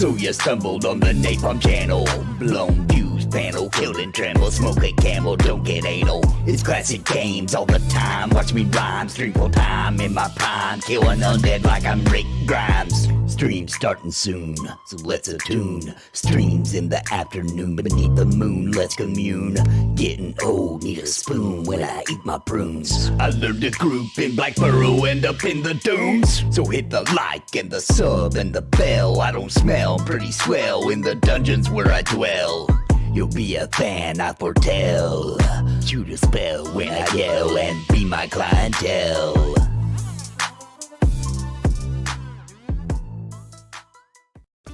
So you stumbled on the Napalm channel. Blown views, panel, killed and tremble. Smoke a camel, don't get anal. It's classic games all the time. Watch me rhyme, stream full time in my prime. Killing undead like I'm Rick Grimes. Stream starting soon, so let's attune. Streams in the afternoon beneath the moon, let's commune. Getting old, need a spoon when I eat my prunes. I learned to group in Black Burrow, end up in the dunes. So hit the like and the sub and the bell. I don't smell pretty swell in the dungeons where I dwell. You'll be a fan, I foretell. Shoot a spell when I yell and be my clientele.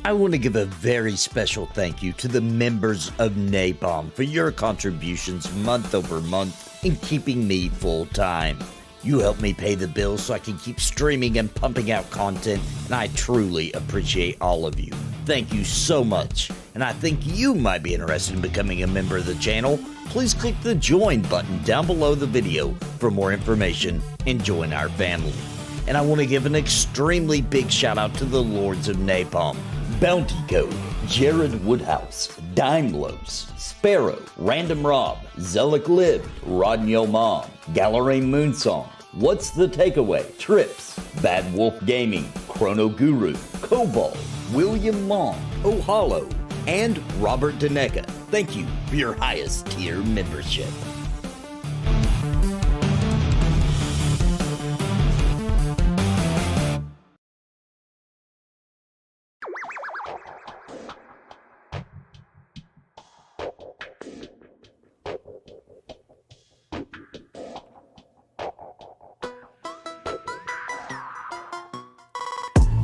I want to give a very special thank you to the members of Napalm for your contributions month over month in keeping me full time. You help me pay the bills so I can keep streaming and pumping out content, and I truly appreciate all of you. Thank you so much, and I think you might be interested in becoming a member of the channel. Please click the join button down below the video for more information and join our family. And I want to give an extremely big shout out to the Lords of Napalm. Bounty Code, Jared Woodhouse, Daimlos, Sparoh, Random Rob, Zelik Lived, Rodney Mom, Gallery Moonsong, What's the Takeaway, Trips, Bad Wolf Gaming, Chrono Guru, Cobalt, William Long, Ohalo, and Robert Daneka. Thank you for your highest tier membership.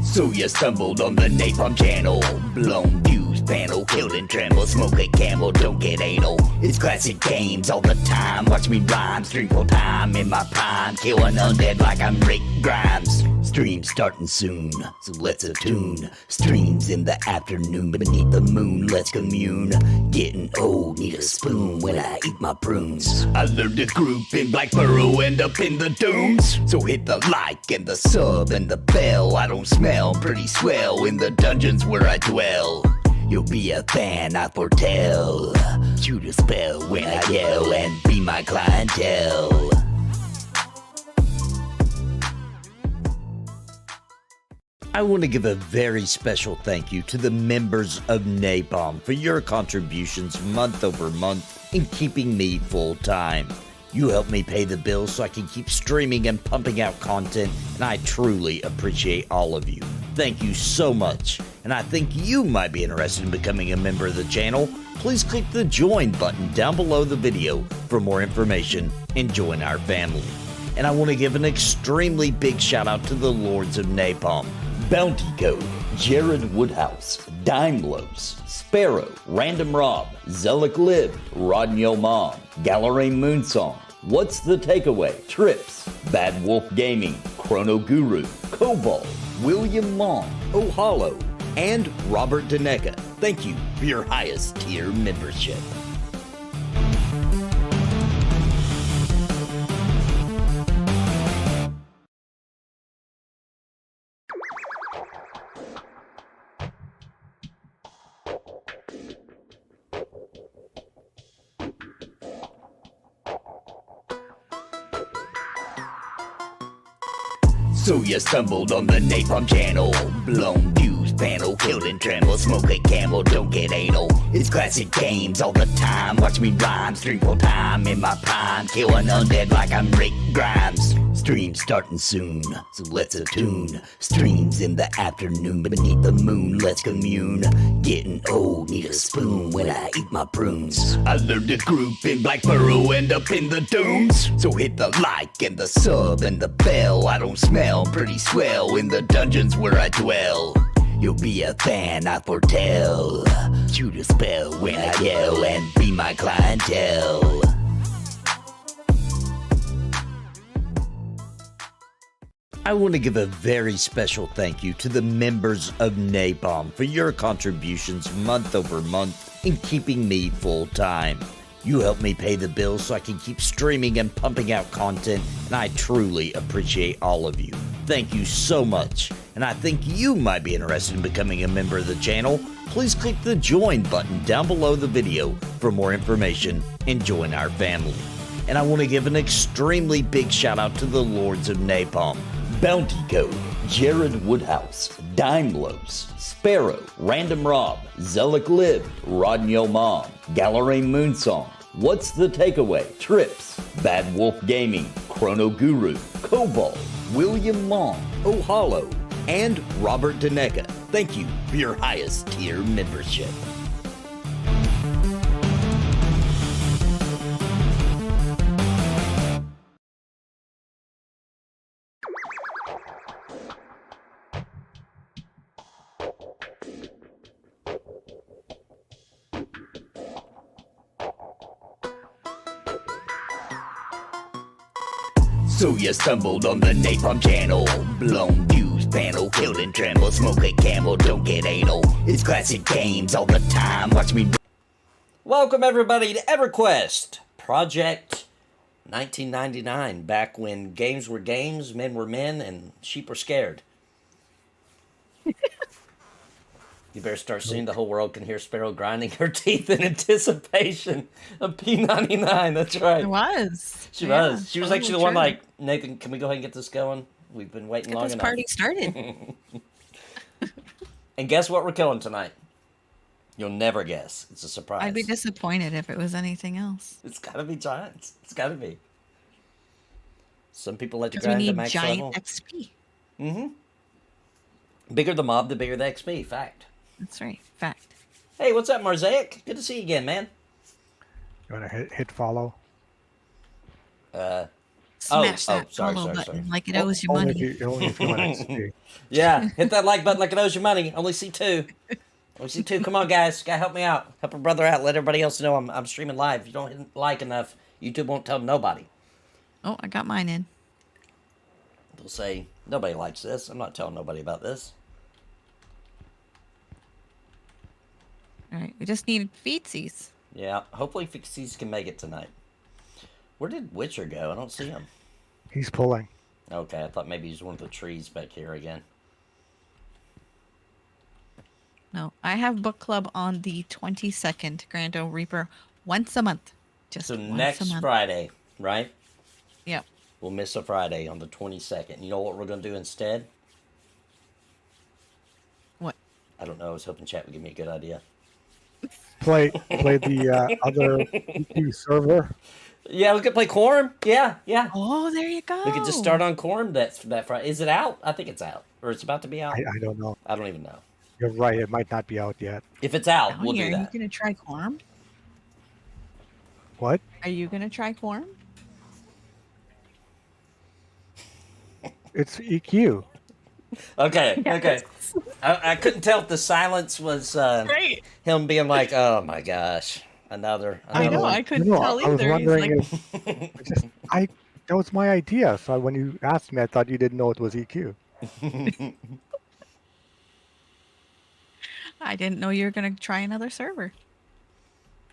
So you stumbled on the Napalm channel. Blown views, panel, killed and tremble. Smoke a camel, don't get anal. It's classic games all the time. Watch me rhyme, stream full time in my prime. Killing undead like I'm Rick Grimes. Stream starting soon, so let's attune. Streams in the afternoon beneath the moon, let's commune. Getting old, need a spoon when I eat my prunes. I learned to group in Black Burrow, end up in the dunes. So hit the like and the sub and the bell. I don't smell pretty swell in the dungeons where I dwell. You'll be a fan, I foretell. Shoot a spell when I yell and be my clientele. I want to give a very special thank you to the members of Napalm for your contributions month over month in keeping me full time. You help me pay the bills so I can keep streaming and pumping out content, and I truly appreciate all of you. Thank you so much, and I think you might be interested in becoming a member of the channel. Please click the join button down below the video for more information and join our family. And I want to give an extremely big shout out to the Lords of Napalm. Bounty Code, Jared Woodhouse, Daimlos, Sparoh, Random Rob, Zelik Lived, Rodney Mom, Gallery Moonsong, What's the Takeaway, Trips, Bad Wolf Gaming, Chrono Guru, Cobalt, William Long, Ohalo, and Robert Daneka. Thank you for your highest tier membership. So you stumbled on the Napalm channel. Blown views, panel, killed and tremble. Smoke a camel, don't get anal. It's classic games all the time. Watch me rhyme, stream full time in my prime. Killing undead like I'm Rick Grimes. Stream starting soon, so let's attune. Streams in the afternoon beneath the moon, let's commune. Getting old, need a spoon when I eat my prunes. I learned to group in Black Burrow, end up in the dunes. So hit the like and the sub and the bell. I don't smell pretty swell in the dungeons where I dwell. You'll be a fan, I foretell. Shoot a spell when I yell and be my clientele. I want to give a very special thank you to the members of Napalm for your contributions month over month in keeping me full time. You help me pay the bills so I can keep streaming and pumping out content, and I truly appreciate all of you. Thank you so much, and I think you might be interested in becoming a member of the channel. Please click the join button down below the video for more information and join our family. And I want to give an extremely big shout out to the Lords of Napalm, Bounty Code, Jared Woodhouse, Dimeblows, Sparoh, Random Rob, Zelik Live, Rodney Mom, Gallery Moonsong, What's the Takeaway, Trips, Bad Wolf Gaming, Chrono Guru, Cobalt, William Long, Ohalo, and Robert Daneka. Thank you for your highest tier membership. So you stumbled on the Napalm channel, blown views panel, killed and tremble, smoke a camel, don't get anal. It's classic games all the time, watch me. Welcome everybody to EverQuest Project 1999, back when games were games, men were men, and sheep were scared. You better start soon. The whole world can hear Sparoh grinding her teeth in anticipation of P99. That's right. It was. She was. She was actually the one like, Nathan, can we go ahead and get this going? We've been waiting long enough. Get this party started. And guess what we're killing tonight? You'll never guess. It's a surprise. I'd be disappointed if it was anything else. It's got to be giants. It's got to be. Some people like to Because we grind to need max giant level. XP. Mm-hmm. Bigger the mob, the bigger the XP. Fact. That's right. Fact. Hey, what's up, Marzaic? Good to see you again, man. You want to hit follow? Smash that sorry. button like it owes you money. Only if you want XP. Yeah, hit that like button like it owes you money. Only see two. Only see two. Come on, guys. Gotta help me out. Help a brother out. Let everybody else know I'm streaming live. If you don't hit like enough, YouTube won't tell nobody. Oh, I got mine in. They'll say, nobody likes this. I'm not telling nobody about this. All right. We just need Feetses. Yeah, hopefully Feetses can make it tonight. Where did Witcher go? I don't see him. He's pulling. Okay, I thought maybe he's one of the trees back here again. No, I have book club on the 22nd, Grand O Reaper, once a month. Just So once a next month. Friday, right? Yep. We'll miss a Friday on the 22nd. You know what we're going to do instead? What? I don't know. I was hoping chat would give me a good idea. Play the other EQ server. Yeah, we could play Quorum. Yeah. Oh, there you go. We could just start on Quorum that Friday. Is it out? I think it's out. Or it's about to be out. I don't know. I don't even know. You're right. It might not be out yet. If it's out, we'll do Are you that. going to try Quorum? What? Are you going to try Quorum? It's EQ. Okay. Yes. I couldn't tell if the silence was Great. him being like, oh my gosh, another I know. one. I couldn't No, tell I was either. He's wondering like, that was my idea. So when you asked me, I thought you didn't know it was EQ. I didn't know you were going to try another server.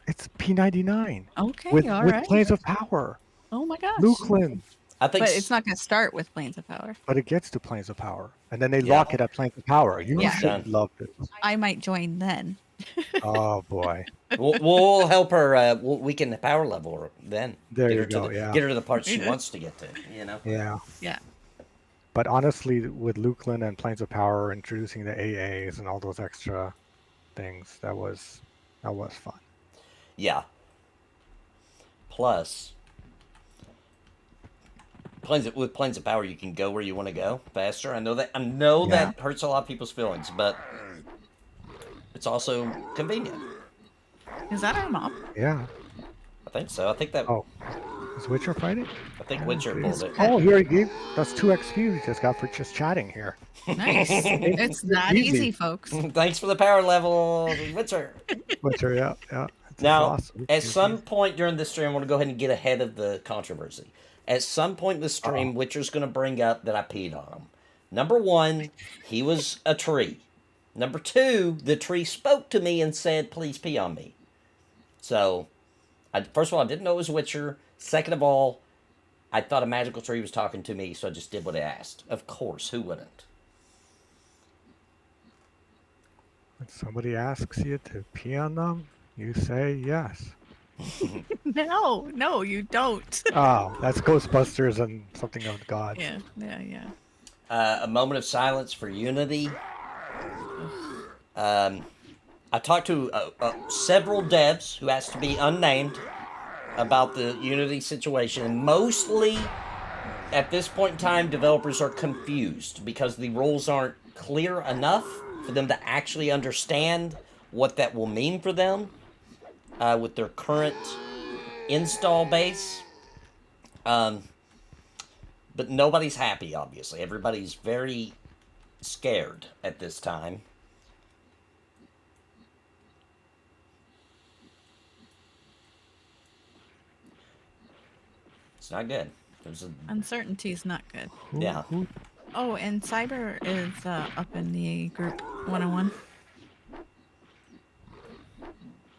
It's P99 Okay, with all right. Planes of Power. Oh my gosh. Luklin. I think But it's not going to start with Planes of Power. But it gets to Planes of Power. And then they Yeah. lock it at Planes of Power. You Yeah. should love this. I might join then. Oh, boy. we'll help her. We can power level her then. There Get you her to go, yeah. Get her to the parts she wants to get to. You know. Yeah. Yeah. But honestly, with Luklin and Planes of Power introducing the AAs and all those extra things, that was fun. Yeah. Plus, with Planes of Power, you can go where you want to go faster. I know that hurts a lot of people's feelings, but it's also convenient. Is that our mom? Yeah. I think so. I think that. Oh, is Witcher fighting? I think Witcher pulled it. Oh, here he gave. That's 2 XP we just got for just chatting here. Nice. It's that easy, folks. Thanks for the power level, Witcher. Witcher, yeah. It's Now, awesome. at some point during this stream, I want to go ahead and get ahead of the controversy. At some point in the stream, Witcher's going to bring up that I peed on him. Number 1, he was a tree. Number 2, the tree spoke to me and said, please pee on me. So, first of all, I didn't know it was Witcher. Second of all, I thought a magical tree was talking to me, so I just did what it asked. Of course, who wouldn't? When somebody asks you to pee on them, you say yes. No, you don't. Oh, that's Ghostbusters and something of God. Yeah. A moment of silence for Unity. I talked to several devs who has to be unnamed about the Unity situation, and mostly at this point in time, developers are confused because the rules aren't clear enough for them to actually understand what that will mean for them with their current install base. But nobody's happy, obviously. Everybody's very scared at this time. It's not good. Uncertainty is not good. Yeah. Oh, and Cyber is up in the group 101.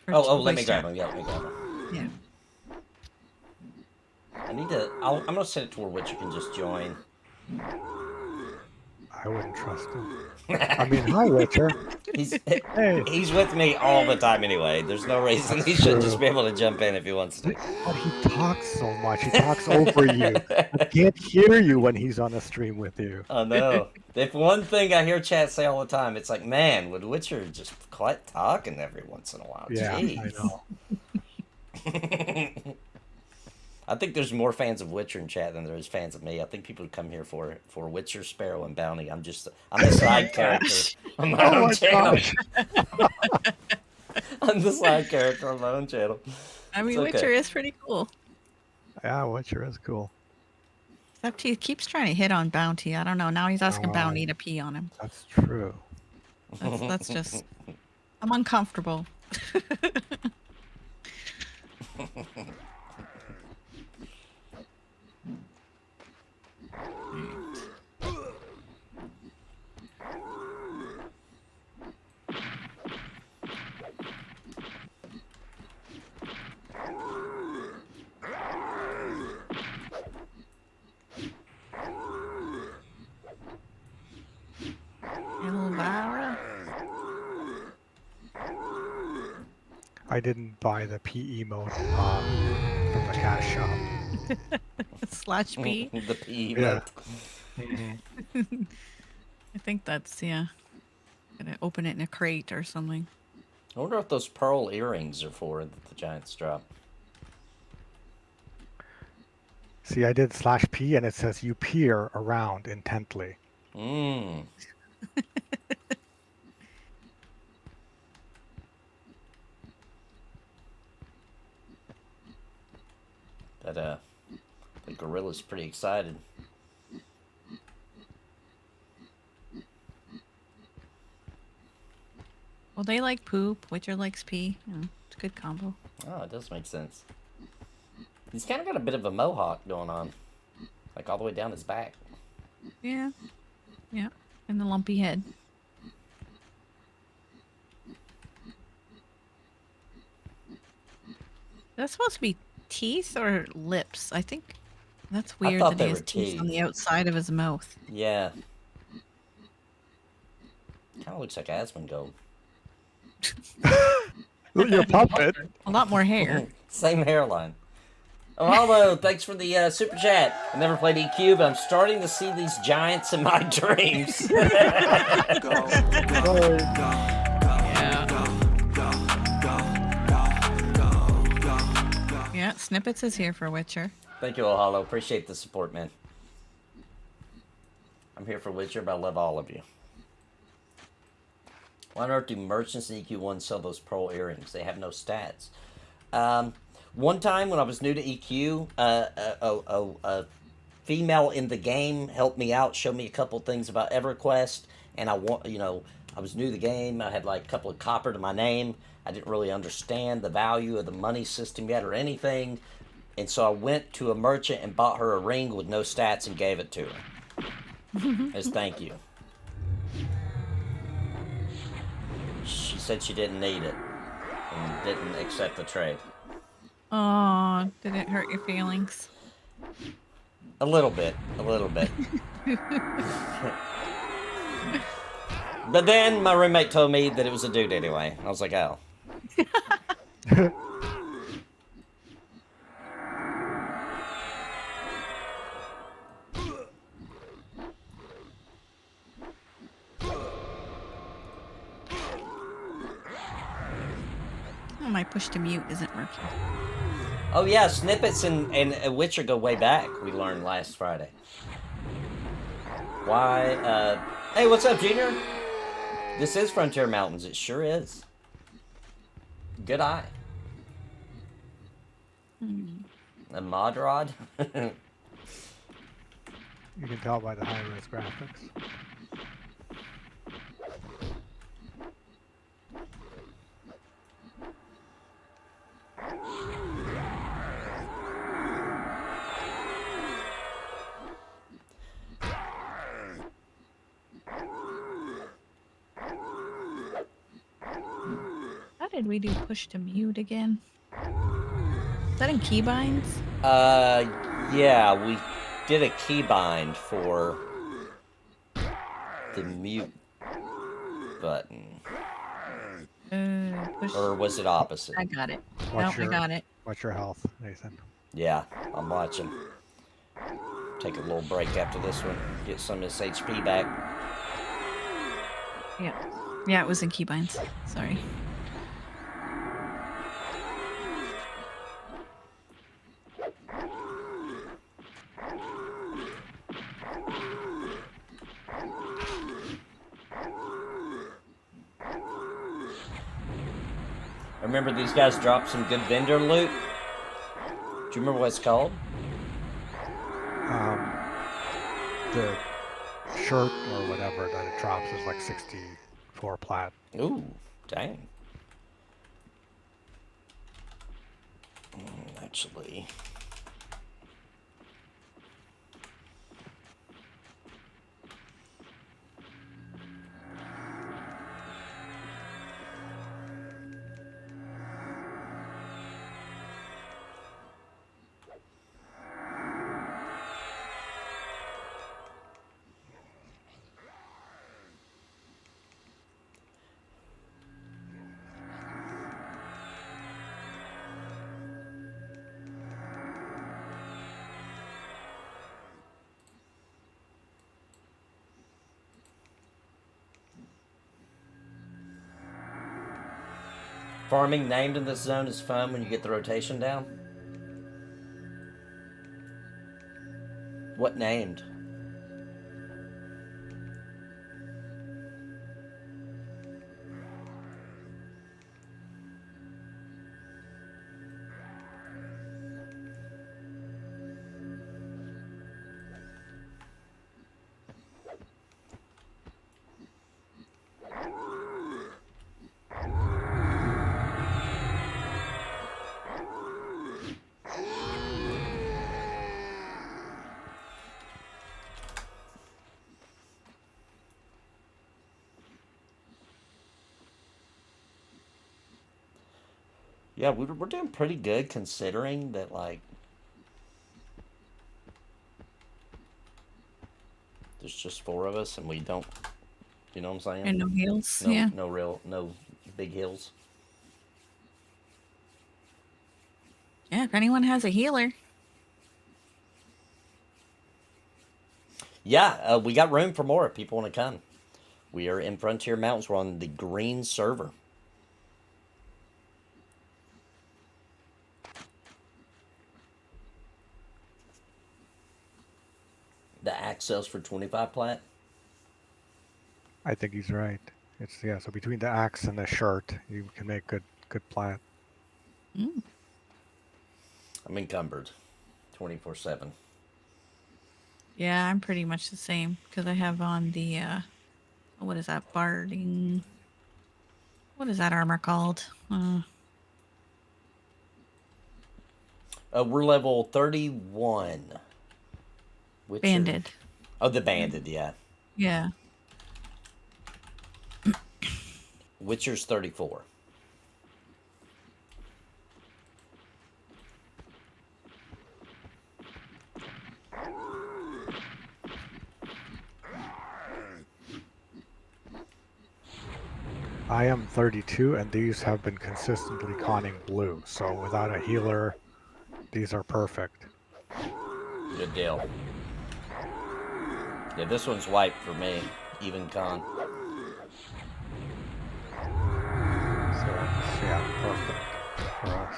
Let me grab him. Yeah, let me grab him. Yeah. I need to. I'm gonna set it to where Witcher can just join. I wouldn't trust him. I mean, hi, Witcher. He's Hey. he's with me all the time anyway. There's no reason he shouldn't just be able to jump in if he wants to. But he talks so much. He talks over you. I can't hear you when he's on a stream with you. I know. If one thing I hear chat say all the time, it's like, man, would Witcher just quit talking every once in a while? Yeah, Jeez. I know. I think there's more fans of Witcher in chat than there is fans of me. I think people come here for Witcher, Sparoh, and Bounty. I'm the side character on my own channel. I'm the side character on my own channel. I mean, okay. Witcher is pretty cool. Yeah, Witcher is cool. Except he keeps trying to hit on Bounty. I don't know. Now he's asking Bounty to pee on him. That's true. That's just... I'm uncomfortable. Elvira? I didn't buy the PE mode from the cash shop. /P? The P. Yeah. I think that's, yeah. Gonna open it in a crate or something. I wonder what those pearl earrings are for that the Giants drop. See, I did /P and it says you peer around intently. Mmm. The gorilla's pretty excited. Well, they like poop. Witcher likes pee. Yeah, it's a good combo. Oh, it does make sense. He's kind of got a bit of a mohawk going on. Like all the way down his back. Yeah. Yeah. And the lumpy head. That's supposed to be teeth or lips. I think that's weird thought that they he has were teeth on teeth. the outside of his mouth. Yeah. Kind of looks like Asmongold. Your puppet. A lot more hair. Same hairline. Oh, hello. Thanks for the super chat. I never played EQ, but I'm starting to see these giants in my dreams. Yeah, Snippets is here for Witcher. Thank you, Ohalo. Appreciate the support, man. I'm here for Witcher, but I love all of you. Why on earth do merchants in EQ1 sell those pearl earrings? They have no stats. One time when I was new to EQ, a female in the game helped me out, showed me a couple things about EverQuest, and I was new to the game. I had like a couple of copper to my name. I didn't really understand the value of the money system yet or anything, and so I went to a merchant and bought her a ring with no stats and gave it to her as thank you. She said she didn't need it and didn't accept the trade. Oh, did it hurt your feelings? A little bit. A little bit. But then my roommate told me that it was a dude anyway. I was like, oh. Oh, my push to mute isn't working. Oh yeah, snippets and Witcher go way back, we learned last Friday. Why, hey, what's up, Junior? This is Frontier Mountains, it sure is. Good eye. A mod rod? You can tell by the high-res graphics. How did we do push to mute again? Is that in keybinds? Yeah, we did a keybind for the mute button. Push. Or was it opposite? I got it. Watch No, I got it. Watch your health, Nathan. Yeah, I'm watching. Take a little break after this one. Get some of this HP back. Yeah. Yeah, it was in keybinds. Sorry. I remember these guys dropped some good vendor loot. Do you remember what it's called? The shirt or whatever that it drops is like 64 plat. Ooh, dang. Actually... Farming named in this zone is fun when you get the rotation down. What named? Yeah, we're doing pretty good considering that, like, there's just 4 of us and we don't, you know what I'm saying? And no heals. No, Yeah. no big hills. Yeah, if anyone has a healer. Yeah, we got room for more if people want to come. We are in Frontier Mountains. We're on the green server. The axe sells for 25 plat. I think he's right. It's so between the axe and the shirt, you can make good plat. Mm. I'm encumbered 24/7. Yeah, I'm pretty much the same because I have on the what is that barding? What is that armor called? We're level 31. Witcher. Banded. Oh, the banded, yeah. Yeah. Witcher's 34. I am 32, and these have been consistently conning blue. So without a healer, these are perfect. Good deal. Yeah, this one's white for me. Even con. So that's, yeah, perfect for us.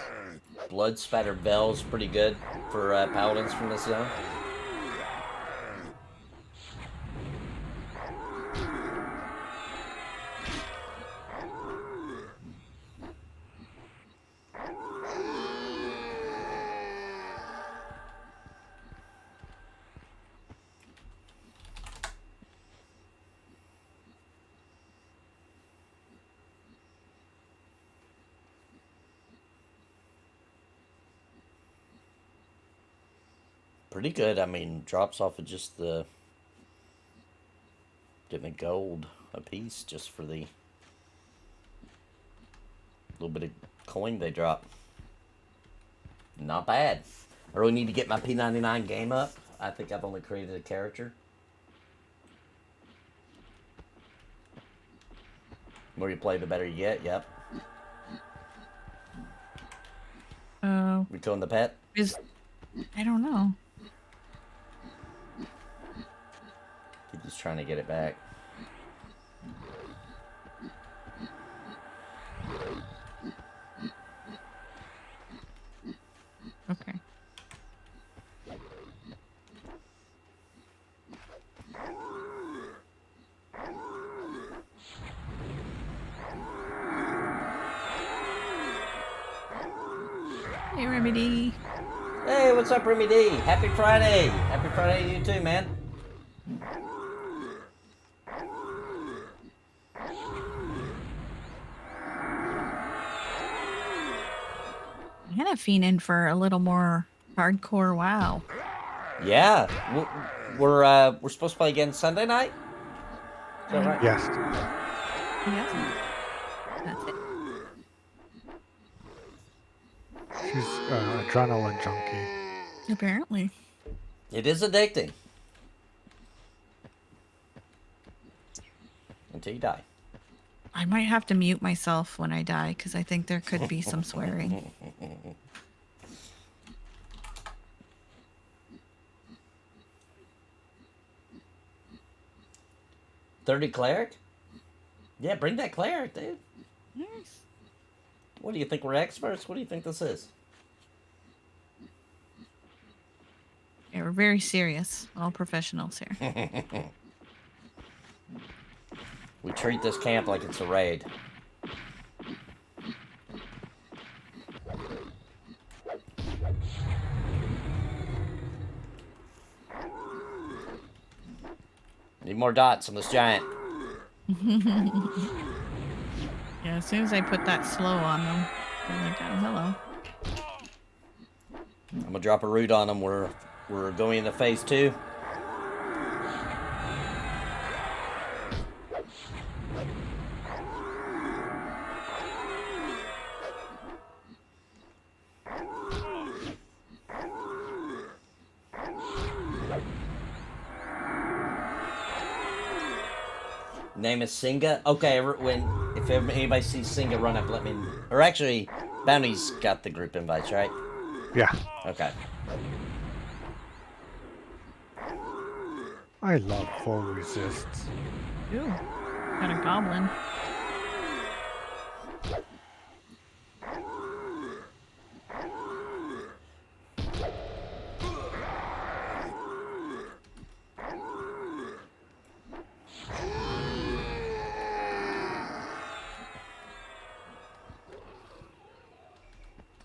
Blood Spatter Bell's pretty good for paladins from this zone. Pretty good. I mean, drops off of just the getting gold a piece just for the little bit of coin they drop. Not bad. I really need to get my P99 game up. I think I've only created a character. The more you play, the better you get. Yep. We killing the pet? I don't know. He's just trying to get it back. Okay. Hey, Remedy. Hey, what's up, Remy D? Happy Friday. Happy Friday to you too, man. I'm kind of fiending for a little more hardcore WoW. Yeah, we're supposed to play again Sunday night. Is that right? Yes. Yes. That's it. She's adrenaline junkie. Apparently. It is addicting. Until you die. I might have to mute myself when I die because I think there could be some swearing. $30 cleric? Yeah, bring that cleric, dude. Nice. What do you think, we're experts? What do you think this is? Yeah, we're very serious. All professionals here. We treat this camp like it's a raid. Need more dots on this giant. Yeah, as soon as I put that slow on them, they're like, oh, hello. I'm gonna drop a root on them. We're going into phase 2. Name is Singa. Okay, if anybody sees Singa, run up, let me. Or actually, Bounty's got the group invites, right? Yeah. Okay. I love full resists. Ooh, got a goblin.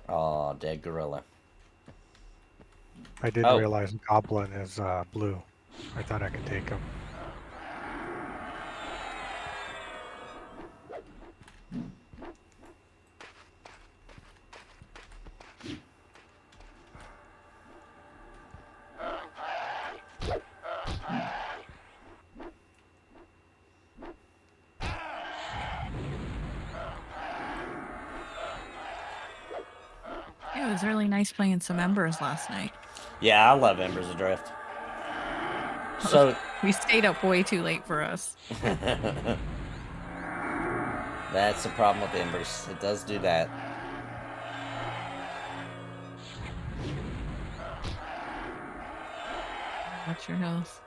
Oh, dead gorilla. I didn't realize Goblin is blue. I thought I could take him. Yeah, it was really nice playing some Embers last night. Yeah, I love Embers Adrift. So We stayed up way too late for us. That's the problem with Embers. It does do that. What's your health?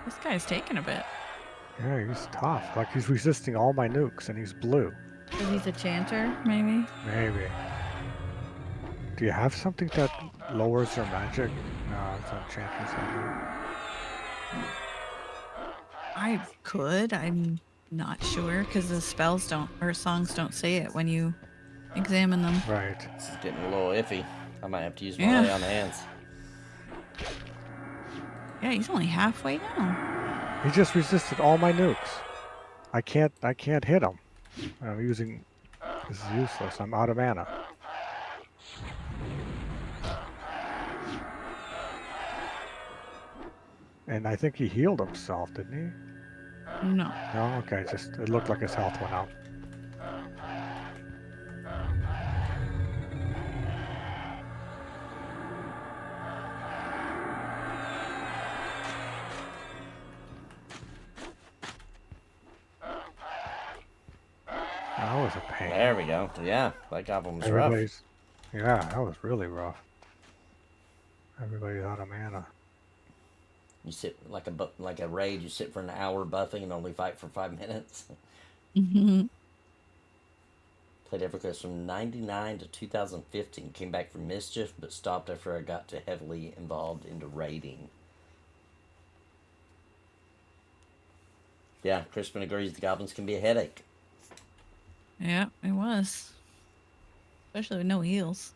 This guy's taking a bit. Yeah, he's tough. Like he's resisting all my nukes, and he's blue. Because he's a chanter, maybe? Maybe. Do you have something that lowers their magic? No, it's not champions. I could. I'm not sure because the spells don't, or songs don't say it when you examine them. Right. This is getting a little iffy. I might have to use my Yeah. lay on hands. Yeah, he's only halfway down. He just resisted all my nukes. I can't hit him. I'm using. This is useless. I'm out of mana. And I think he healed himself, didn't he? No. No? Okay, just it looked like his health went out. That was a pain. There we go. Yeah, that goblin was rough. Everybody's. Yeah, that was really rough. Everybody's out of mana. You sit like a raid. You sit for an hour buffing and only fight for 5 minutes. Mm-hmm. Played EverQuest from '99 to 2015. Came back from Mischief, but stopped after I got too heavily involved into raiding. Yeah, Crispin agrees the goblins can be a headache. Yeah, it was. Especially with no heals.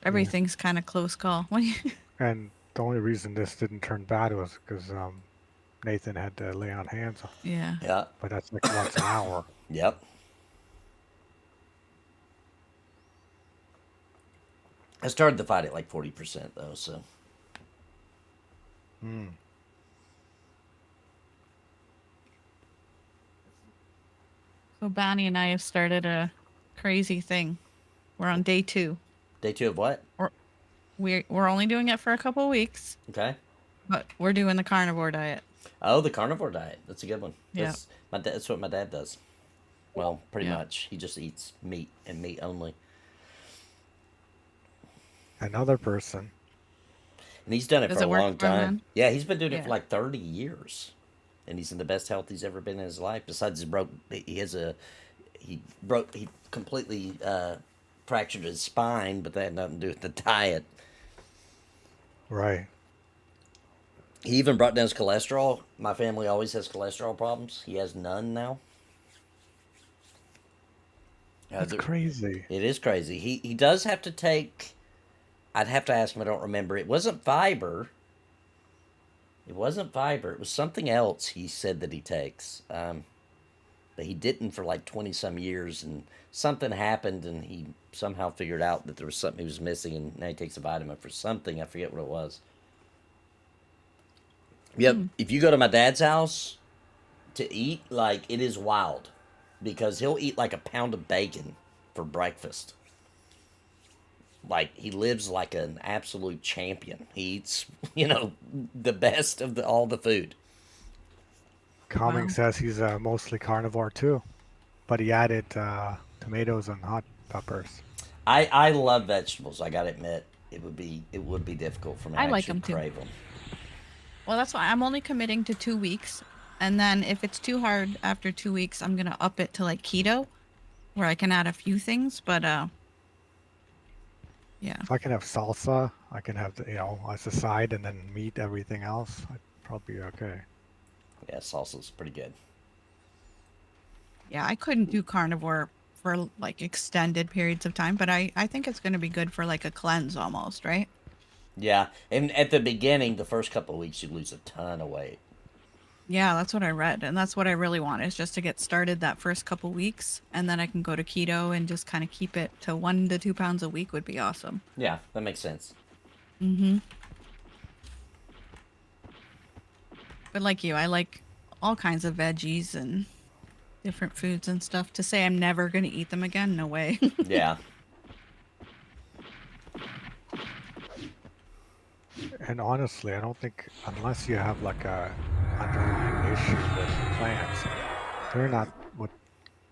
Everything's kind of close call. What do you... And the only reason this didn't turn bad was because Nathan had to lay on hands. Yeah. Yeah. But that's like once an hour. Yep. I started the fight at like 40% though, so. Hmm. So Bonnie and I have started a crazy thing. We're on day 2. Day 2 of what? We're only doing it for a couple of weeks, Okay. but we're doing the carnivore diet. Oh, the carnivore diet. That's a good one. Yeah. That's what my dad does. Well, pretty Yeah. much. He just eats meat and meat only. Another person. And he's done it Does for it a work long for him time. then? Yeah, he's been doing it Yeah. for like 30 years. And he's in the best health he's ever been in his life. Besides he completely fractured his spine, but that had nothing to do with the diet. Right. He even brought down his cholesterol. My family always has cholesterol problems. He has none now. That's crazy. It is crazy. He does have to take... I'd have to ask him. I don't remember. It wasn't fiber. It wasn't fiber. It was something else he said that he takes. But he didn't for like 20-some years. And something happened and he somehow figured out that there was something he was missing. And now he takes a vitamin for something. I forget what it was. Yep. If you go to my dad's house to eat, like, it is wild. Because he'll eat like a pound of bacon for breakfast. Like, he lives like an absolute champion. He eats, the best of all the food. Calming Wow. says he's mostly carnivore too, but he added tomatoes and hot peppers. I love vegetables. I gotta admit, it would be difficult for me. I to like actually them too. crave them. Well, that's why I'm only committing to 2 weeks. And then if it's too hard after 2 weeks, I'm going to up it to like keto, where I can add a few things. But, yeah. If I can have salsa, I can have as a side and then meat everything else. I'd probably be okay. Yeah, salsa's pretty good. Yeah, I couldn't do carnivore for like extended periods of time, but I think it's going to be good for like a cleanse almost, right? Yeah, and at the beginning, the first couple of weeks, you lose a ton of weight. Yeah, that's what I read. And that's what I really want is just to get started that first couple weeks. And then I can go to keto and just kind of keep it to 1 to 2 pounds a week would be awesome. Yeah, that makes sense. Mm-hmm. But like you, I like all kinds of veggies and different foods and stuff. To say I'm never going to eat them again, no way. Yeah. And honestly, I don't think unless you have like a underlying issue with plants, they're not what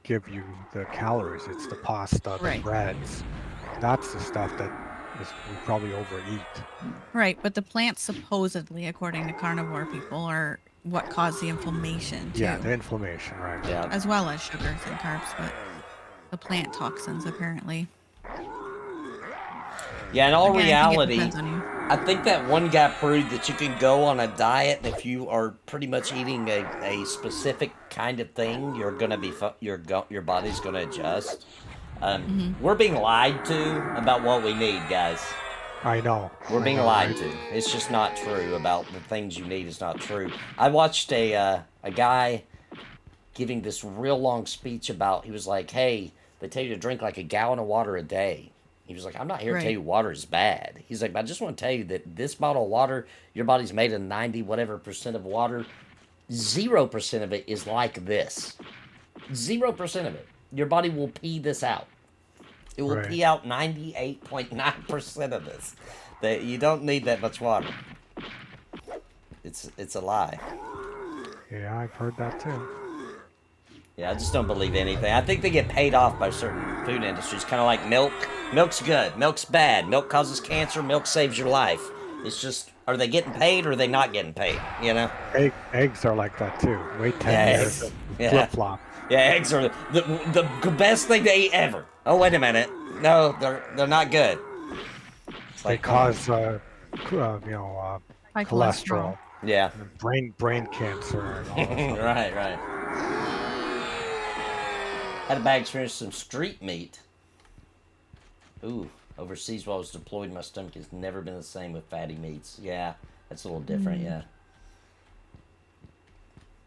give you the calories. It's the pasta, the Right. breads. That's the stuff that we probably overeat. Right, but the plants supposedly, according to carnivore people, are what cause the inflammation too, Yeah, the inflammation, right? Yeah. as well as sugars and carbs. But the plant toxins apparently. Yeah, in all Again, I think it reality, depends on you. I think that one guy proved that you can go on a diet, and if you are pretty much eating a specific kind of thing, you're gonna be your body's gonna adjust. We're being lied to about what we need, guys. I know. We're being I know, lied right? to. It's just not true about the things you need. Is not true. I watched a guy giving this real long speech about. He was like, "Hey, they tell you to drink like a gallon of water a day." He was like, "I'm not here to tell Right. you water is bad." He's like, "But I just want to tell you that this bottle of water, your body's made of 90 whatever percent of water. 0% of it is like this. 0% of it. Your body will pee this out. It will Right. pee out 98.9% of this. That you don't need that much water. It's a lie. Yeah, I've heard that too. Yeah, I just don't believe anything. I think they get paid off by certain food industries, kind of like milk. Milk's good. Milk's bad. Milk causes cancer. Milk saves your life. It's just, are they getting paid or are they not getting paid? You know? Eggs are like that too. Wait 10 Yeah, years, eggs. Yeah. flip flop. Yeah, eggs are the best thing to eat ever. Oh, wait a minute. No, they're not good. It's They like, come on. cause High cholesterol, Yeah. and brain cancer, and all that stuff. Right. Had a bad experience with some street meat. Ooh, overseas while I was deployed, my stomach has never been the same with fatty meats. Yeah, that's a little different, yeah.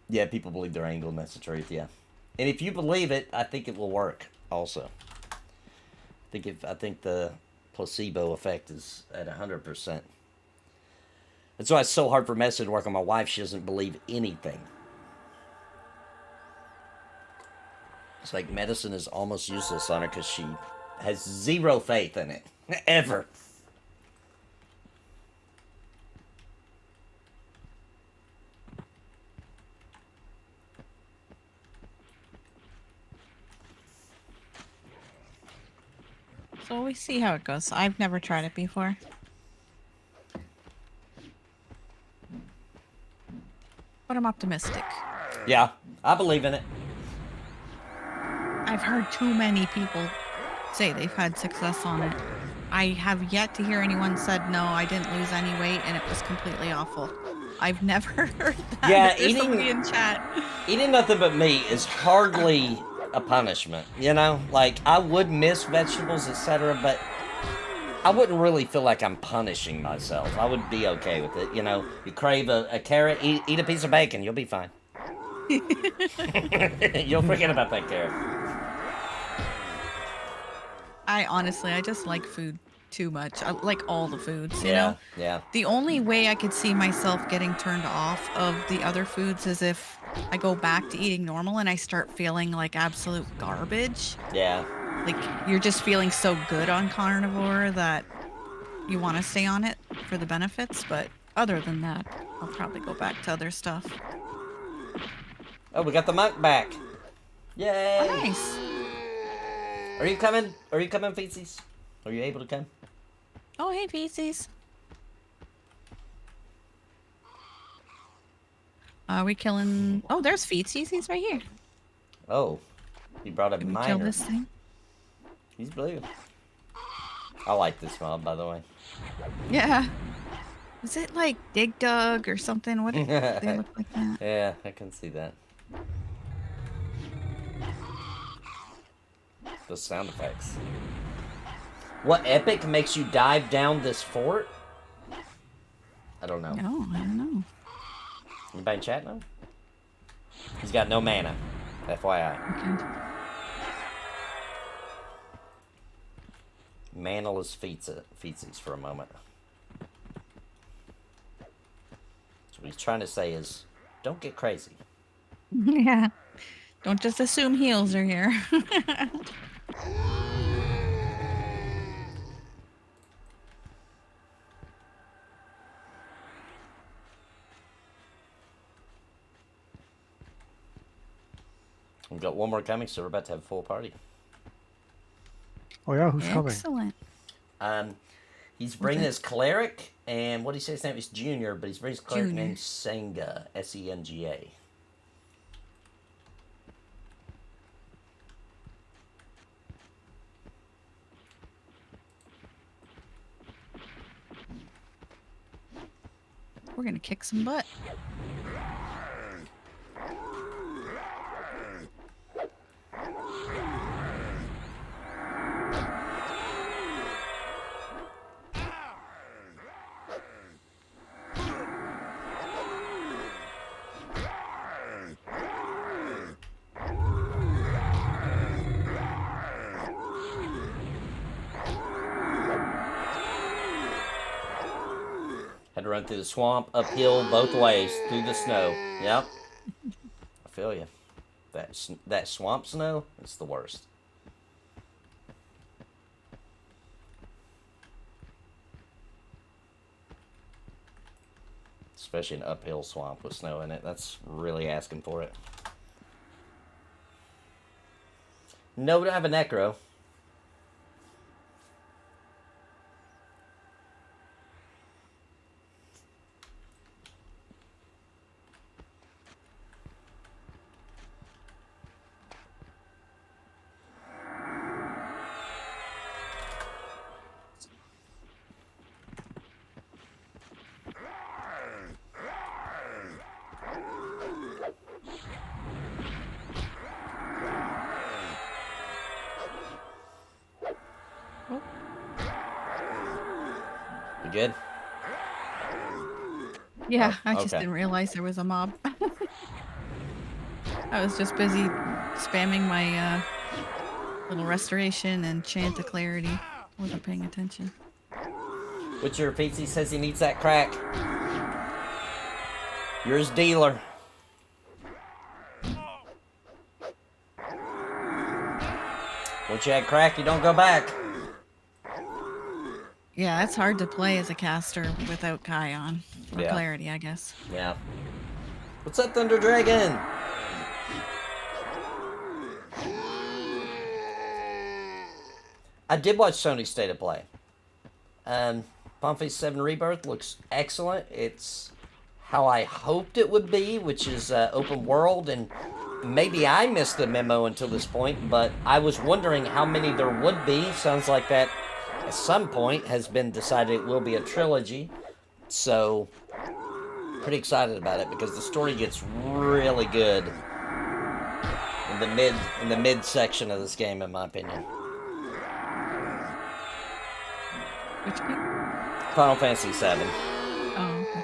Yeah, people believe their angle, and that's the truth, yeah. And if you believe it, I think it will work also. I think the placebo effect is at 100%. That's why it's so hard for Mesa to work on my wife. She doesn't believe anything. It's like medicine is almost useless on her because she has zero faith in it. Ever. So we see how it goes. I've never tried it before. But I'm optimistic. Yeah, I believe in it. I've heard too many people say they've had success on it. I have yet to hear anyone said, no, I didn't lose any weight and it was completely awful. I've never heard that. Yeah, There's eating- somebody in chat. Eating nothing but meat is hardly a punishment, you know? Like, I would miss vegetables, etc., but I wouldn't really feel like I'm punishing myself. I would be okay with it, you know? You crave a carrot, eat a piece of bacon, you'll be fine. You'll forget about that carrot. I just like food too much. I like all the foods, you Yeah, know? yeah. The only way I could see myself getting turned off of the other foods is if I go back to eating normal and I start feeling like absolute garbage. Yeah. Like you're just feeling so good on carnivore that you want to stay on it for the benefits. But other than that, I'll probably go back to other stuff. Oh, we got the monk back. Yay! Oh, nice. Are you coming? Are you coming, Feetses? Are you able to come? Oh, hey, Feetses. Are we killing... Oh, there's Feetses. He's right here. Oh, he brought a Did we miner. kill this thing? He's blue. I like this mob, by the way. Yeah. Is it like Dig Dug or something? What do they look like that? Yeah, I can see that. Those sound effects. What epic makes you dive down this fort? I don't know. No, I don't know. Anybody in chat now? He's got no mana. FYI. Okay. Manaless Feetses for a moment. So what he's trying to say is, don't get crazy. Yeah. Don't just assume heals are here. We've got one more coming, so we're about to have a full party. Oh yeah, who's coming? Excellent. He's bringing his cleric, and what do you say his name is? Junior, but he's bringing his cleric Junior. named Senga, Senga. We're gonna kick some butt. Had to run through the swamp, uphill, both ways, through the snow. Yep. I feel you. That swamp snow, it's the worst. Especially an uphill swamp with snow in it. That's really asking for it. No, we don't have a necro. You good? Yeah, Oh, I just okay. didn't realize there was a mob. I was just busy spamming my little restoration and chant of clarity. Wasn't paying attention. Witcher Feetses says he needs that crack. You're his dealer. Once you had crack, you don't go back. Yeah, it's hard to play as a caster without Kai on. Or Yeah. clarity, I guess. Yeah. What's up, Thunder Dragon? I did watch Sony's State of Play. Final Fantasy 7 Rebirth looks excellent. It's how I hoped it would be, which is open world, and maybe I missed the memo until this point, but I was wondering how many there would be. Sounds like that at some point has been decided it will be a trilogy. So, pretty excited about it because the story gets really good in the mid section of this game, in my opinion. Which game? Final Fantasy 7. Oh, okay.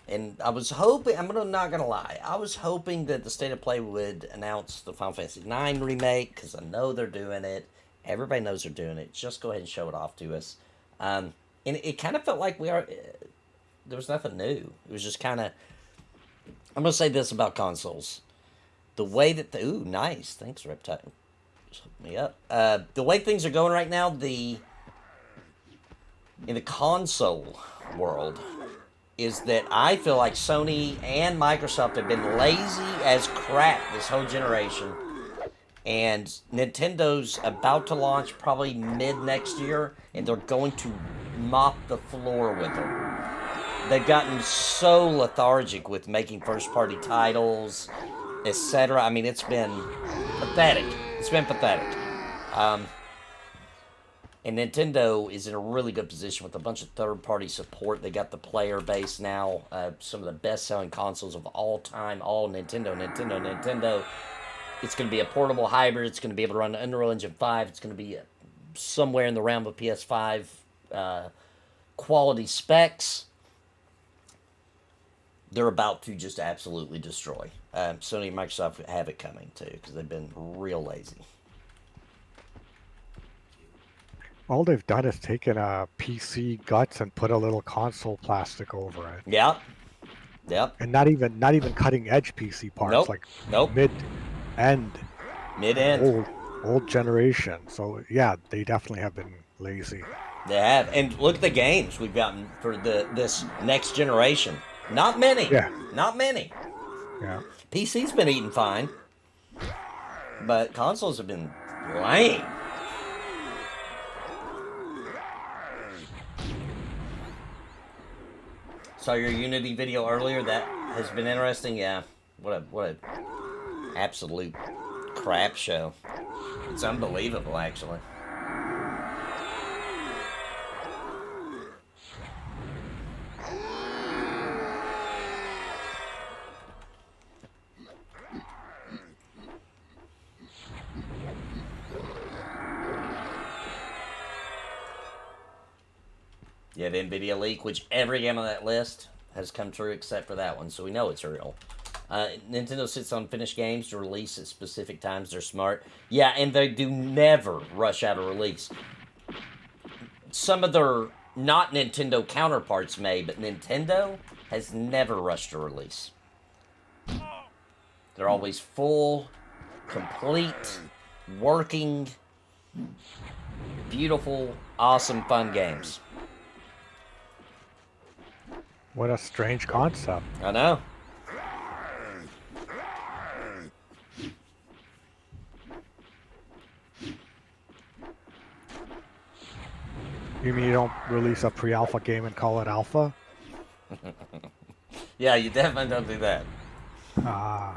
And I was hoping, not gonna lie, I was hoping that the State of Play would announce the Final Fantasy 9 remake, because I know they're doing it. Everybody knows they're doing it. Just go ahead and show it off to us. And it kind of felt like there was nothing new. It was just kind of, I'm gonna say this about consoles. The way that, ooh, nice. Thanks, Reptile. Just hooked me up. The way things are going right now, in the console world, is that I feel like Sony and Microsoft have been lazy as crap this whole generation. And Nintendo's about to launch probably mid next year, and they're going to mop the floor with them. They've gotten so lethargic with making first-party titles, etc. I mean, it's been pathetic. It's been pathetic. And Nintendo is in a really good position with a bunch of third-party support. They got the player base now. Some of the best-selling consoles of all time. All Nintendo. It's going to be a portable hybrid. It's going to be able to run Unreal Engine 5. It's going to be somewhere in the realm of PS5 quality specs. They're about to just absolutely destroy. Sony and Microsoft have it coming, too, because they've been real lazy. All they've done is taken a PC guts and put a little console plastic over it. Yep. And not even cutting edge PC parts, Nope. like Nope. mid-end. Old generation. So yeah, they definitely have been lazy. They have. And look at the games we've gotten for this next generation. Not many. Yeah. Not many. Yeah. PC's been eating fine, but consoles have been lame. Saw your Unity video earlier. That has been interesting. Yeah, what a absolute crap show. It's unbelievable, actually. You have NVIDIA leak, which every game on that list has come true except for that one, so we know it's real. Nintendo sits on finished games to release at specific times. They're smart. Yeah, and they do never rush out a release. Some of their not Nintendo counterparts may, but Nintendo has never rushed a release. They're always full, complete, working, beautiful, awesome, fun games. What a strange concept. I know. You mean you don't release a pre-alpha game and call it alpha? Yeah, you definitely don't do that. Ah.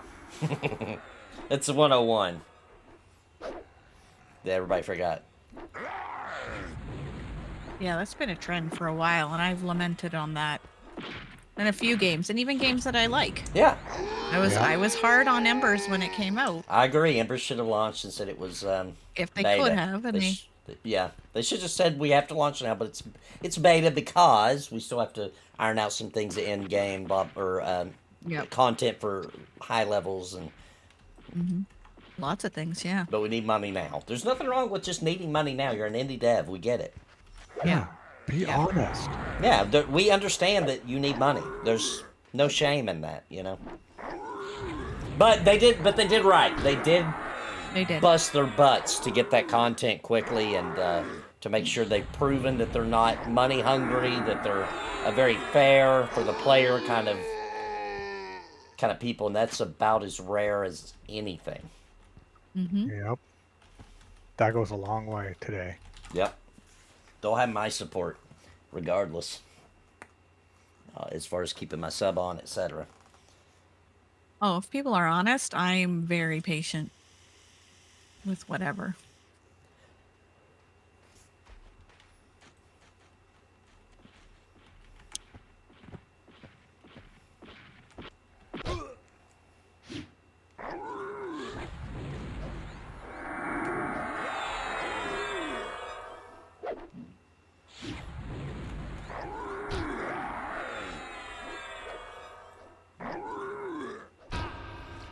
It's a 101. That everybody forgot. Yeah, that's been a trend for a while, and I've lamented on that in a few games, and even games that I like. Yeah, I was hard on Embers when it came out. I agree. Embers should have launched and said it was If they beta. could have, and they should have said we have to launch now, but it's beta because we still have to iron out some things at end game, content for high levels and lots of things, yeah. But we need money now. There's nothing wrong with just needing money now. You're an indie dev. We get it. Yeah. Be honest. Yeah, we understand that you need money. There's no shame in that, you know. But they did right. They did bust their butts to get that content quickly and to make sure they've proven that they're not money hungry, that they're a very fair for the player kind of people, and that's about as rare as anything. Yep. That goes a long way today. Yep. They'll have my support regardless, as far as keeping my sub on, etc. Oh, if people are honest, I'm very patient with whatever.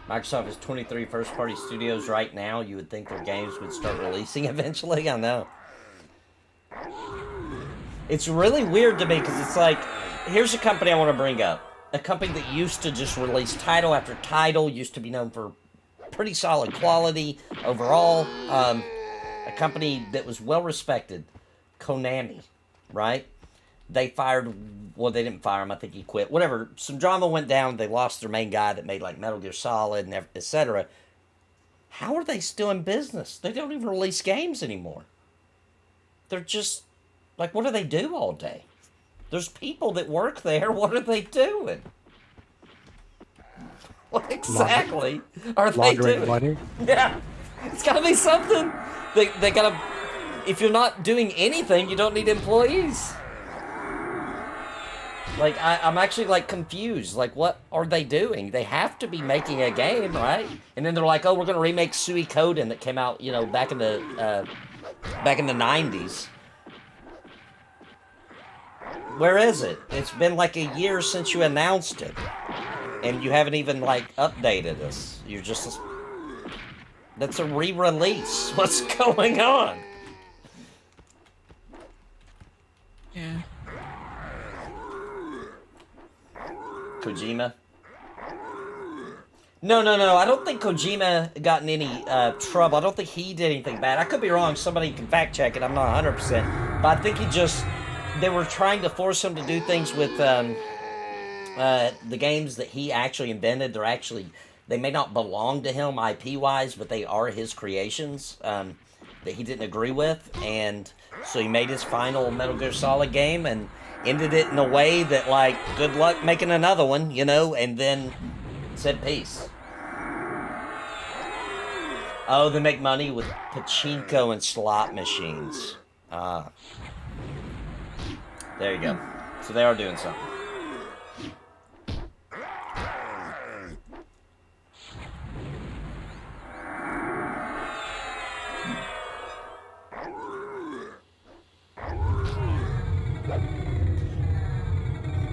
Microsoft has 23 first-party studios right now. You would think their games would start releasing eventually. I know. It's really weird to me because it's like, here's a company I want to bring up. A company that used to just release title after title, used to be known for pretty solid quality overall. A company that was well-respected, Konami, right? They fired, well, they didn't fire him. I think he quit. Whatever. Some drama went down. They lost their main guy that made, like, Metal Gear Solid and etc. How are they still in business? They don't even release games anymore. They're just, like, what do they do all day? There's people that work there. What are they doing? What exactly are they doing? Money? Yeah. It's got to be something. They got to, if you're not doing anything, you don't need employees. Like, I'm actually, like, confused. Like, what are they doing? They have to be making a game, right? And then they're like, oh, we're going to remake Suikoden that came out, you know, back in the 90s. Where is it? It's been, like, a year since you announced it. And you haven't even, like, updated us. You're just... That's a re-release. What's going on? Yeah. Kojima? No. I don't think Kojima got in any trouble. I don't think he did anything bad. I could be wrong. Somebody can fact check it. I'm not 100%. But I think they were trying to force him to do things with the games that he actually invented, they may not belong to him IP-wise, but they are his creations that he didn't agree with. And so he made his final Metal Gear Solid game and ended it in a way that, like, good luck making another one, you know, and then said peace. Oh, they make money with pachinko and slot machines. Ah. There you go. So they are doing something.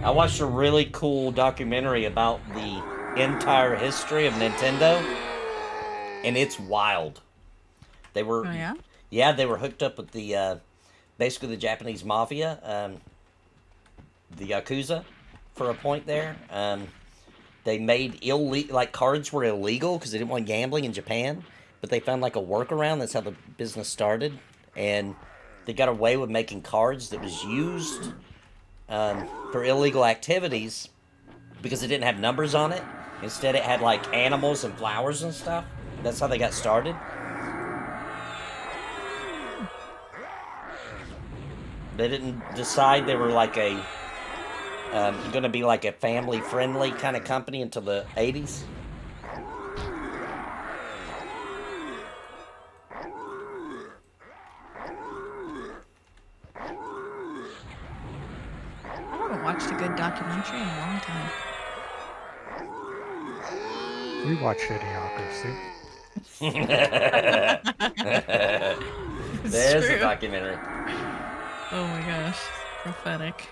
I watched a really cool documentary about the entire history of Nintendo, and it's wild. They were, yeah, they were hooked up with the, basically the Japanese mafia, the Yakuza, for a point there. They made like cards were illegal because they didn't want gambling in Japan, but they found like a workaround. That's how the business started, and they got away with making cards that was used for illegal activities because it didn't have numbers on it. Instead, it had like animals and flowers and stuff. That's how they got started. They didn't decide they were like a going to be like a family-friendly kind of company until the 80s. I haven't watched a good documentary in a long time. We watch Idiocracy. There's a documentary. Oh my gosh, prophetic.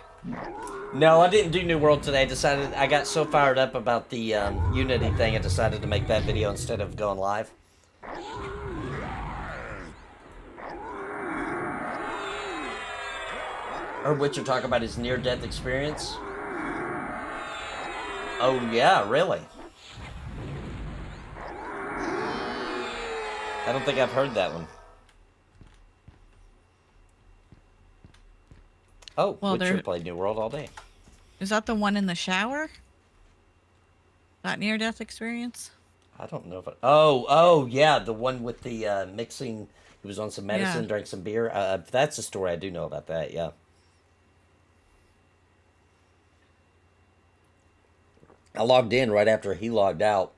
No, I didn't do New World today. I got so fired up about the Unity thing, I decided to make that video instead of going live. Or Witcher talk about his near-death experience. Oh yeah, really? I don't think I've heard that one. Oh, well, Witcher played New World all day. Is that the one in the shower? That near-death experience? I don't know if oh, yeah, the one with the mixing. He was on some medicine, drank some beer. That's a story I do know about that, yeah. I logged in right after he logged out,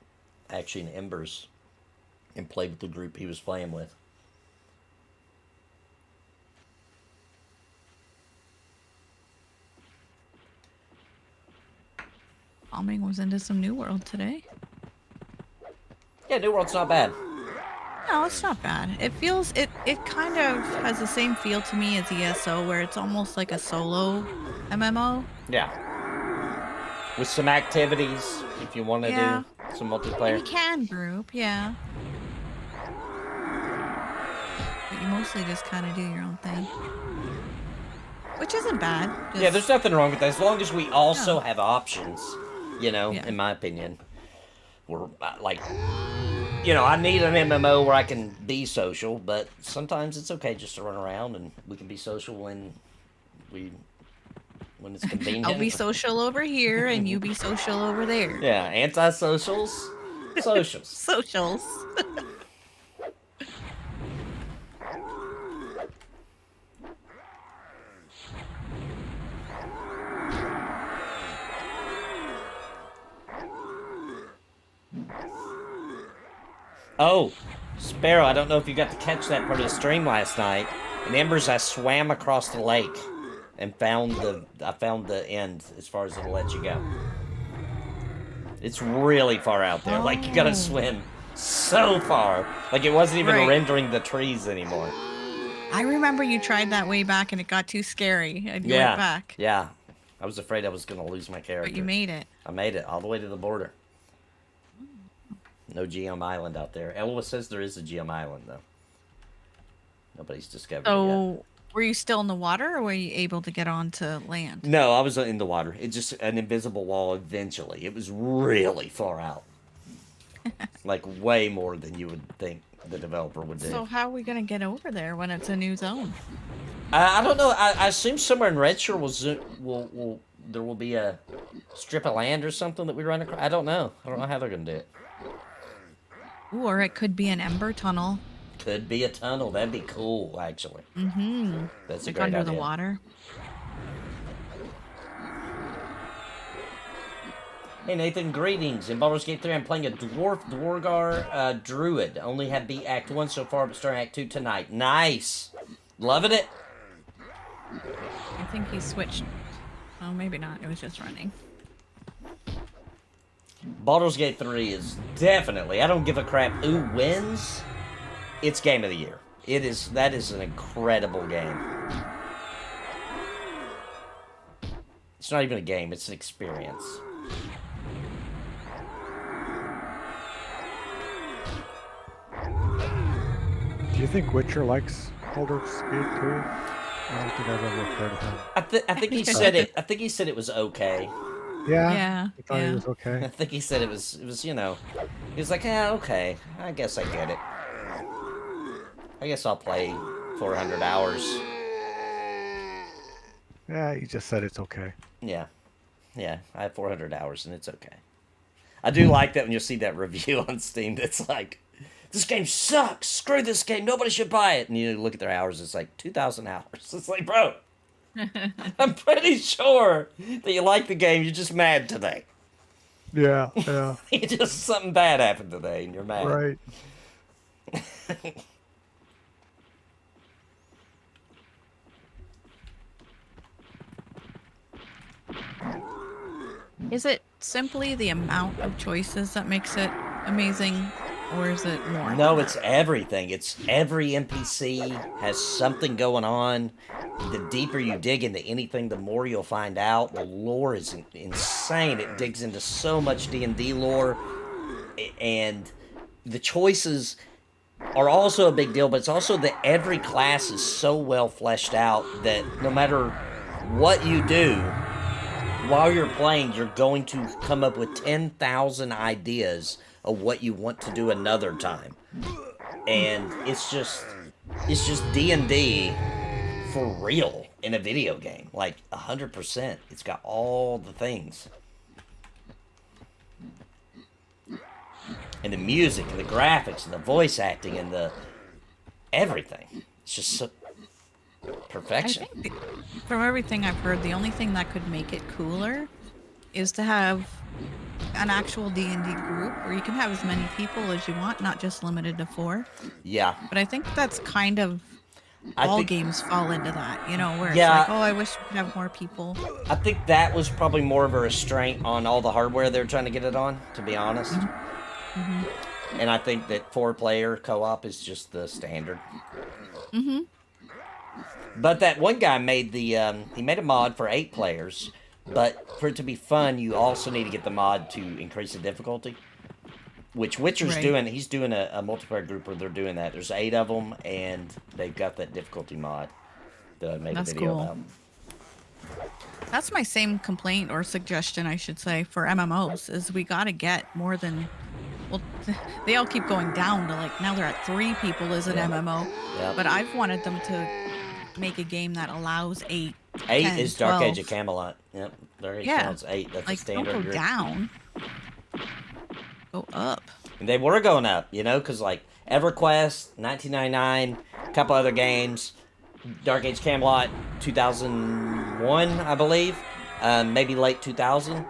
actually in Embers, and played with the group he was playing with. Alming was into some New World today. Yeah, New World's not bad. No, it's not bad. It feels, it kind of has the same feel to me as ESO, where it's almost like a solo MMO. Yeah. With some activities, if you want to do some multiplayer. You can group, yeah. But you mostly just kind of do your own thing. Which isn't bad. Yeah, there's nothing wrong with that. As long as we also have options, you know, in my opinion. We're like, you know, I need an MMO where I can be social, but sometimes it's okay just to run around and we can be social when it's convenient. I'll be social over here and you be social over there. Yeah, anti-socials, socials. Socials. Oh, Sparoh, I don't know if you got to catch that part of the stream last night. In Embers, I swam across the lake and found the end as far as it'll let you go. It's really far out there. Like, you gotta swim so far. Like, it wasn't even rendering the trees anymore. I remember you tried that way back and it got too scary and you went back. Yeah. I was afraid I was gonna lose my character. But you made it. I made it all the way to the border. No GM Island out there. Elwa says there is a GM Island, though. Nobody's discovered it yet. Were you still in the water, or were you able to get onto land? No, I was in the water. It's just an invisible wall eventually. It was really far out. Like, way more than you would think the developer would do. So how are we going to get over there when it's a new zone? I don't know. I assume somewhere in Redshore will there will be a strip of land or something that we run across. I don't know. I don't know how they're gonna do it. Ooh, or it could be an ember tunnel. Could be a tunnel. That'd be cool, actually. Mm-hmm. That's a Like great under idea. the water. Hey Nathan, greetings. In Baldur's Gate 3, I'm playing a Dwarf Dwargar Druid. Only have beat Act 1 so far, but starting Act 2 tonight. Nice! Loving it! I think he switched. Oh, maybe not. It was just running. Baldur's Gate 3 is definitely, I don't give a crap who wins, it's game of the year. That is an incredible game. It's not even a game, it's an experience. Do you think Witcher likes Baldur's Gate 3? I don't think I've ever heard of him. I think he said it. I think he said it was okay. Yeah? Yeah, I thought he was I okay. think he said it was you know, he was like, yeah, okay, I guess I get it. I guess I'll play 400 hours. Yeah, he just said it's okay. Yeah, I have 400 hours and it's okay. I do like that when you see that review on Steam that's like, this game sucks, screw this game, nobody should buy it. And you look at their hours, it's like 2,000 hours. It's like, bro, I'm pretty sure that you like the game, you're just mad today. Yeah, yeah. Just something bad happened today and you're mad. Right. Is it simply the amount of choices that makes it amazing, or is it more? No, it's everything. It's every NPC has something going on. The deeper you dig into anything, the more you'll find out. The lore is insane. It digs into so much D&D lore. And the choices are also a big deal, but it's also that every class is so well fleshed out that no matter what you do, while you're playing, you're going to come up with 10,000 ideas of what you want to do another time. And it's just D&D for real in a video game. Like 100%. It's got all the things. And the music and the graphics and the voice acting and the everything. It's just so perfection. I think from everything I've heard, the only thing that could make it cooler is to have an actual D&D group where you can have as many people as you want, not just limited to 4. Yeah. But I think that's kind of all games fall into that, you know, where Yeah. it's like, oh, I wish we could have more people. I think that was probably more of a restraint on all the hardware they were trying to get it on, to be honest. Mm-hmm. And I think that 4-player co-op is just the standard. Mm-hmm. But that one guy made he made a mod for 8 players, but for it to be fun, you also need to get the mod to increase the difficulty. Which Witcher's doing. He's doing a multiplayer group where they're doing that. There's 8 of them, and they've got that difficulty mod that I made a video about. That's my same complaint or suggestion, I should say, for MMOs, is we got to get more than... Well, they all keep going down to, like, now they're at 3 people is an MMO. Yep. But I've wanted them to make a game that allows 8, 8 10, is Dark 12. Age of Camelot. Yep, Dark Age of Yeah. Camelot's 8. That's Like, the standard. don't go down. Go up. And they were going up, you know, because, like, EverQuest, 1999, a couple other games, Dark Age Camelot, 2001, I believe, maybe late 2000.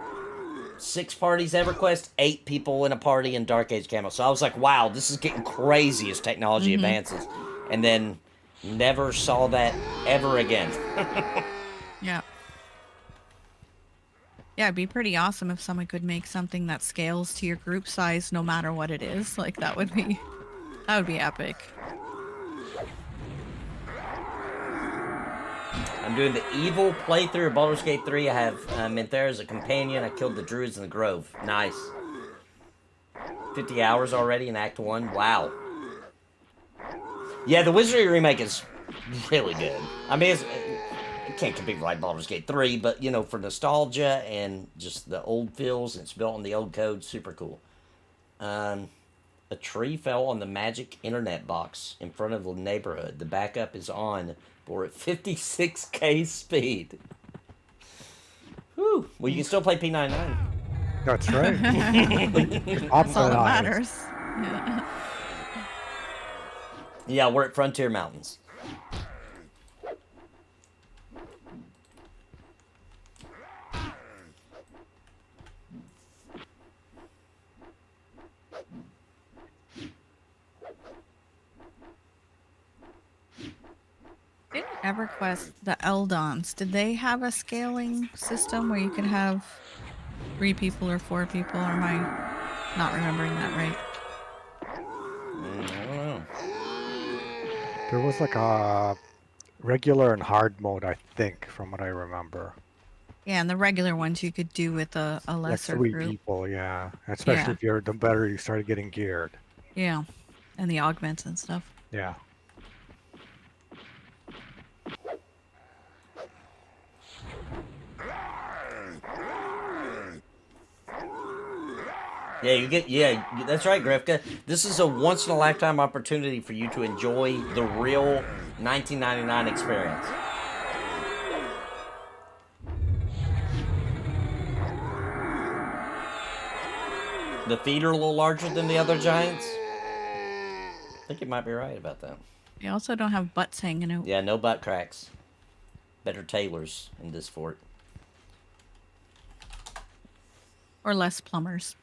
6 parties EverQuest, 8 people in a party in Dark Age Camelot. So I was like, wow, this is getting crazy as technology advances. And then never saw that ever again. Yeah. Yeah, it'd be pretty awesome if someone could make something that scales to your group size no matter what it is. Like, that would be epic. I'm doing the evil playthrough of Baldur's Gate 3. I have Minthera as a companion. I killed the druids in the grove. Nice. 50 hours already in Act 1. Wow. Yeah, the Wizardry remake is really good. I mean, it can't compete with like Baldur's Gate 3, but, you know, for nostalgia and just the old feels, it's built on the old code, super cool. A tree fell on the magic internet box in front of the neighborhood. The backup is on. We're at 56k speed. Whew. Well, you can still play P99. That's right. That's all that matters. Yeah. Yeah, we're at Frontier Mountains. Didn't EverQuest, the Eldons, did they have a scaling system where you could have 3 people or 4 people? Or am I not remembering that right? I don't know. There was like a regular and hard mode, I think, from what I remember. Yeah, and the regular ones you could do with a Like lesser 3 group. people, yeah. Especially if you're the better you started getting geared. Yeah, and the augments and stuff. Yeah. Yeah, you get. Yeah, that's right, Grifka. This is a once-in-a-lifetime opportunity for you to enjoy the real 1999 experience. The feet are a little larger than the other giants. I think you might be right about that. You also don't have butts hanging out. Yeah, no butt cracks. Better tailors in this fort. Or less plumbers.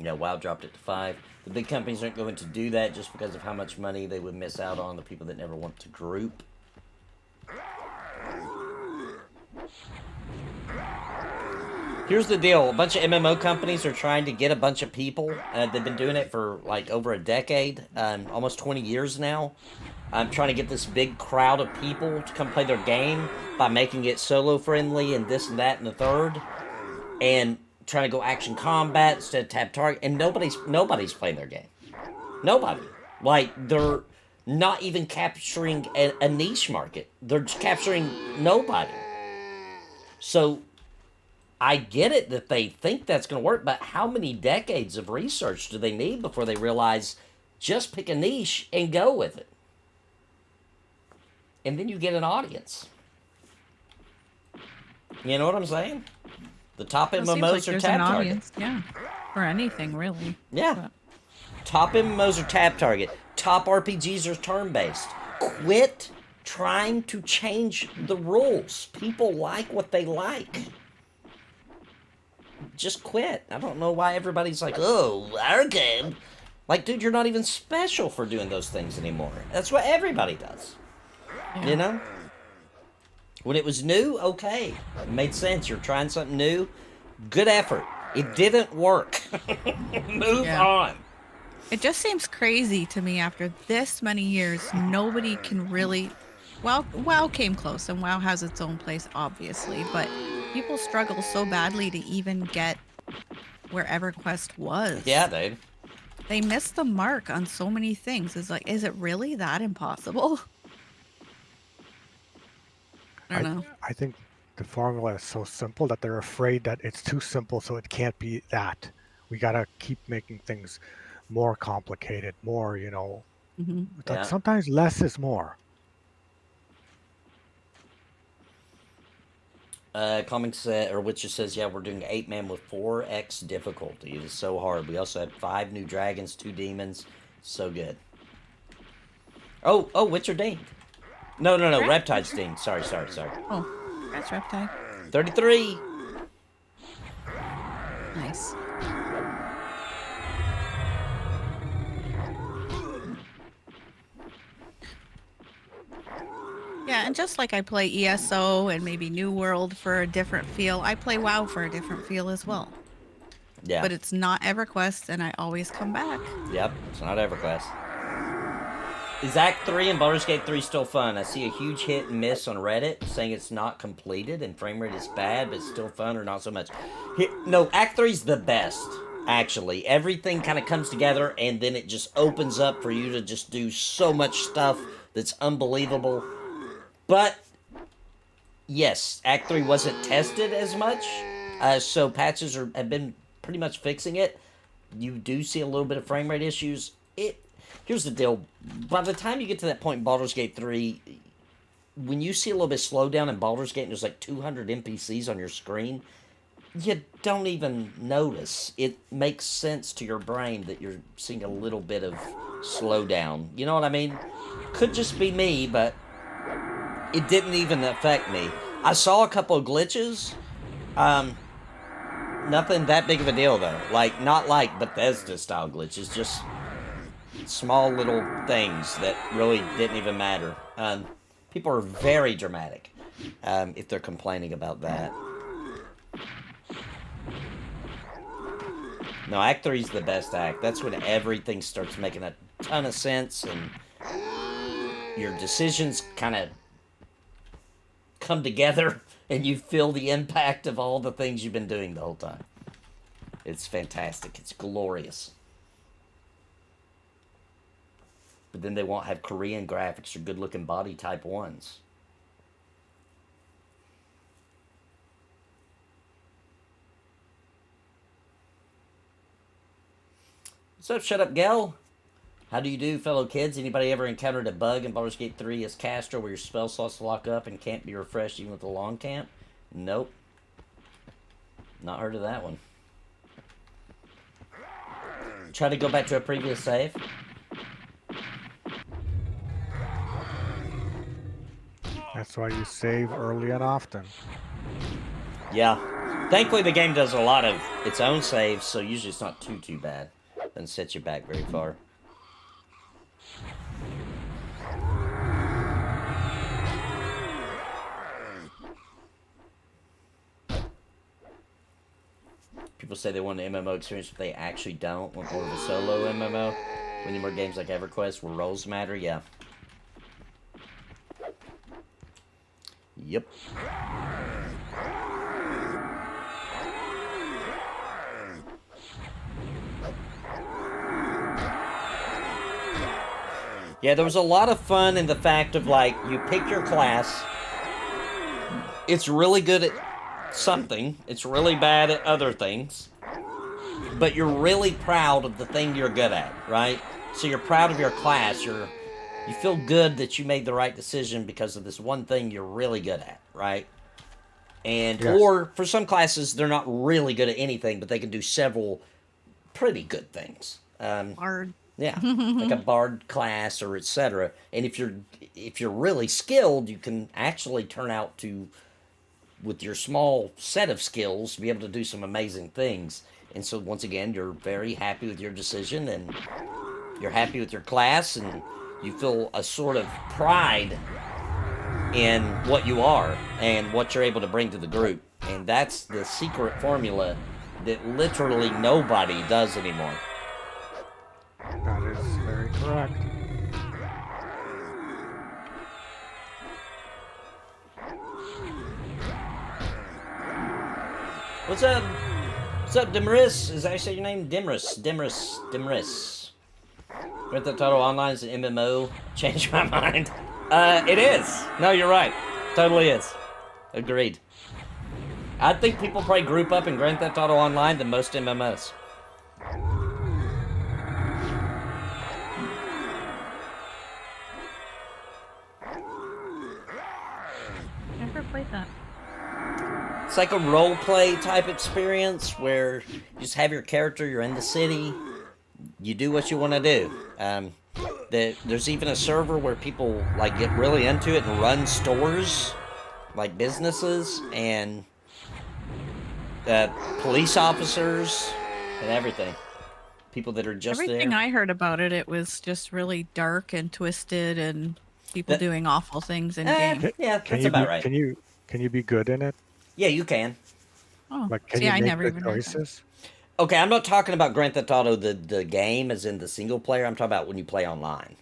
Yeah, WoW dropped it to 5. The big companies aren't going to do that just because of how much money they would miss out on the people that never want to group. Here's the deal. A bunch of MMO companies are trying to get a bunch of people. They've been doing it for like over a decade, almost 20 years now. I'm trying to get this big crowd of people to come play their game by making it solo friendly and this and that and the third. And trying to go action combat instead of tap target. And nobody's playing their game. Nobody. Like, they're not even capturing a niche market. They're just capturing nobody. So I get it that they think that's going to work, but how many decades of research do they need before they realize just pick a niche and go with it? And then you get an audience. You know what I'm saying? The top Well, it seems MMOs like are there's tab an target. audience, yeah. For anything, really. Yeah. But Top MMOs are tab target. Top RPGs are turn-based. Quit trying to change the rules. People like what they like. Just quit. I don't know why everybody's like, oh, our game. Like, dude, you're not even special for doing those things anymore. That's what everybody does. yeah. You know? When it was new, okay. It made sense. You're trying something new. Good effort. It didn't work. Move Yeah. on. It just seems crazy to me after this many years, nobody can really... Well, WoW came close, and WoW has its own place, obviously, but people struggle so badly to even get where EverQuest was. Yeah, dude. They missed the mark on so many things. It's like, is it really that impossible? I don't know. I think the formula is so simple that they're afraid that it's too simple, so it can't be that. We gotta keep making things more complicated, more, Hmm. like Yeah. sometimes less is more. Comics said, or Witcher says, yeah, we're doing 8-man with 4x difficulty. It is so hard. We also had 5 new dragons, 2 demons. So good. Oh, Witcher dinged. No, Reptide's dinged. Sorry. Oh, that's Reptile. 33. Nice. Yeah, and just like I play ESO and maybe New World for a different feel, I play WoW for a different feel as well. Yeah. But it's not EverQuest, and I always come back. Yep, it's not EverQuest. Is Act 3 and Baldur's Gate 3 still fun? I see a huge hit and miss on Reddit saying it's not completed and frame rate is bad, but it's still fun or not so much. No, Act 3's the best, actually. Everything kind of comes together and then it just opens up for you to just do so much stuff that's unbelievable. But, yes, Act 3 wasn't tested as much, so patches have been pretty much fixing it. You do see a little bit of frame rate issues. Here's the deal. By the time you get to that point in Baldur's Gate 3, when you see a little bit slowdown in Baldur's Gate and there's like 200 NPCs on your screen, you don't even notice. It makes sense to your brain that you're seeing a little bit of slowdown. You know what I mean? Could just be me, but it didn't even affect me. I saw a couple of glitches. Nothing that big of a deal, though. Like, not like Bethesda-style glitches, just small little things that really didn't even matter. People are very dramatic if they're complaining about that. No, Act 3 is the best act. That's when everything starts making a ton of sense and your decisions kind of come together and you feel the impact of all the things you've been doing the whole time. It's fantastic. It's glorious. But then they won't have Korean graphics or good-looking body type ones. What's up, Shut Up Gal? How do you do, fellow kids? Anybody ever encountered a bug in Baldur's Gate 3 as Castro where your spell slots lock up and can't be refreshed even with the long camp? Nope. Not heard of that one. Try to go back to a previous save. That's why you save early and often. Yeah. Thankfully, the game does a lot of its own saves, so usually it's not too bad. Doesn't set you back very far. People say they want an MMO experience, but they actually don't. Want more of a solo MMO. We need more games like EverQuest where roles matter. Yeah. Yep. Yeah, there was a lot of fun in the fact of, like, you pick your class. It's really good at something. It's really bad at other things. But you're really proud of the thing you're good at, right? So you're proud of your class. You feel good that you made the right decision because of this one thing you're really good at, right? And, yes. Or, for some classes, they're not really good at anything, but they can do several pretty good things. Bard. Yeah, like a bard class or etc. And if you're really skilled, you can actually turn out to, with your small set of skills, be able to do some amazing things. And so once again, you're very happy with your decision, and you're happy with your class, and you feel a sort of pride in what you are and what you're able to bring to the group. And that's the secret formula that literally nobody does anymore. That is very correct. What's up? What's up, Dimris? Is that how you say your name? Dimris. Grand Theft Auto Online is an MMO. Changed my mind. It is. No, you're right. Totally is. Agreed. I think people probably group up in Grand Theft Auto Online than most MMOs. Never played that. It's like a role-play type experience where you just have your character, you're in the city, you do what you want to do. There's even a server where people like get really into it and run stores, like businesses, and police officers, and everything. People that are just Everything there. I heard about it, it was just really dark and twisted and people doing awful things in game. Yeah, Can that's you about be, right. Can you be good in it? Yeah, you can. Oh, Like, can see, you I make never the even heard that. choices? Okay, I'm not talking about Grand Theft Auto, the game, as in the single player. I'm talking about when you play online.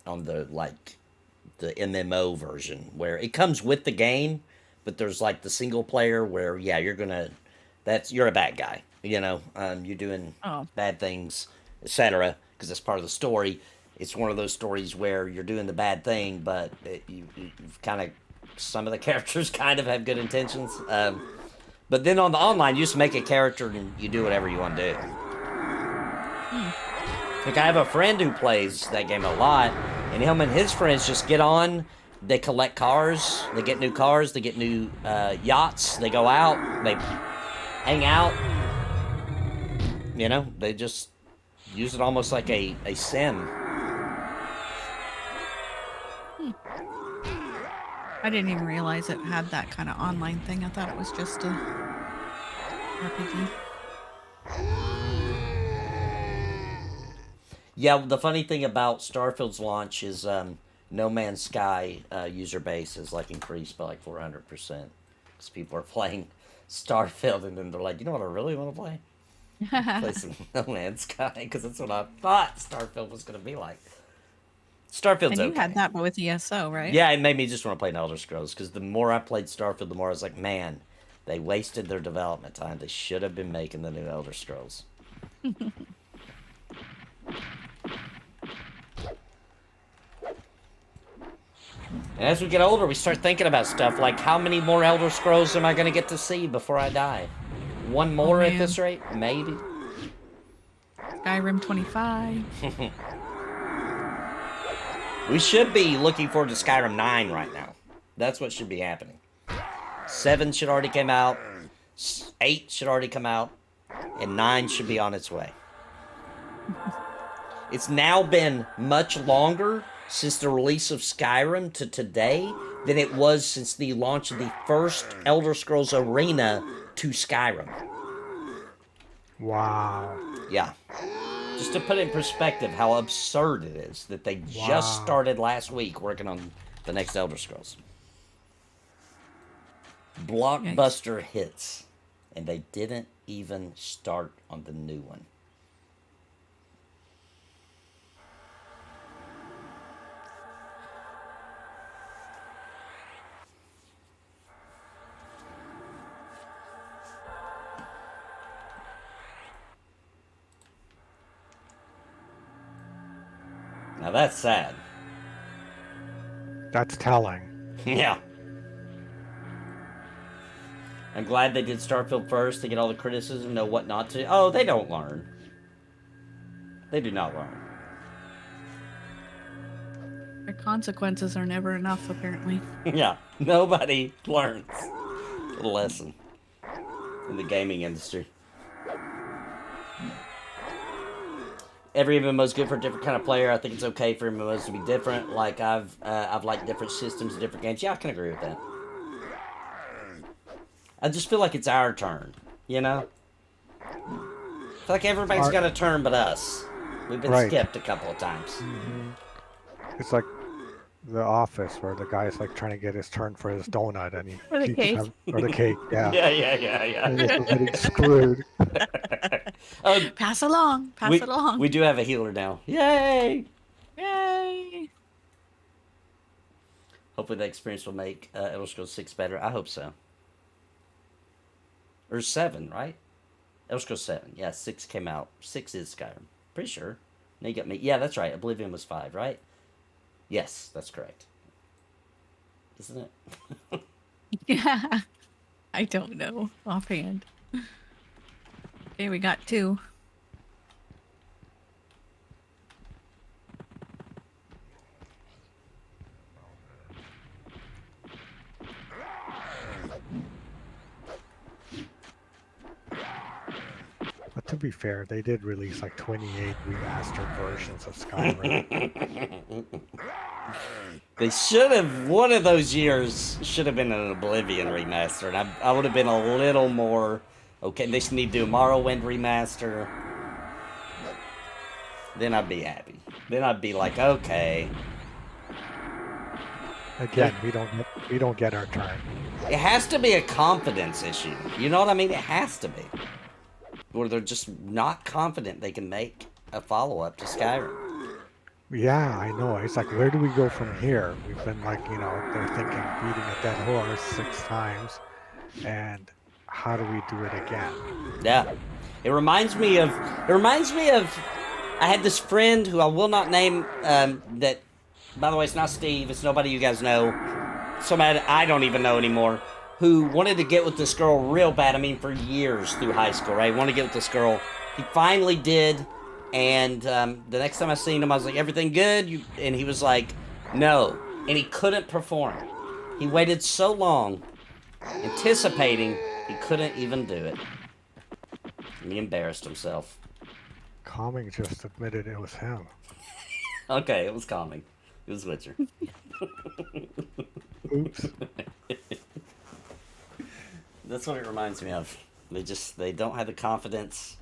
On the MMO version, where it comes with the game, but there's like the single player where, yeah, you're a bad guy. You know, you're doing bad things, etc. Because that's part of the story. It's one of those stories where you're doing the bad thing, but you've kind of, some of the characters kind of have good intentions. But then on the online, you just make a character and you do whatever you want to do. Like, I have a friend who plays that game a lot, and him and his friends just get on, They collect cars. They get new cars. They get new yachts. They go out. They hang out. You know, they just use it almost like a sim. I didn't even realize it had that kind of online thing. I thought it was just a RPG. Yeah, the funny thing about Starfield's launch is No Man's Sky user base is like increased by like 400%. Because people are playing Starfield and then they're like, you know what I really want to play? Play some No Man's Sky, because that's what I thought Starfield was going to be like. Starfield's And you okay. had that with ESO, right? Yeah, it made me just want to play Elder Scrolls, because the more I played Starfield, the more I was like, man, they wasted their development time. They should have been making the new Elder Scrolls. And as we get older, we start thinking about stuff like, how many more Elder Scrolls am I going to get to see before I die? One more at this rate? Maybe. Skyrim 25. We should be looking forward to Skyrim 9 right now. That's what should be happening. 7 should already come out. 8 should already come out. And 9 should be on its way. It's now been much longer since the release of Skyrim to today than it was since the launch of the first Elder Scrolls Arena to Skyrim. Wow. Yeah. Just to put it in perspective how absurd it is that they just started last week working on the next Elder Scrolls. Blockbuster hits. And they didn't even start on the new one. Now that's sad. That's telling. Yeah. I'm glad they did Starfield first to get all the criticism, know what not to. Oh, they don't learn. They do not learn. Their consequences are never enough, apparently. Yeah, nobody learns the lesson in the gaming industry. Every MMO is good for a different kind of player. I think it's okay for MMOs to be different. Like I've liked different systems, different games. Yeah, I can agree with that. I just feel like it's our turn, you know? I feel like everybody's got a turn but us. We've been skipped a couple of times. Mm-hmm. It's like The Office, where the guy's like trying to get his turn for his donut, and he Or the cake. Or the cake, yeah. Yeah. And he's getting screwed. Pass along. Pass it along. We do have a healer now. Yay! Yay! Hopefully that experience will make Elder Scrolls 6 better. I hope so. Or 7, right? Elder Scrolls 7. Yeah, 6 came out. 6 is Skyrim. Pretty sure. Now you got me. Yeah, that's right. Oblivion was 5, right? Yes, that's correct. Isn't it? Yeah. I don't know offhand. Okay, we got 2. But to be fair, they did release like 28 remastered versions of Skyrim. They should have, one of those years should have been an Oblivion remaster. And I would have been a little more, okay, they just need to do a Morrowind remaster. Then I'd be happy. Then I'd be like, okay. Again, we don't get our turn. It has to be a confidence issue. You know what I mean? It has to be. Or they're just not confident they can make a follow-up to Skyrim. Yeah, I know. It's like, where do we go from here? We've been like, you know, they're thinking beating a dead horse 6 times, and how do we do it again? Yeah. It reminds me of, I had this friend who I will not name, that, by the way, it's not Steve, it's nobody you guys know, somebody I don't even know anymore, who wanted to get with this girl real bad, I mean, for years through high school, right? Wanted to get with this girl. He finally did, and the next time I seen him, I was like, everything good? And he was like, no. and he couldn't perform. He waited so long, anticipating, he couldn't even do it. And he embarrassed himself. Calming just admitted it was him. Okay, it was calming. It was Witcher. Oops. That's what it reminds me of. They don't have the confidence.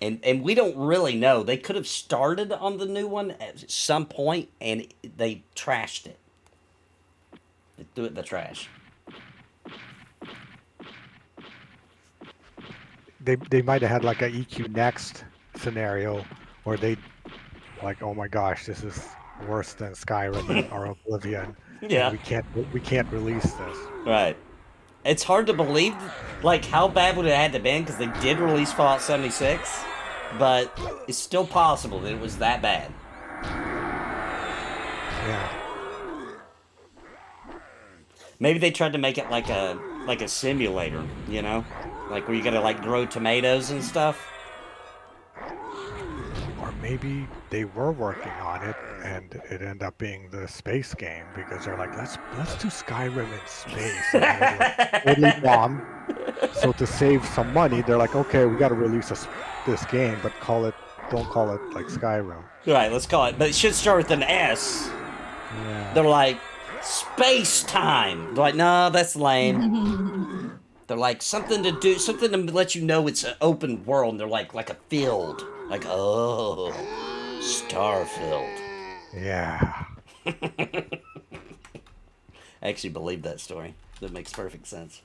And we don't really know. They could have started on the new one at some point, and they trashed it. They threw it in the trash. They might have had like a EQ next scenario where they like, oh my gosh, this is worse than Skyrim or Oblivion. Yeah. We can't release this. Right. It's hard to believe, like, how bad would it have had to been, because they did release Fallout 76, but it's still possible that it was that bad. Yeah. Maybe they tried to make it like a simulator, you know? Like where you gotta like grow tomatoes and stuff. Or maybe they were working on it and it ended up being the space game because they're like, let's do Skyrim in space. And totally bomb. So to save some money, they're like, okay, we gotta release this game, but don't call it like Skyrim. Right, let's call it. But it should start with an S. Yeah. They're like, space time. They're like, no, that's lame. They're like, something to let you know it's an open world. And they're like a field. Like, oh, Starfield. Yeah. I actually believe that story. That makes perfect sense.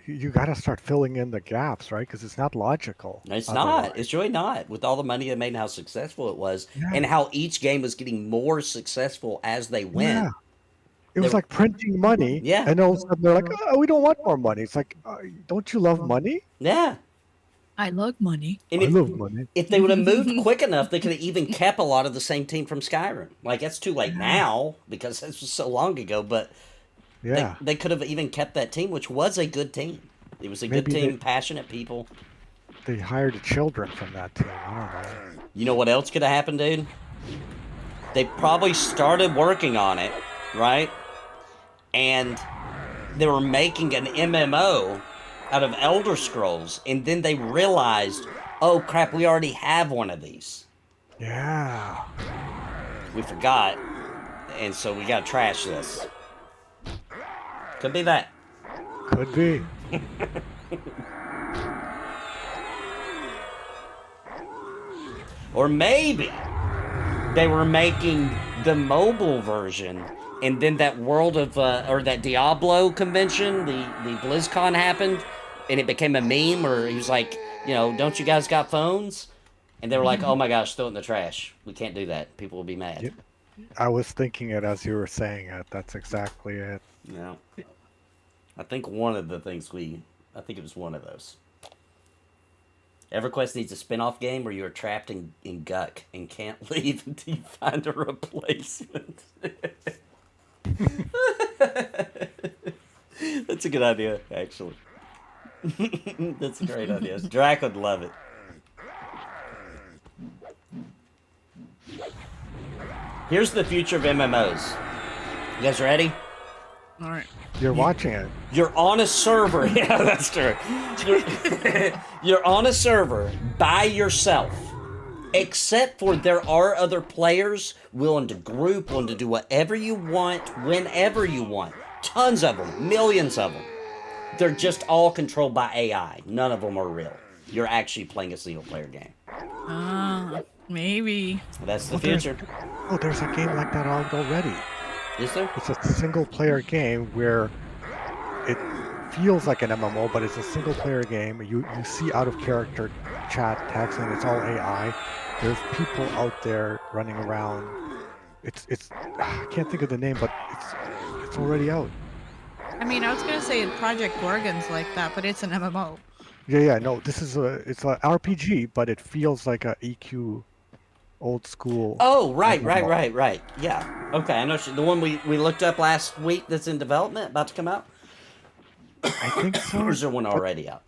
You got to start filling in the gaps, right? Because it's not logical. It's otherwise. not. It's really not. With all the money they made and how successful it was, Yeah. and how each game was getting more successful as they went. Yeah. It was like printing money. Yeah. And all of a sudden they're like, oh, we don't want more money. It's like, don't you love money? Yeah. I love money. And I love money. if they would have moved quick enough, they could have even kept a lot of the same team from Skyrim. Like, that's too late now, because this was so long ago, but Yeah. they could have even kept that team, which was a good team. It was a good Maybe team, passionate people. They hired children from that team. I don't know. You know what else could have happened, dude? They probably started working on it, right? And they were making an MMO out of Elder Scrolls, and then they realized, oh crap, we already have one of these. Yeah. We forgot, and so we gotta trash this. Could be that. Could be. Or maybe they were making the mobile version, and then that World of, or that Diablo convention, the BlizzCon happened, and it became a meme, or he was like, you know, don't you guys got phones? And they were like, oh my gosh, throw it in the trash. We can't do that. People will be mad. Yep. I was thinking it as you were saying it. That's exactly it. Yeah. I think one of the things I think it was one of those. EverQuest needs a spin-off game where you are trapped in Guck and can't leave until you find a replacement. That's a good idea, actually. That's a great idea. Drac would love it. Here's the future of MMOs. You guys ready? All right. You're watching it. You're on a server. Yeah, that's true. You're on a server by yourself. Except for there are other players willing to group, willing to do whatever you want, whenever you want. Tons of them. Millions of them. They're just all controlled by AI. None of them are real. You're actually playing a single-player game. Maybe. That's the future. There's a game like that out already. Is there? It's a single-player game where it feels like an MMO, but it's a single-player game. You see out-of-character chat text, and it's all AI. There's people out there running around. It's I can't think of the name, but it's already out. I mean, I was gonna say Project Gorgon's like that, but it's an MMO. Yeah. No, it's a RPG, but it feels like a EQ, old school. Oh, right. Yeah. Okay, I know the one we looked up last week that's in development, about to come out. I think so. Or is there one already out?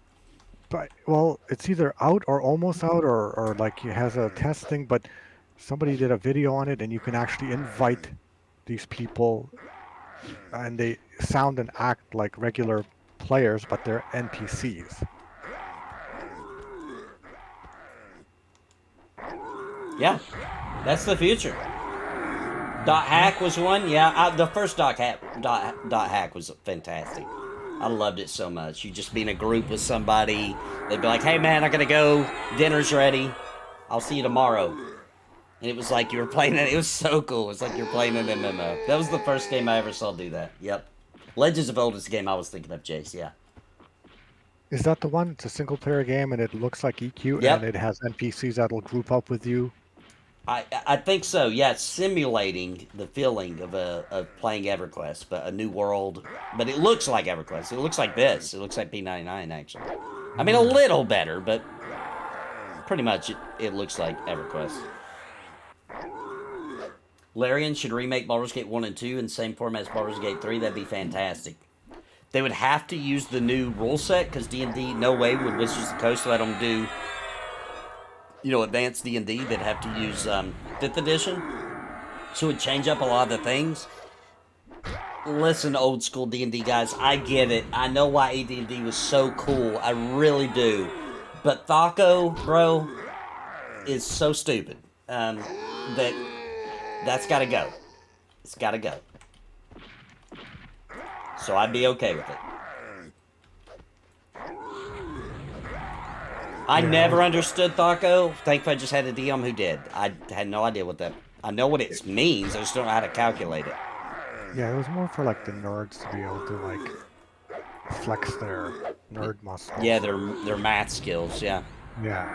But well, it's either out or almost out, or like it has a test thing. But somebody did a video on it, and you can actually invite these people, and they sound and act like regular players, but they're NPCs. Yeah, that's the future. Dot hack was one. Yeah, the first dot hack was fantastic. I loved it so much. You just be in a group with somebody. They'd be like, "Hey man, I gotta go. Dinner's ready. I'll see you tomorrow." And it was like you were playing it. It was so cool. It was like you're playing an MMO. That was the first game I ever saw do that. Yep. Legends of Old is the game I was thinking of, Jace. Yeah. Is that the one? It's a single player game, and it looks like EQ, Yep. and it has NPCs that'll group up with you. I think so. Yeah, it's simulating the feeling of playing EverQuest, but a new world. But it looks like EverQuest. It looks like this. It looks like P99 actually. I mean, a little better, but pretty much it looks like EverQuest. Larian should remake Baldur's Gate 1 and 2 in the same format as Baldur's Gate 3. That'd be fantastic. They would have to use the new rule set because D&D, no way would Wizards of the Coast let them do, you know, advanced D&D. They'd have to use 5th edition. So it would change up a lot of the things. Listen, old school D&D guys, I get it. I know why AD&D was so cool. I really do. But Thaco, bro, is so stupid that's got to go. It's got to go. So I'd be okay with it. I never understood Thaco. Thankfully, I just had a DM who did. I had no idea what that... I know what it means. I just don't know how to calculate it. Yeah, it was more for like the nerds to be able to like flex their nerd muscles. Yeah, their math skills, yeah. Yeah.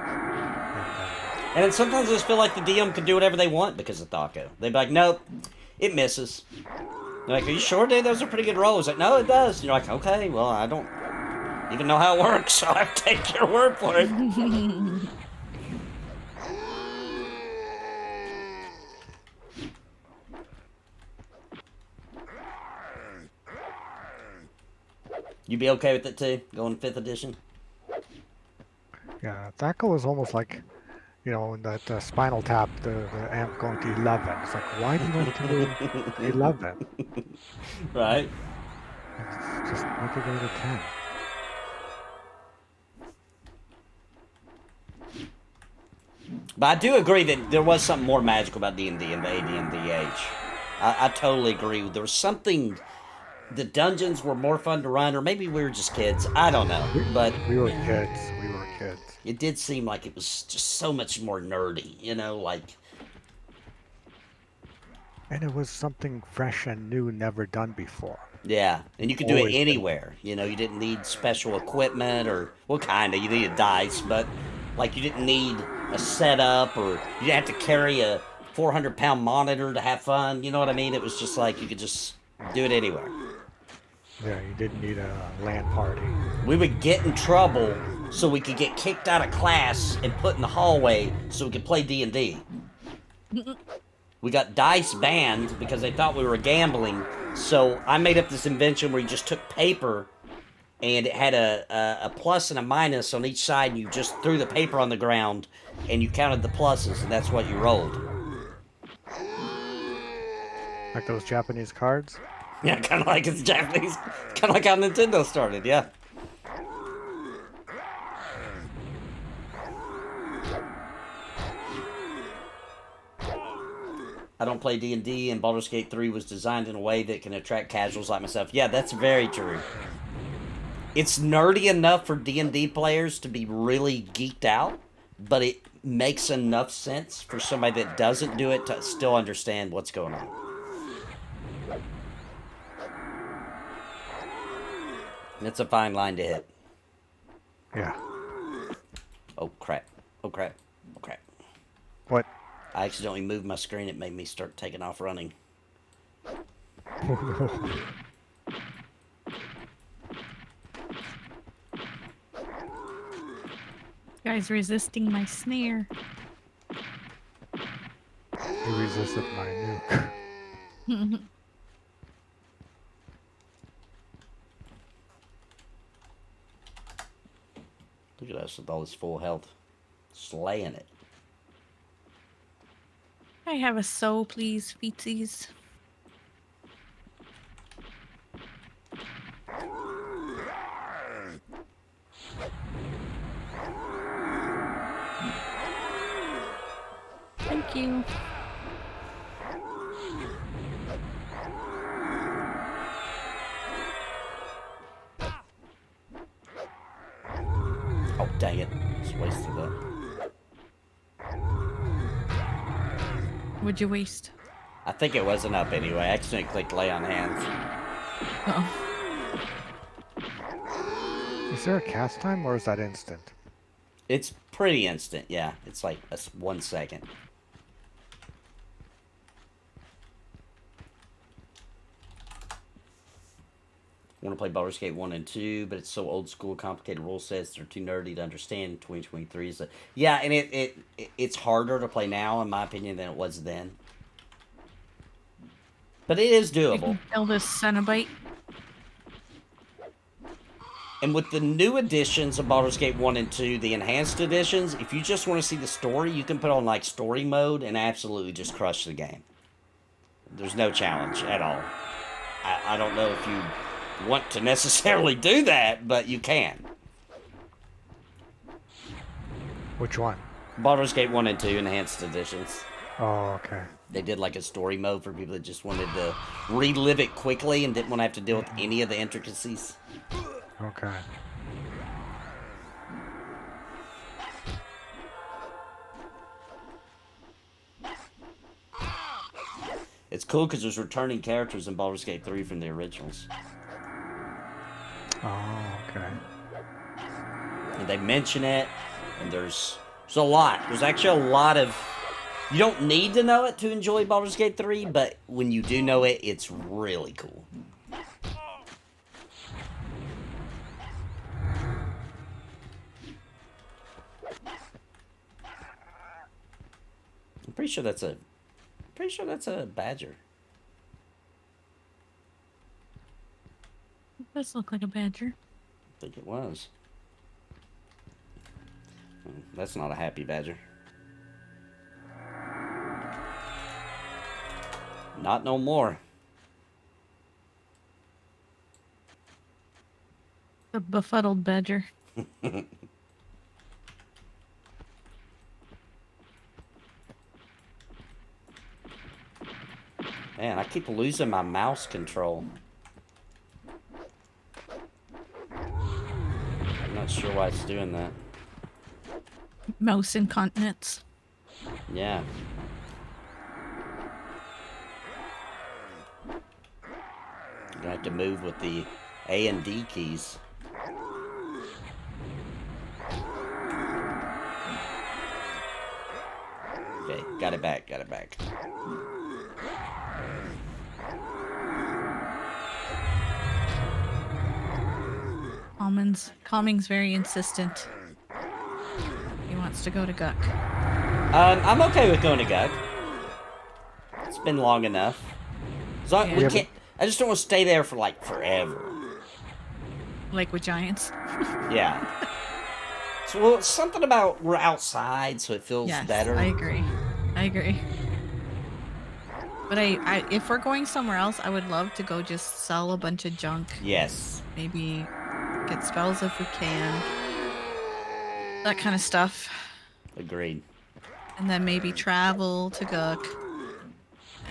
And then sometimes I just feel like the DM could do whatever they want because of Thaco. They'd be like, nope, it misses. They're like, are you sure, dude? Those are pretty good rolls. Like, no, it does. And you're like, okay, well, I don't even know how it works, so I have to take your word for it. You be okay with it too, going 5th edition? Yeah, Thaco was almost like, you know, that Spinal Tap, the amp going to 11. It's like, why do you want to do 11? Right. Just make it go to 10. But I do agree that there was something more magical about D&D in the AD&D age. I totally agree. There was something... The dungeons were more fun to run, or maybe we were just kids. I don't know, but... We were kids. We were kids. It did seem like it was just so much more nerdy, you know, like... And it was something fresh and new, never done before. Yeah, and you could do it anywhere. You know, you didn't need special equipment, or... Well, kinda, you needed dice, but... Like, you didn't need a setup, or... You didn't have to carry a 400-pound monitor to have fun, you know what I mean? It was just like, you could just do it anywhere. Yeah, you didn't need a LAN party. We would get in trouble so we could get kicked out of class and put in the hallway so we could play D&D. We got dice banned because they thought we were gambling, so I made up this invention where you just took paper and it had a plus and a minus on each side, and you just threw the paper on the ground and you counted the pluses, and that's what you rolled. Like those Japanese cards? Yeah, kind of like it's Japanese. Kind of like how Nintendo started, yeah. I don't play D&D, and Baldur's Gate 3 was designed in a way that can attract casuals like myself. Yeah, that's very true. It's nerdy enough for D&D players to be really geeked out, but it makes enough sense for somebody that doesn't do it to still understand what's going on. And it's a fine line to hit. Yeah. Oh, crap. Oh, crap. Oh, crap. What? I accidentally moved my screen. It made me start taking off running. Oh, no. Guy's resisting my snare. He resisted my nuke. Look at us with all this full health. Slaying it. I have a so please, Feetses. Thank you. Oh, dang it. Just wasted that. What'd you waste? I think it wasn't up anyway. I accidentally clicked lay on hands. Oh. Is there a cast time or is that instant? It's pretty instant, yeah. It's like 1 second. I want to play Baldur's Gate 1 and 2, but it's so old school, complicated rule sets. They're too nerdy to understand in 2023. So, yeah, and it's harder to play now, in my opinion, than it was then. But it is You doable. can kill this Cenobite. And with the new editions of Baldur's Gate 1 and 2, the enhanced editions, if you just want to see the story, you can put on, like, story mode and absolutely just crush the game. There's no challenge at all. I don't know if you want to necessarily do that, but you can. Which one? Baldur's Gate 1 and 2 enhanced editions. Oh, okay. They did like a story mode for people that just wanted to relive it quickly and didn't want to have to deal with any of the intricacies. Okay. It's cool because there's returning characters in Baldur's Gate 3 from the originals. Oh, okay. And they mention it, and there's a lot. There's actually a lot of... You don't need to know it to enjoy Baldur's Gate 3, but when you do know it, it's really cool. I'm pretty sure that's a badger. It does look like a badger. I think it was. That's not a happy badger. Not no more. The befuddled badger. Man, I keep losing my mouse control. I'm not sure why it's doing that. Mouse incontinence. Yeah. You're gonna have to move with the A and D keys. Okay, got it back, got it back. Calming's very insistent. He wants to go to Guck. I'm okay with going to Gug. It's been long enough. So Yeah. we can't. I just don't want to stay there for like forever. Like with giants. Yeah. So well, it's something about we're outside, so it feels Yes, better. I agree. But I if we're going somewhere else, I would love to go just sell a bunch of junk. Yes. Maybe get spells if we can. That kind of stuff. Agreed. And then maybe travel to Guck.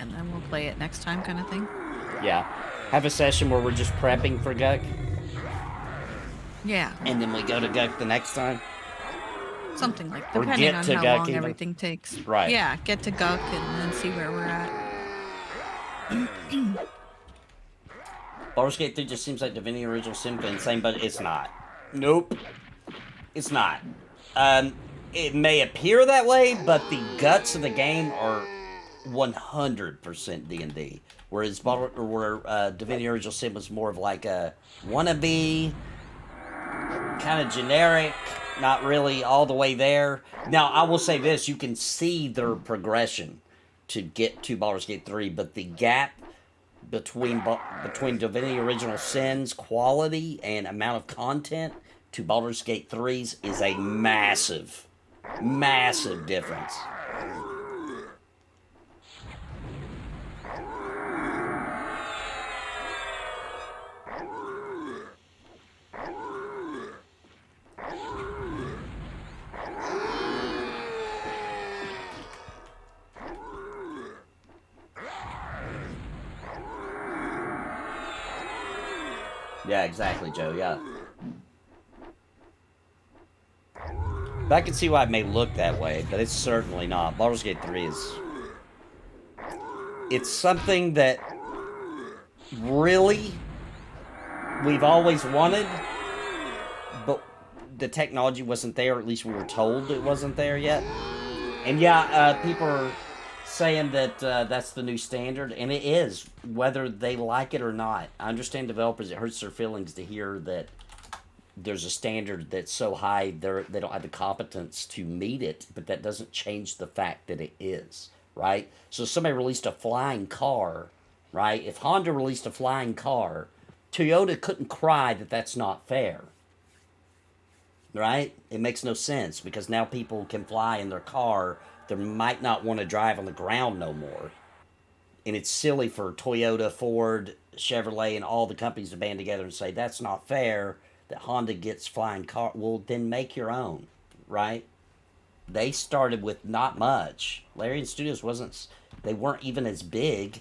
And then we'll play it next time kind of thing. Yeah. Have a session where we're just prepping for Guk, Yeah. and then we go to Guk the next time. Something like Or depending get on to how Guck long even. everything takes. Right. Yeah, get to Guck and then see where we're at. Baldur's Gate 3 just seems like Divinity Original Sin, but insane, but it's not. Nope. It's not. It may appear that way, but the guts of the game are 100% D&D. Whereas Divinity Original Sin was more of like a wannabe, kind of generic, not really all the way there. Now, I will say this, you can see their progression to get to Baldur's Gate 3, but the gap between Divinity Original Sin's quality and amount of content to Baldur's Gate 3's is a massive, massive difference. Yeah, exactly, Joe. Yeah. But I can see why it may look that way, but it's certainly not. Baldur's Gate 3 is... It's something that really we've always wanted, but the technology wasn't there, or at least we were told it wasn't there yet. And yeah, people are saying that that's the new standard, and it is, whether they like it or not. I understand developers, it hurts their feelings to hear that there's a standard that's so high they don't have the competence to meet it, but that doesn't change the fact that it is, right? So if somebody released a flying car, right? If Honda released a flying car, Toyota couldn't cry that that's not fair, right? It makes no sense, because now people can fly in their car. They might not want to drive on the ground no more. And it's silly for Toyota, Ford, Chevrolet, and all the companies to band together and say, that's not fair that Honda gets flying car. Well, then make your own, right? They started with not much. Larian Studios they weren't even as big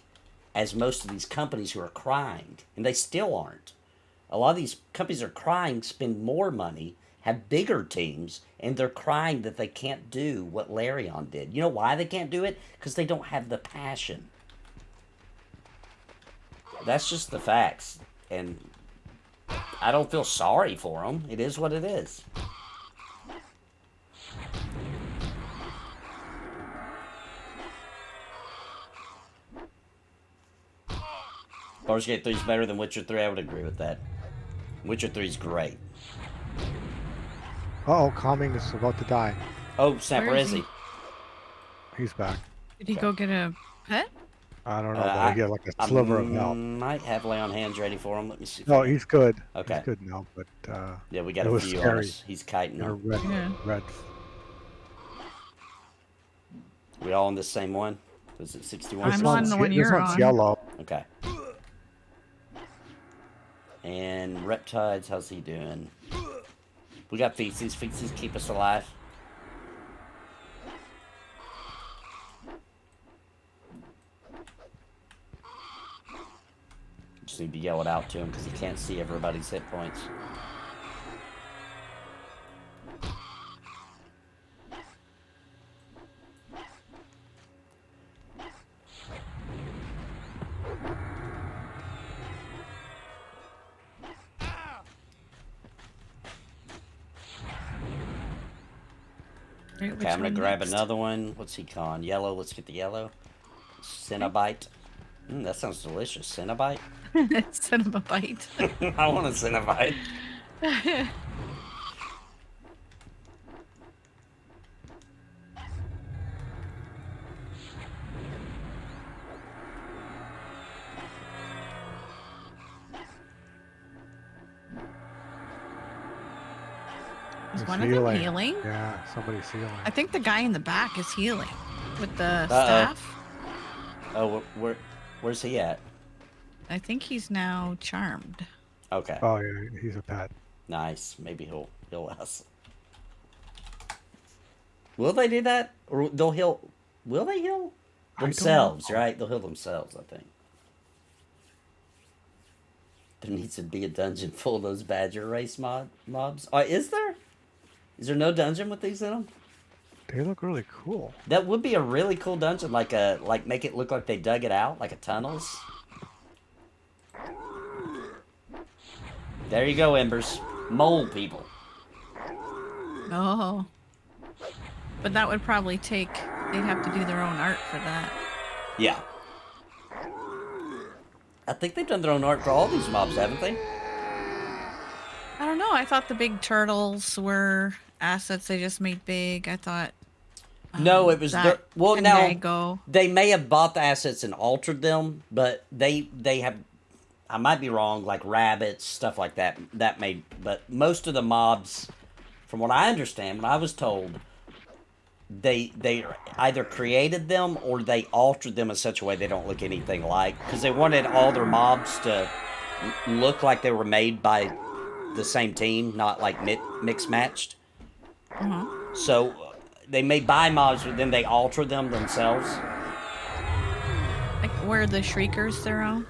as most of these companies who are crying. And they still aren't. A lot of these companies are crying, spend more money, have bigger teams, and they're crying that they can't do what Larian did. You know why they can't do it? Because they don't have the passion. That's just the facts. And I don't feel sorry for them. It is what it is. Baldur's Gate 3 is better than Witcher 3. I would agree with that. Witcher 3 is great. Uh-oh, Calming is about to die. Oh, snap, where is he? He's back. Did he go get a pet? I don't know, but I get like a sliver of help. Might have lay on hands ready for him. Let me see. No, he's good. Okay. He's good now, but yeah, we got a few on us. He's kiting they're them. red. We all on the same one? Was it 61? I'm on the one you're This one's on. yellow. Okay. And Reptides, how's he doing? We got Feetses. Feetses keep us alive. Just need to yell it out to him because he can't see everybody's hit points. Okay, I'm gonna grab another one. What's he calling? Yellow. Let's get the yellow. Cinnabite. That sounds delicious. Cinnabite? Cinnabite. I want a Cinnabite. Is one of them healing? Yeah, somebody's healing. I think the guy in the back is healing with the staff. Oh, where's he at? I think he's now charmed. Okay. Oh yeah, he's a pet. Nice. Maybe he'll heal us. Will they do that? Or they'll heal... Will they heal themselves, right? They'll heal themselves, I think. There needs to be a dungeon full of those badger race mobs. Is there? Is there no dungeon with these in them? They look really cool. That would be a really cool dungeon, like make it look like they dug it out, like a tunnels. There you go, Embers. Mole people. Oh. But that would probably take... They'd have to do their own art for that. Yeah. I think they've done their own art for all these mobs, haven't they? I don't know. I thought the big turtles were assets they just made big. I thought... No, it was their... Well, now, they may have bought the assets and altered them, but they have... I might be wrong, like rabbits, stuff like that. That may... But most of the mobs, from what I understand, when I was told, they either created them or they altered them in such a way they don't look anything like. Because they wanted all their mobs to look like they were made by the same team, not like mix-matched. Mm-hmm. So they may buy mobs, but then they alter them themselves. Like, where the Shriekers their own?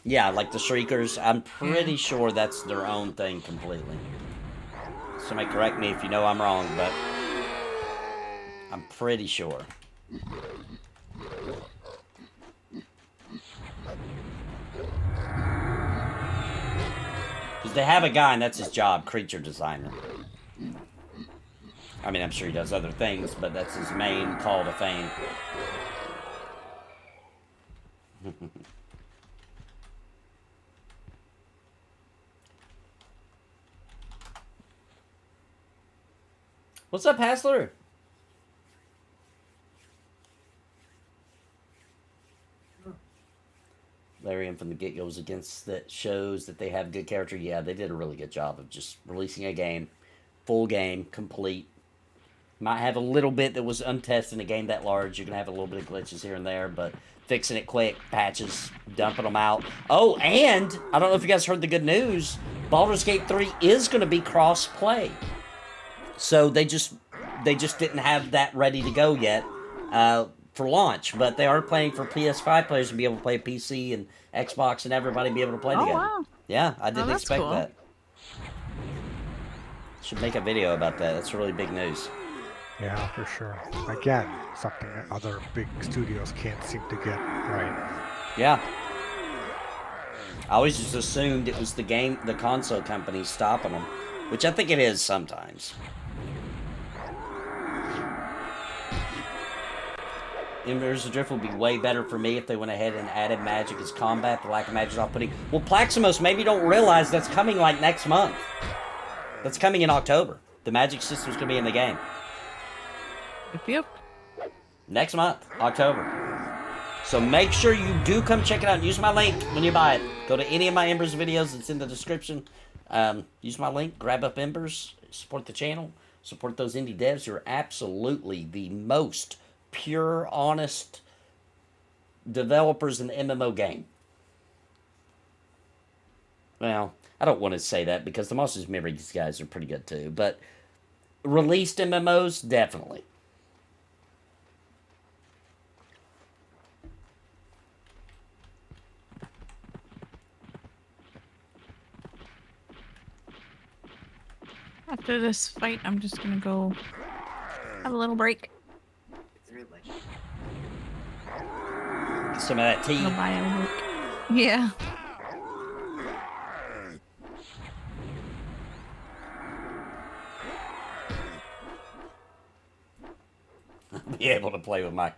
Yeah, like the Shriekers. I'm pretty sure that's their own thing completely. Somebody correct me if you know I'm wrong, but I'm pretty sure. Because they have a guy, and that's his job, creature designer. I mean, I'm sure he does other things, but that's his main call to fame. What's up, Hassler? Larian from the get-go was against that shows that they have good character. Yeah, they did a really good job of just releasing a game, full game, complete. Might have a little bit that was untested in a game that large. You're going to have a little bit of glitches here and there, but fixing it quick, patches, dumping them out. Oh, and I don't know if you guys heard the good news. Baldur's Gate 3 is going to be cross-play. So they just didn't have that ready to go yet for launch, but they are planning for PS5 players to be able to play PC and Xbox and everybody be able to play together. Wow. Yeah, I didn't expect cool. that. Should make a video about that. That's really big news. Yeah, for sure. Again, something that other big studios can't seem to get right. Yeah. I always just assumed it was the console companies stopping them, which I think it is sometimes. Embers Adrift would be way better for me if they went ahead and added magic as combat. The lack of magic is off-putting. Well, Plaximos, maybe you don't realize that's coming like next month. That's coming in October. The magic system's going to be in the game. Yep. Next month, October. So make sure you do come check it out and use my link when you buy it. Go to any of my Embers videos. It's in the description. Use my link. Grab up Embers. Support the channel. Support those indie devs who are absolutely the most pure, honest developers in the MMO game. Well, I don't want to say that because the Monsters Memories guys are pretty good too, but released MMOs, definitely. After this fight, I'm just gonna go have a little break. Some of that tea. Go buy a milk. Yeah. Be able to play with my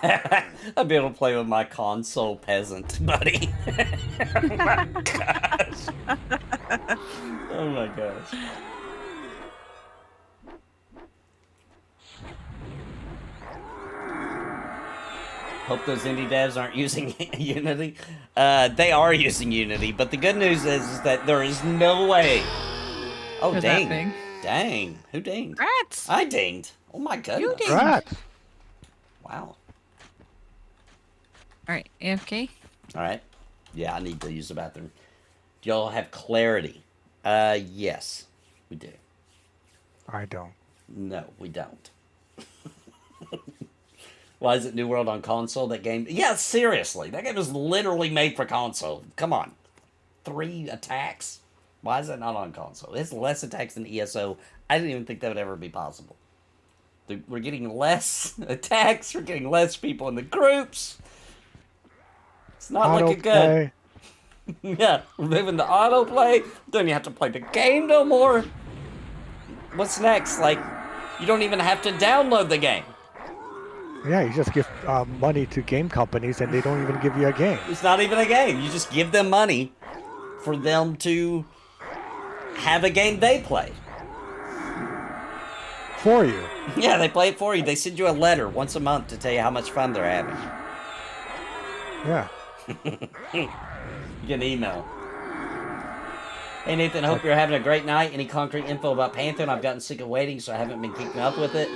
I'd be able to play with my console peasant buddy. Oh my gosh. Oh my gosh. Hope those indie devs aren't using Unity. They are using Unity, but the good news is that there is no way. Oh, Is dang. that big? Dang. Who dinged? Rats. I dinged. Oh my goodness. dinged. Rats! Wow. All right, AFK. All right. Yeah, I need to use the bathroom. Do y'all have clarity? Yes, we do. I don't. No, we don't. Why is it New World on console? That game? Yeah, seriously. That game was literally made for console. Come on. 3 attacks? Why is that not on console? It's less attacks than ESO. I didn't even think that would ever be possible. We're getting less attacks. We're getting less people in the groups. It's not looking good. Yeah, we're moving to autoplay. Don't you have to play the game no more? What's next? Like, you don't even have to download the game. Yeah, you just give money to game companies and they don't even give you a game. It's not even a game. You just give them money for them to have a game they play. For you. Yeah, they play it for you. They send you a letter once a month to tell you how much fun they're having. Yeah. You get an email. Hey Nathan, hope you're having a great night. Any concrete info about Pantheon? I've gotten sick of waiting, so I haven't been keeping up with it.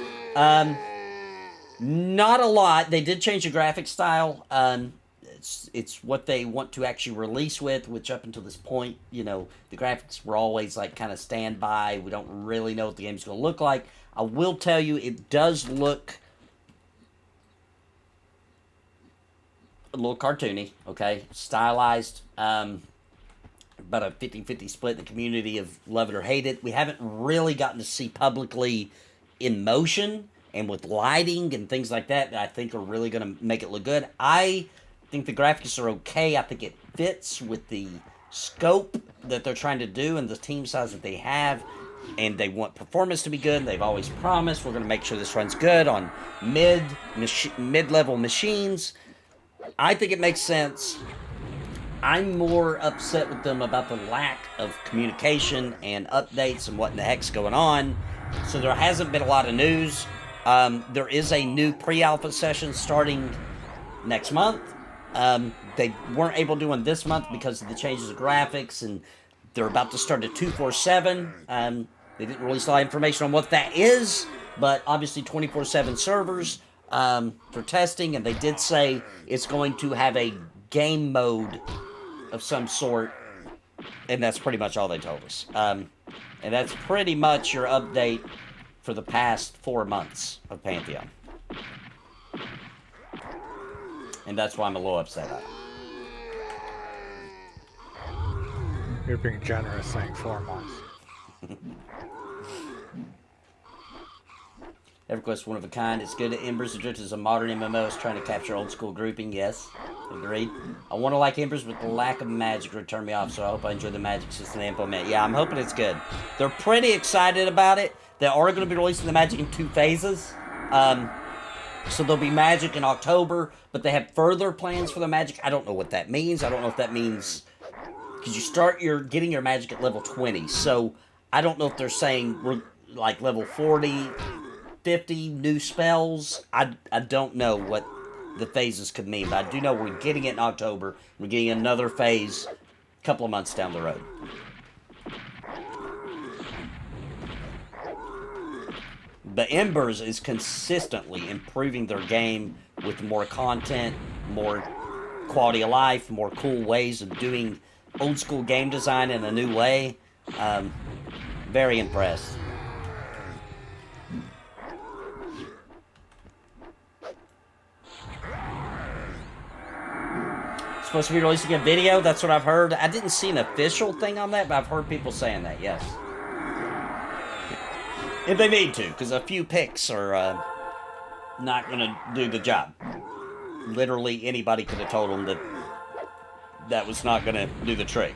Not a lot. They did change the graphic style. It's what they want to actually release with, which up until this point, you know, the graphics were always like kind of standby. We don't really know what the game's going to look like. I will tell you, it does look a little cartoony, okay? Stylized. About a 50-50 split in the community of love it or hate it. We haven't really gotten to see publicly in motion and with lighting and things like that I think are really going to make it look good. I think the graphics are okay. I think it fits with the scope that they're trying to do and the team size that they have. And they want performance to be good. They've always promised we're going to make sure this runs good on mid-level machines. I think it makes sense. I'm more upset with them about the lack of communication and updates and what in the heck's going on. So there hasn't been a lot of news. There is a new pre-alpha session starting next month. They weren't able to do one this month because of the changes of graphics, and they're about to start a 247. They didn't release a lot of information on what that is, but obviously 24/7 servers for testing, and they did say it's going to have a game mode of some sort, and that's pretty much all they told us. And that's pretty much your update for the past 4 months of Pantheon. And that's why I'm a little upset about it. You're being generous saying 4 months. EverQuest, one of a kind. It's good that Embers Adrift is a modern MMO. It's trying to capture old school grouping. Yes, agreed. I want to like Embers, but the lack of magic would turn me off, so I hope I enjoy the magic system they implement. Yeah, I'm hoping it's good. They're pretty excited about it. They are going to be releasing the magic in 2 phases. So there'll be magic in October, but they have further plans for the magic. I don't know what that means. I don't know if that means... because you start getting your magic at level 20. So I don't know if they're saying we're like level 40... 50 new spells. I don't know what the phases could mean, but I do know we're getting it in October. We're getting another phase a couple of months down the road. But Embers is consistently improving their game with more content, more quality of life, more cool ways of doing old school game design in a new way. Very impressed. Supposed to be releasing a video, that's what I've heard. I didn't see an official thing on that, but I've heard people saying that, yes. If they need to, because a few pics are not going to do the job. Literally anybody could have told them that that was not going to do the trick.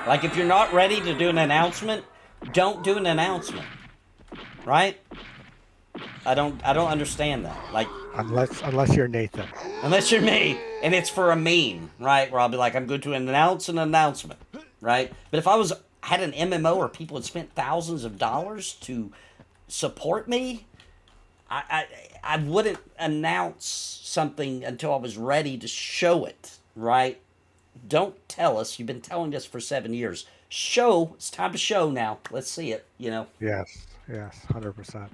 Like, if you're not ready to do an announcement, don't do an announcement. Right? I don't understand that. Like, unless you're Nathan. Unless you're me, and it's for a meme, right? Where I'll be like, I'm going to announce an announcement, right? But if I had an MMO where people had spent thousands of dollars to support me, I wouldn't announce something until I was ready to show it, right? Don't tell us. You've been telling us for 7 years. Show. It's time to show now. Let's see it, you know? Yes, 100%.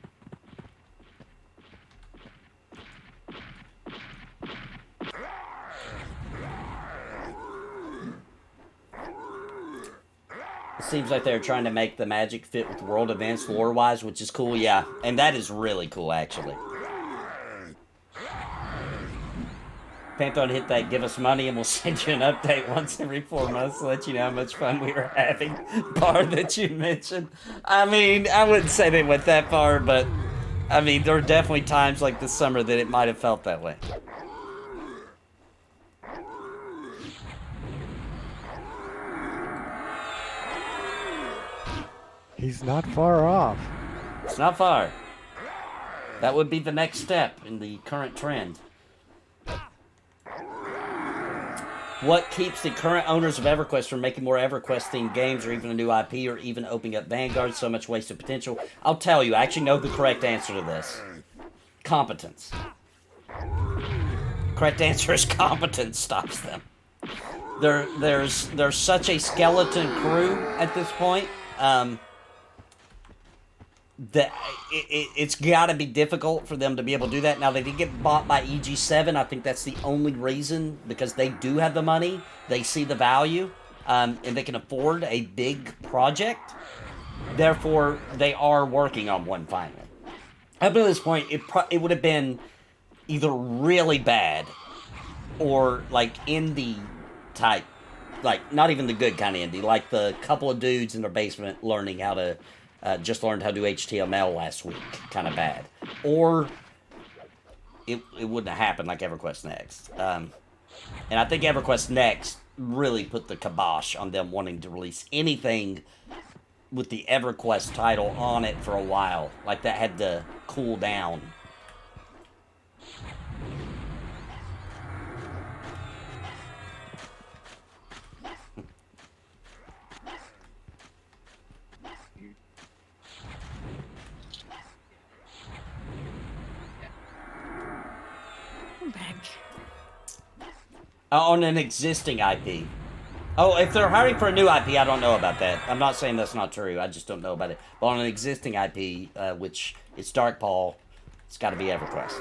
It seems like they're trying to make the magic fit with world events lore-wise, which is cool, yeah. And that is really cool, actually. Pantheon hit that give us money and we'll send you an update once every 4 months to let you know how much fun we were having. Bar that you mentioned. I mean, I wouldn't say they went that far, but I mean, there were definitely times like this summer that it might have felt that way. He's not far off. It's not far. That would be the next step in the current trend. What keeps the current owners of EverQuest from making more EverQuest-themed games or even a new IP or even opening up Vanguard? So much wasted potential. I'll tell you, I actually know the correct answer to this. Competence. Correct answer is competence stops them. There's such a skeleton crew at this point. That it's got to be difficult for them to be able to do that. Now, they did get bought by EG7. I think that's the only reason, because they do have the money. They see the value, and they can afford a big project. Therefore, they are working on one finally. Up to this point, it would have been either really bad or like indie type, like not even the good kind of indie, like the couple of dudes in their basement learning how to just learned how to do HTML last week, kind of bad, or it wouldn't have happened like EverQuest Next. And I think EverQuest Next really put the kibosh on them wanting to release anything with the EverQuest title on it for a while. Like, that had to cool down. I'm back. On an existing IP. Oh, if they're hiring for a new IP, I don't know about that. I'm not saying that's not true. I just don't know about it. But on an existing IP, which is Darkpaw, it's got to be EverQuest.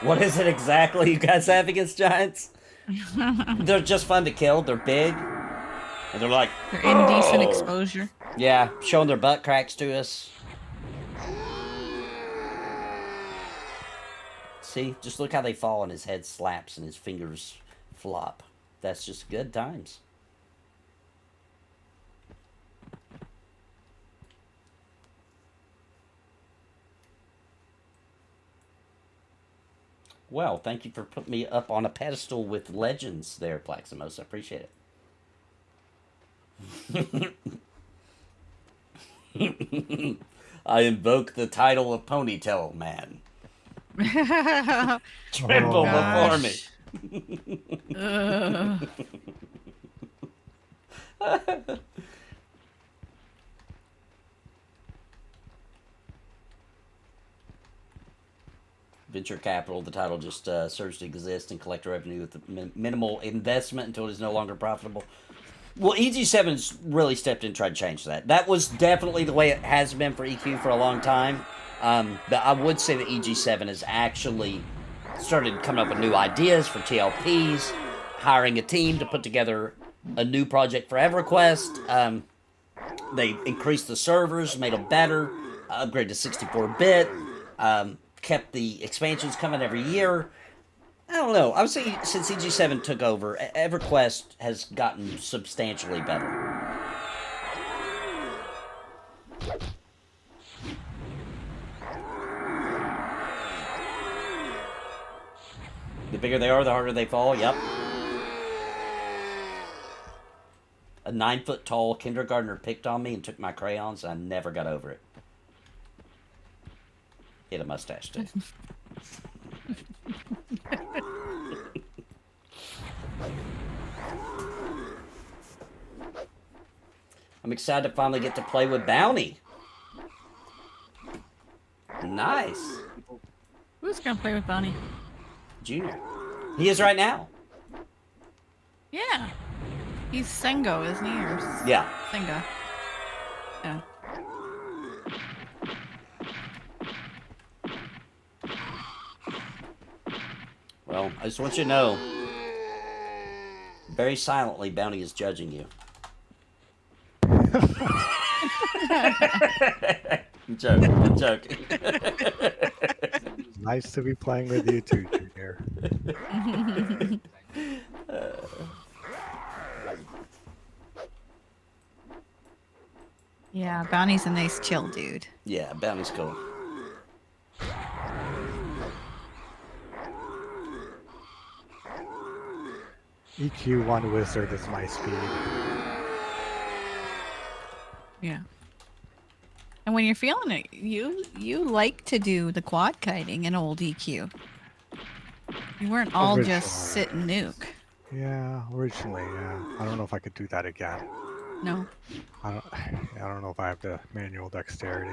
What is it exactly you guys have against giants? They're just fun to kill. They're big. And they're like... They're indecent exposure. Yeah, showing their butt cracks to us. See, just look how they fall and his head slaps and his fingers flop. That's just good times. Well, thank you for putting me up on a pedestal with legends there, Plaximos. I appreciate it. I invoke the title of Ponytail Man. Tremble before me. Venture capital, the title just serves to exist and collect revenue with minimal investment until it is no longer profitable. Well, EG7's really stepped in and tried to change that. That was definitely the way it has been for EQ for a long time. But I would say that EG7 has actually started coming up with new ideas for TLPs, hiring a team to put together a new project for EverQuest. They increased the servers, made them better, upgraded to 64-bit, kept the expansions coming every year. I don't know. I would say since EG7 took over, EverQuest has gotten substantially better. The bigger they are, the harder they fall. Yep. A 9-foot-tall kindergartner picked on me and took my crayons, and I never got over it. He had a mustache, too. I'm excited to finally get to play with Bounty. Nice. Who's gonna play with Bounty? Junior. He is right now. Yeah. He's Sengo, isn't he? Or Yeah. Senga. Yeah. Well, I just want you to know, very silently, Bounty is judging you. I'm joking. I'm joking. Nice to be playing with you too, Junior. Yeah, Bounty's a nice chill dude. Yeah, Bounty's cool. EQ1 Wizard is my speed. Yeah. And when you're feeling it, you like to do the quad kiting in old EQ. You weren't all just sit and nuke. Yeah, originally, yeah. I don't know if I could do that again. No. I don't know if I have the manual dexterity.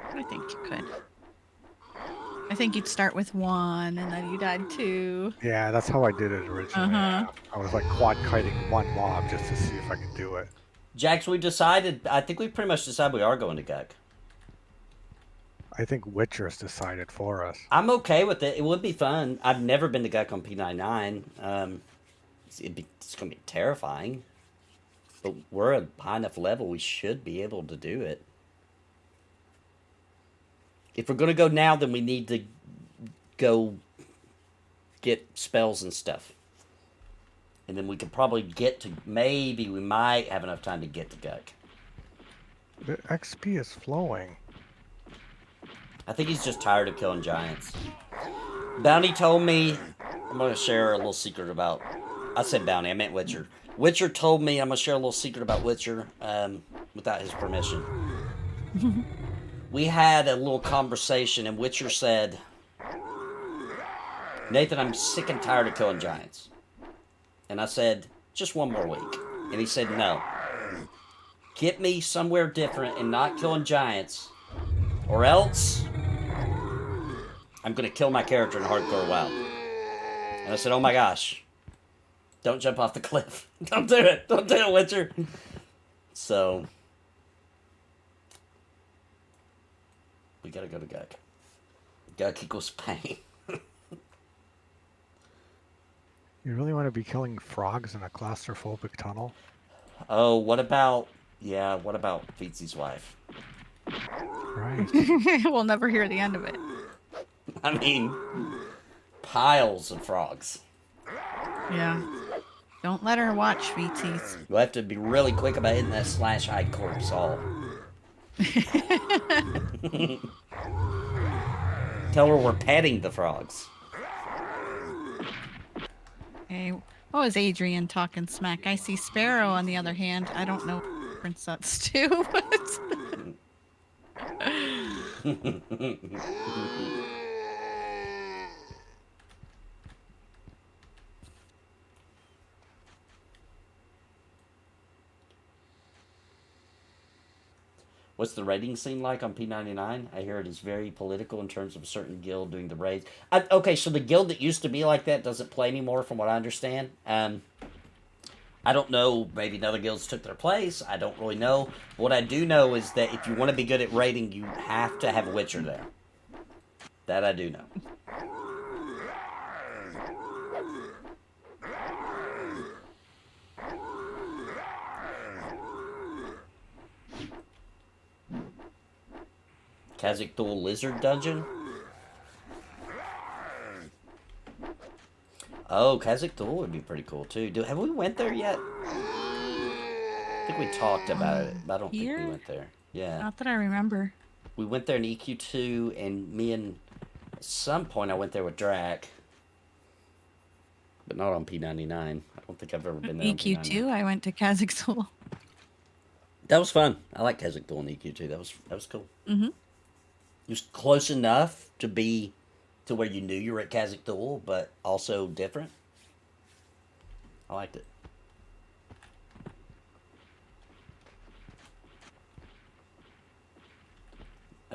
I think you could. I think you'd start with 1 and then you'd add 2. Yeah, that's how I did it originally. Uh-huh. I was like quad kiting 1 mob just to see if I could do it. Jax, we decided, I think we pretty much decided we are going to Gug. I think Witcher's decided for us. I'm okay with it. It would be fun. I've never been to Guk on P99. It's going to be terrifying. But we're at a high enough level, we should be able to do it. If we're going to go now, then we need to go get spells and stuff. And then we could probably get to... Maybe we might have enough time to get to Guk. The XP is flowing. I think he's just tired of killing giants. Bounty told me... I'm going to share a little secret about... I said Bounty, I meant Witcher. Witcher told me I'm going to share a little secret about Witcher without his permission. We had a little conversation, and Witcher said, Nathan, I'm sick and tired of killing giants. And I said, just one more week. And he said, no. Get me somewhere different and not killing giants, or else I'm going to kill my character in hardcore WoW. And I said, oh my gosh. Don't jump off the cliff. Don't do it. Don't do it, Witcher. So, we gotta go to Guk. Guk equals pain. You really want to be killing frogs in a claustrophobic tunnel? Oh, what about... Yeah, what about Feetses' wife? Right. We'll never hear the end of it. I mean, piles of frogs. Yeah. Don't let her watch Feetses. You'll have to be really quick about hitting that slash hide corpse all. Tell her we're petting the frogs. Hey, what was Adrian talking smack? I see Sparoh on the other hand. I don't know Prince that's too, but... What's the raiding scene like on P99? I hear it is very political in terms of a certain guild doing the raids. Okay, so the guild that used to be like that doesn't play anymore from what I understand. I don't know, maybe another guilds took their place. I don't really know. What I do know is that if you want to be good at raiding, you have to have a Witcher there. That I do know. Khazak-Thul Lizard Dungeon? Oh, Khazak-Thul would be pretty cool too. Have we went there yet? I think we talked about it, but I don't think we went there. Yeah. Not that I remember. We went there in EQ2, and me and... At some point I went there with Drac. But not on P99. I don't think I've ever been there on P99. EQ2, I went to Khazak-Thul. That was fun. I like Khazak-Thul in EQ2. That was cool. Mm-hmm. It was close enough to be to where you knew you were at Khazak-Thul, but also different. I liked it.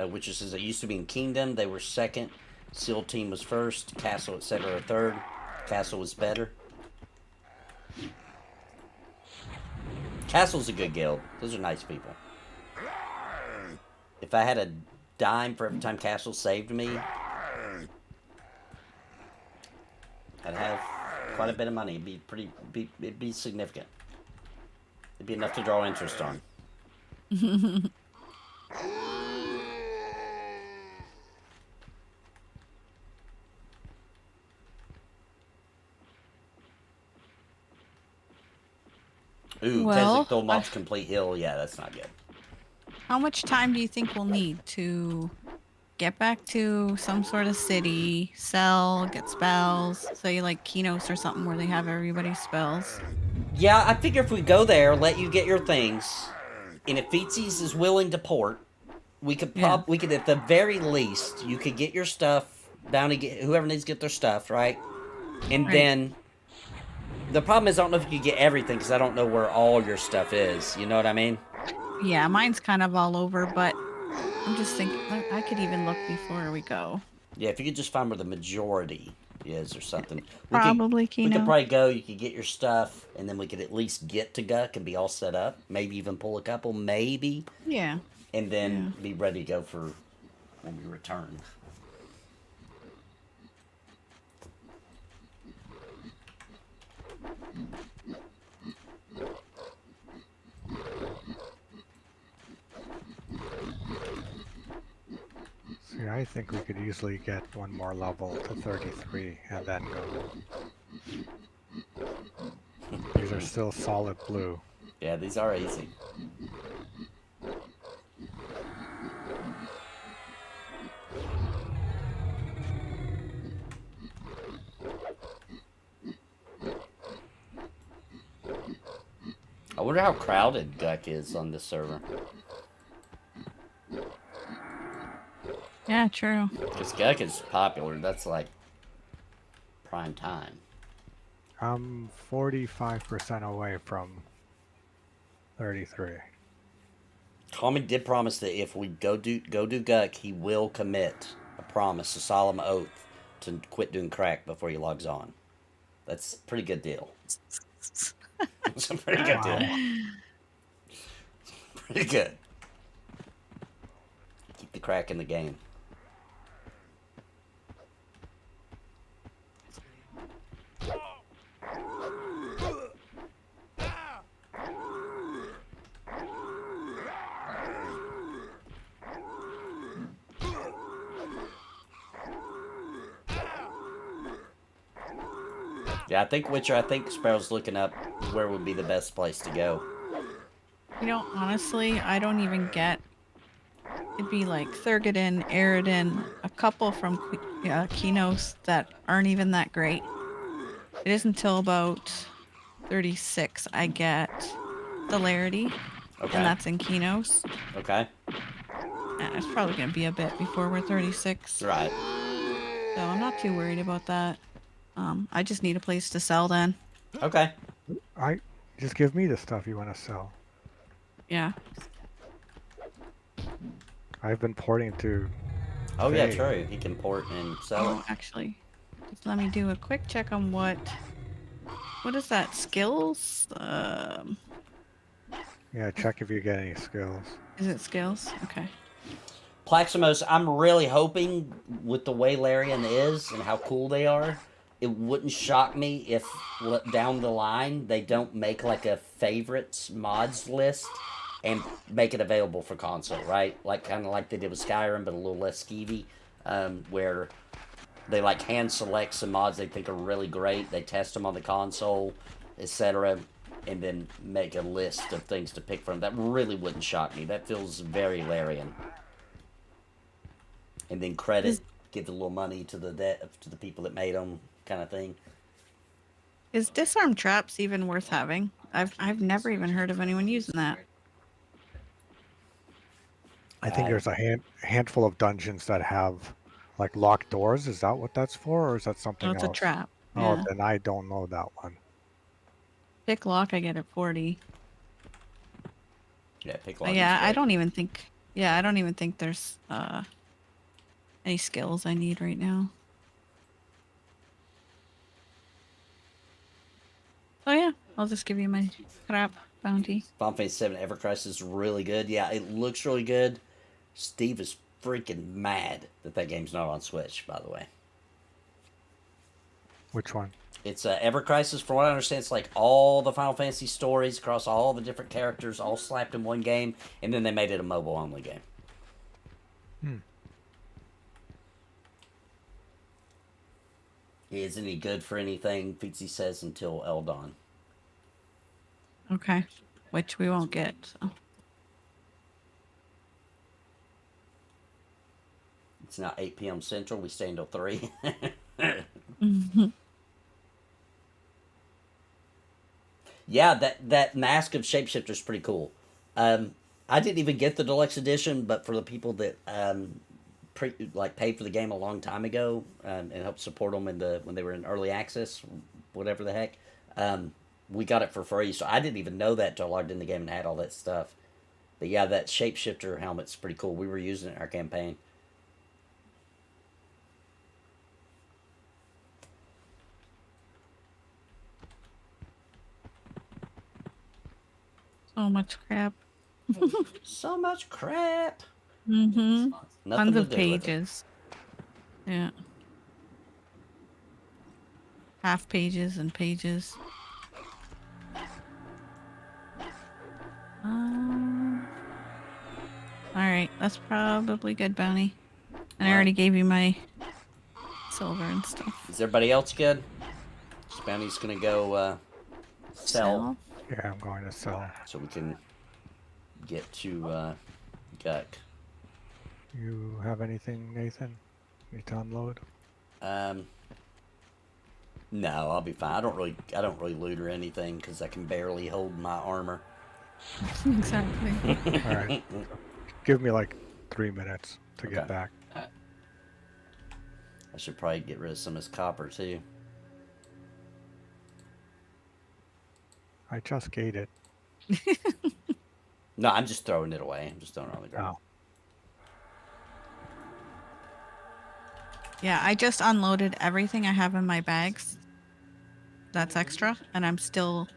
Which says it used to be in Kingdom. They were second. SEAL Team was first. Castle, etc. third. Castle was better. Castle's a good guild. Those are nice people. If I had a dime for every time Castle saved me, I'd have quite a bit of money. It'd be significant. It'd be enough to draw interest on. Ooh, Well, Khazak-Thul mobs complete hill. Yeah, that's not good. How much time do you think we'll need to get back to some sort of city, sell, get spells, say like Kinos or something where they have everybody's spells? Yeah, I figure if we go there, let you get your things, and if Feetses is willing to port, we could we could at the very least, you could get your stuff, whoever needs to get their stuff, right? And then the problem is I don't know if you could get everything because I don't know where all your stuff is. You know what I mean? Yeah, mine's kind of all over, but I'm just thinking I could even look before we go. Yeah, if you could just find where the majority is or something. Probably we Kino. could probably go, you could get your stuff, and then we could at least get to Guk and be all set up. Maybe even pull a couple, maybe. Yeah. And then be ready to go for when we return. See, I think we could easily get one more level to 33 and then go. These are still solid blue. Yeah, these are easy. I wonder how crowded Guck is on this server. Yeah, true. Because Guck is popular. That's like prime time. I'm 45% away from 33. Tommy did promise that if we go do Guck, he will commit a promise, a solemn oath, to quit doing crack before he logs on. That's a pretty good deal. It's a pretty good deal. Pretty good. Keep the crack in the game. Yeah, I think Sparoh's looking up where would be the best place to go. You know, honestly, I don't even get. It'd be like Thurgadin, Eridan, a couple from Kinos that aren't even that great. It isn't until about 36 I get Celerity, Okay. and that's in Kinos. Okay. And it's probably going to be a bit before we're 36. Right. So I'm not too worried about that. I just need a place to sell then. Okay. Just give me the stuff you want to sell. Yeah. I've been porting to. Oh yeah, Faye. true. He can port and sell it. Oh, actually, just let me do a quick check on what is that? Skills? Yeah, check if you get any skills. Is it skills? Okay. Plaximos, I'm really hoping with the way Larian is and how cool they are, it wouldn't shock me if down the line they don't make like a favorites mods list and make it available for console, right? Like kind of like they did with Skyrim, but a little less skeevy, where they like hand select some mods they think are really great, they test them on the console, etc., and then make a list of things to pick from. That really wouldn't shock me. That feels very Larian. And then give a little money to the people that made them, kind of thing. Is disarm traps even worth having? I've never even heard of anyone using that. I think there's a handful of dungeons that have like locked doors. Is that what that's for, or is that something Oh, it's else? a trap. Oh, Yeah. then I don't know that one. Pick lock, I get at 40. Yeah, pick But one. yeah, I don't even think. Yeah, I don't even think there's any skills I need right now. Oh yeah, I'll just give you my crap bounty. Final Fantasy 7 EverQuest is really good. Yeah, it looks really good. Steve is freaking mad that game's not on Switch, by the way. Which one? It's EverQuest. From what I understand, it's like all the Final Fantasy stories across all the different characters, all slapped in one game, and then they made it a mobile-only game. Isn't he good for anything, Feetses says, until Eldon. Okay, which we won't get. So. It's now 8 p.m. Central. We stay until 3. Yeah, that Mask of Shapeshifter is pretty cool. I didn't even get the deluxe edition, but for the people that paid for the game a long time ago and helped support them when they were in early access, whatever the heck, we got it for free. So I didn't even know that until I logged in the game and had all that stuff. But yeah, that Shapeshifter helmet's pretty cool. We were using it in our campaign. So much crap. So much crap. Mm-hmm. Nothing Tons to of do with it. pages. Yeah. Half pages and pages. Alright, that's probably good, Bounty. And I Alright. already gave you my silver and stuff. Is everybody else good? Bounty's gonna go sell Yeah, I'm going to sell. so we can get to Guck. You have anything, Nathan? Need to unload? No, I'll be fine. I don't really loot or anything because I can barely hold my armor. Exactly. All right. Give me like 3 minutes to get Okay. back. I should probably get rid of some of this copper too. I just ate it. No, I'm just throwing it away. I'm just throwing it on the ground. Oh. Yeah, I just unloaded everything I have in my bags. That's extra, and I'm still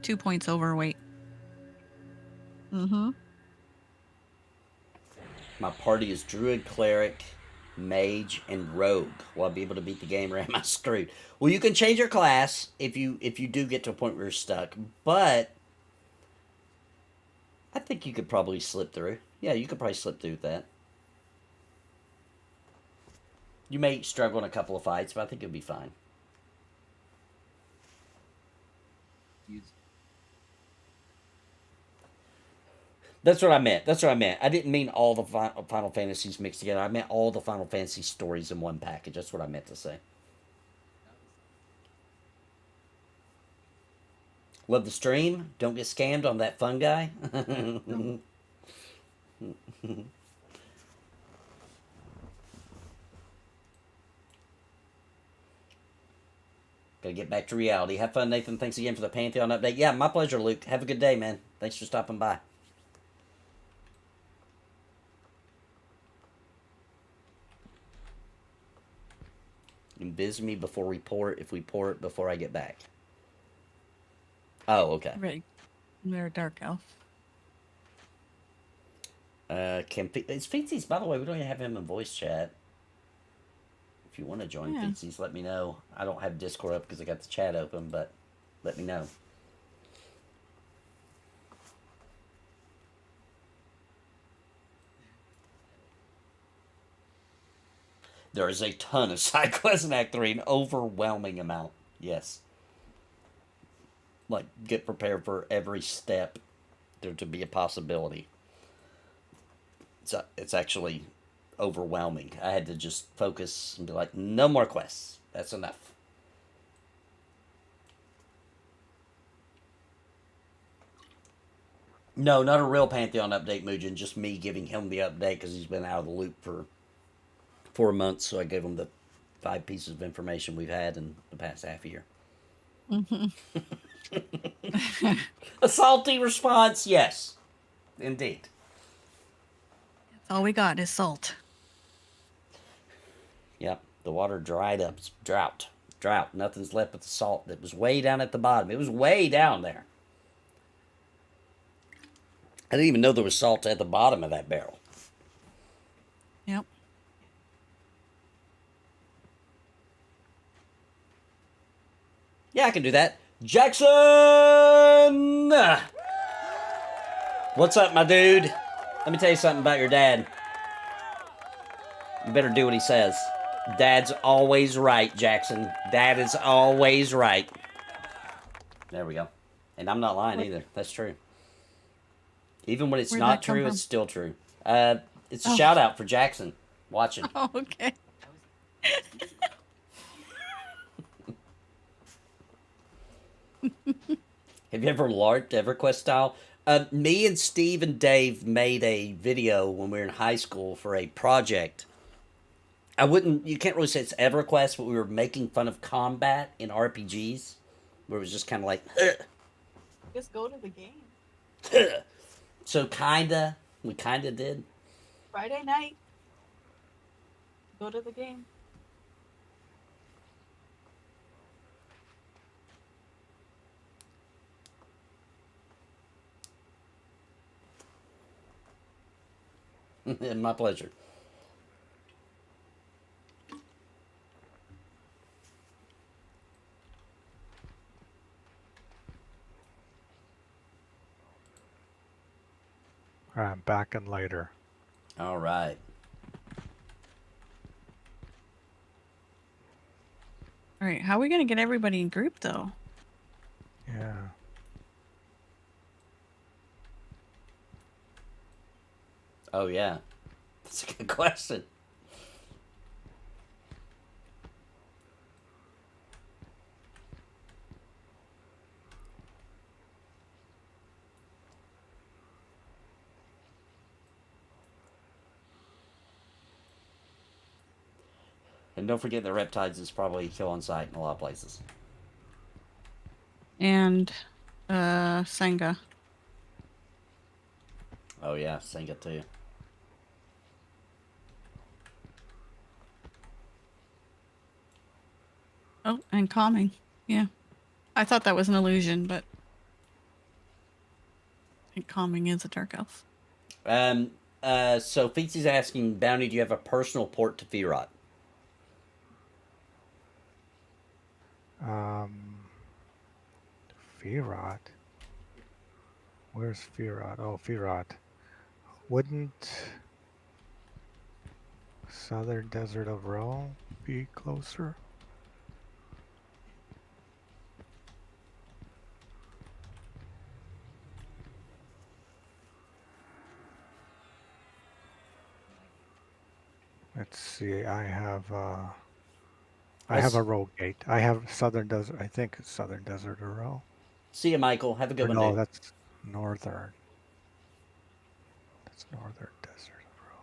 2 points overweight. Mm-hmm. My party is druid, cleric, mage, and rogue. Will I be able to beat the game, or am I screwed? Well, you can change your class if you do get to a point where you're stuck, but I think you could probably slip through. Yeah, you could probably slip through with that. You may struggle in a couple of fights, but I think you'll be fine. That's what I meant. That's what I meant. I didn't mean all the Final Fantasies mixed together. I meant all the Final Fantasy stories in one package. That's what I meant to say. Love the stream. Don't get scammed on that fun guy. Gotta get back to reality. Have fun, Nathan. Thanks again for the Pantheon update. Yeah, my pleasure, Luke. Have a good day, man. Thanks for stopping by. Invis me before we pour it if we pour it before I get back. Oh, okay. Right. They're a dark elf. It's Feetses, by the way. We don't even have him in voice chat. If you want to join Yeah. Feetses, let me know. I don't have Discord up because I got the chat open, but let me know. There is a ton of side quests in Act 3, an overwhelming amount. Yes. Like, get prepared for every step there to be a possibility. It's actually overwhelming. I had to just focus and be like, no more quests. That's enough. No, not a real Pantheon update, Mugen. Just me giving him the update because he's been out of the loop for 4 months. So I gave him the 5 pieces of information we've had in the past half year. Mm-hmm. A salty response, yes. Indeed. That's all we got is salt. Yep, the water dried up. It's drought. Drought. Nothing's left but the salt that was way down at the bottom. It was way down there. I didn't even know there was salt at the bottom of that barrel. Yep. Yeah, I can do that. Jackson! What's up, my dude? Let me tell you something about your dad. You better do what he says. Dad's always right, Jackson. Dad is always right. There we go. And I'm not lying either. That's true. Even when it's Where'd not that come true, from? it's still true. It's a shout out for Jackson watching. Oh, okay. Have you ever LARPed EverQuest style? Me and Steve and Dave made a video when we were in high school for a project. You can't really say it's EverQuest, but we were making fun of combat in RPGs, where it was just kind of like, Just go to the game. so we kinda did. Friday night. Go to the game. My pleasure. I'm back and later. All right. All right, how are we gonna get everybody in group though? Yeah. Oh, yeah. That's a good question. And don't forget that Reptides is probably kill on sight in a lot of places. And Senga. Oh, yeah. Senga, too. Oh, and calming. Yeah. I thought that was an illusion, but I think calming is a dark elf. So Feetses asking, Bounty, do you have a personal port to Feerot? Feerot. Where's Feerot? Oh, Feerot. Wouldn't Southern Desert of Ro be closer? Let's see. I have a Ro gate. I have Southern Desert. I think it's Southern Desert of Ro. See you, Michael. Have a good one, No, dude. that's Northern. That's Northern Desert of Ro.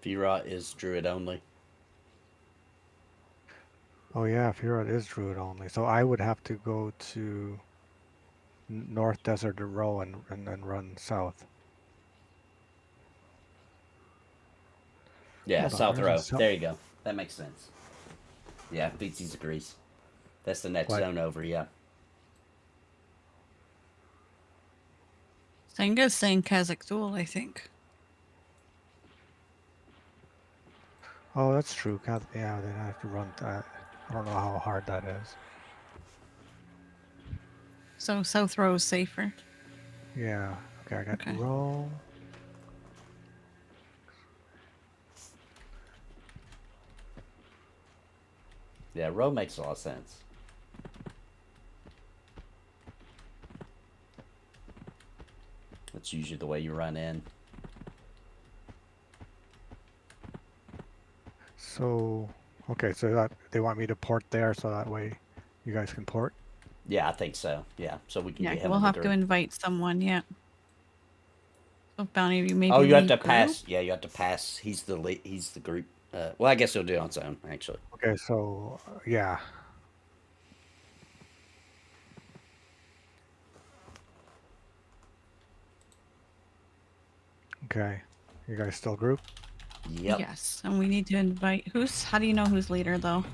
Feerot is druid only. Oh yeah, Feerot is Druid only. So I would have to go to North Desert of Ro and then run south. Yeah, Hold on, South where's Row. the south? There you go. That makes sense. Yeah, Feetses agrees. That's the next What? zone over, yeah. Senga's saying Kazakh I think. Oh, that's true. God, yeah, then I have to run that. I don't know how hard that is. So South Row is safer. Yeah. Okay, I got Okay. Ro. Yeah, Row makes a lot of sense. That's usually the way you run in. So, okay, so that they want me to port there, so that way you guys can port. Yeah, I think so. Yeah, so we can Yeah, get him we'll in the have to group. invite someone. Yeah. So Bounty, you maybe. Oh, you have to leave pass. group? Yeah, you have to pass. He's the he's the group. Well, I guess he'll do it on his own, actually. Okay, so yeah. Okay, you guys still group? Yep. Yes, and we need to invite. Who's? How do you know who's leader though?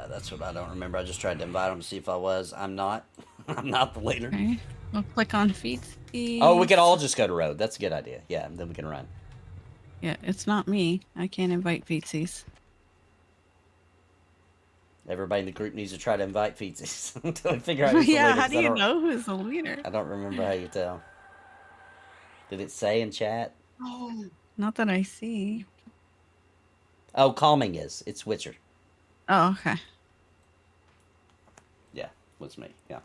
That's what I don't remember. I just tried to invite him to see if I was. I'm not. I'm not the leader. Okay. We'll click on Feetses. Oh, we could all just go to road. That's a good idea. Yeah, then we can run. Yeah, it's not me. I can't invite Feetses. Everybody in the group needs to try to invite Feetses until we figure out who's Yeah, the leader. how 'cause do you know who's the leader? I don't remember how you tell. Did it say in chat? Oh, not that I see. Oh, calming is. It's Witcher. Oh, okay. Yeah, was me. Yeah.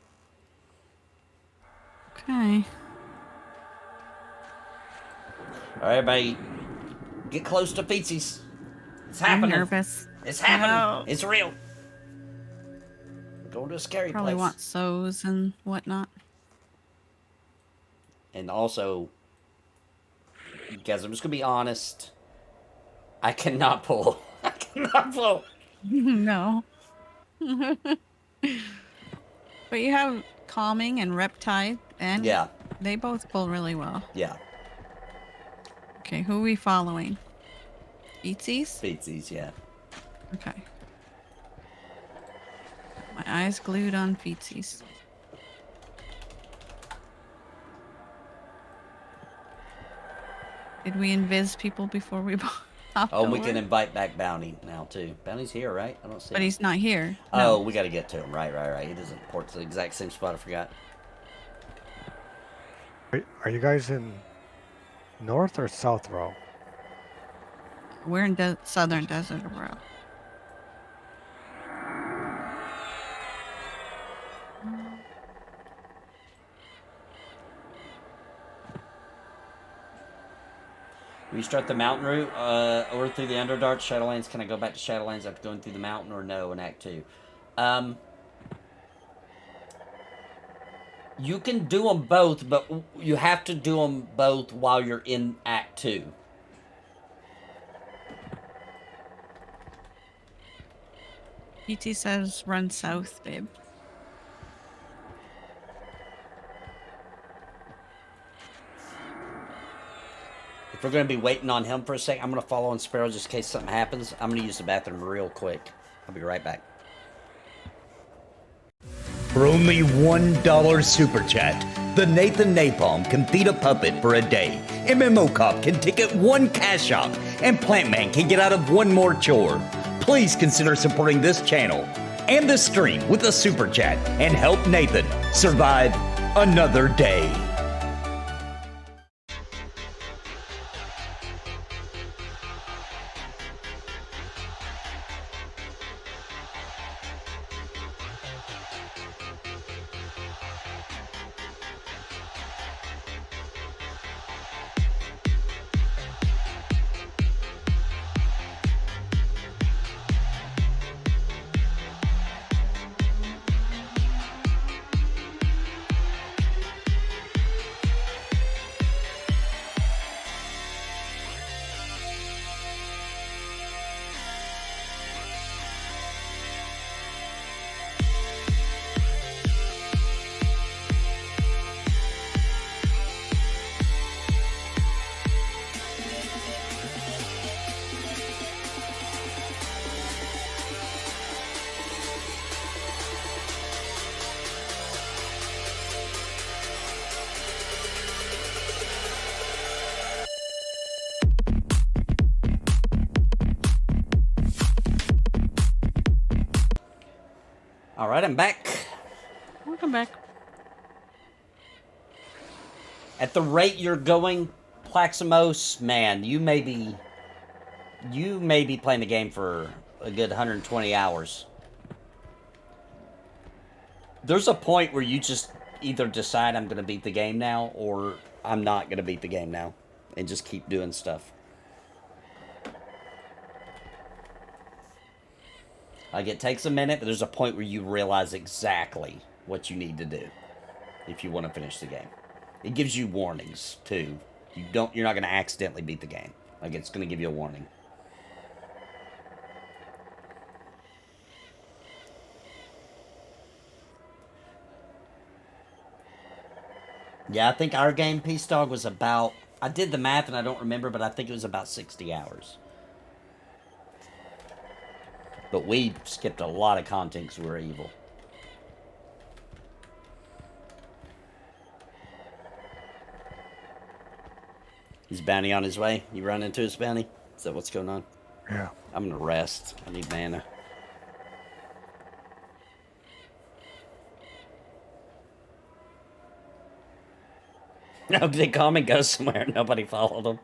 Okay. All right, everybody, get close to Feetses. It's I'm happening. nervous. It's happening. No. It's real. We're going to a scary Probably place. want sows and whatnot. And also, guys, I'm just gonna be honest. I cannot pull. I cannot pull. No. But you have calming and reptide, and Yeah. they both pull really well. Yeah. Okay, who are we following? Feetses? Feetses, yeah. Okay. My eyes glued on Feetses. Did we invis people before we popped Oh, and we over? can invite back Bounty now, too. Bounty's here, right? I don't see But him. he's not here. Oh, No. we got to get to him. Right. He doesn't port to the exact same spot. I forgot. Are you guys in North or South Row? We're in Southern Desert Row. We start the mountain route or through the Underdark Shadowlands. Can I go back to Shadowlands after going through the mountain or no in Act 2? You can do them both, but you have to do them both while you're in Act 2. PT says run south, babe. If we're going to be waiting on him for a second, I'm going to follow on Sparoh just in case something happens. I'm going to use the bathroom real quick. I'll be right back. For only $1 super chat, the Nathan Napalm can feed a puppet for a day. MMO Cop can ticket one cash shop, and Plant Man can get out of one more chore. Please consider supporting this channel and this stream with a super chat and help Nathan survive another day. All right, I'm back. Welcome back. At the rate you're going, Plaximos, man, you may be playing the game for a good 120 hours. There's a point where you just either decide I'm going to beat the game now or I'm not going to beat the game now and just keep doing stuff. Like, it takes a minute, but there's a point where you realize exactly what you need to do if you want to finish the game. It gives you warnings, too. You're not going to accidentally beat the game. Like, it's going to give you a warning. Yeah, I think our game, Peace Dog, was about... I did the math and I don't remember, but I think it was about 60 hours. But we skipped a lot of content because we were evil. Is Bounty on his way? You run into his Bounty? Is that what's going on? Yeah. I'm gonna rest. I need mana. No, did they come and go somewhere? Nobody followed him.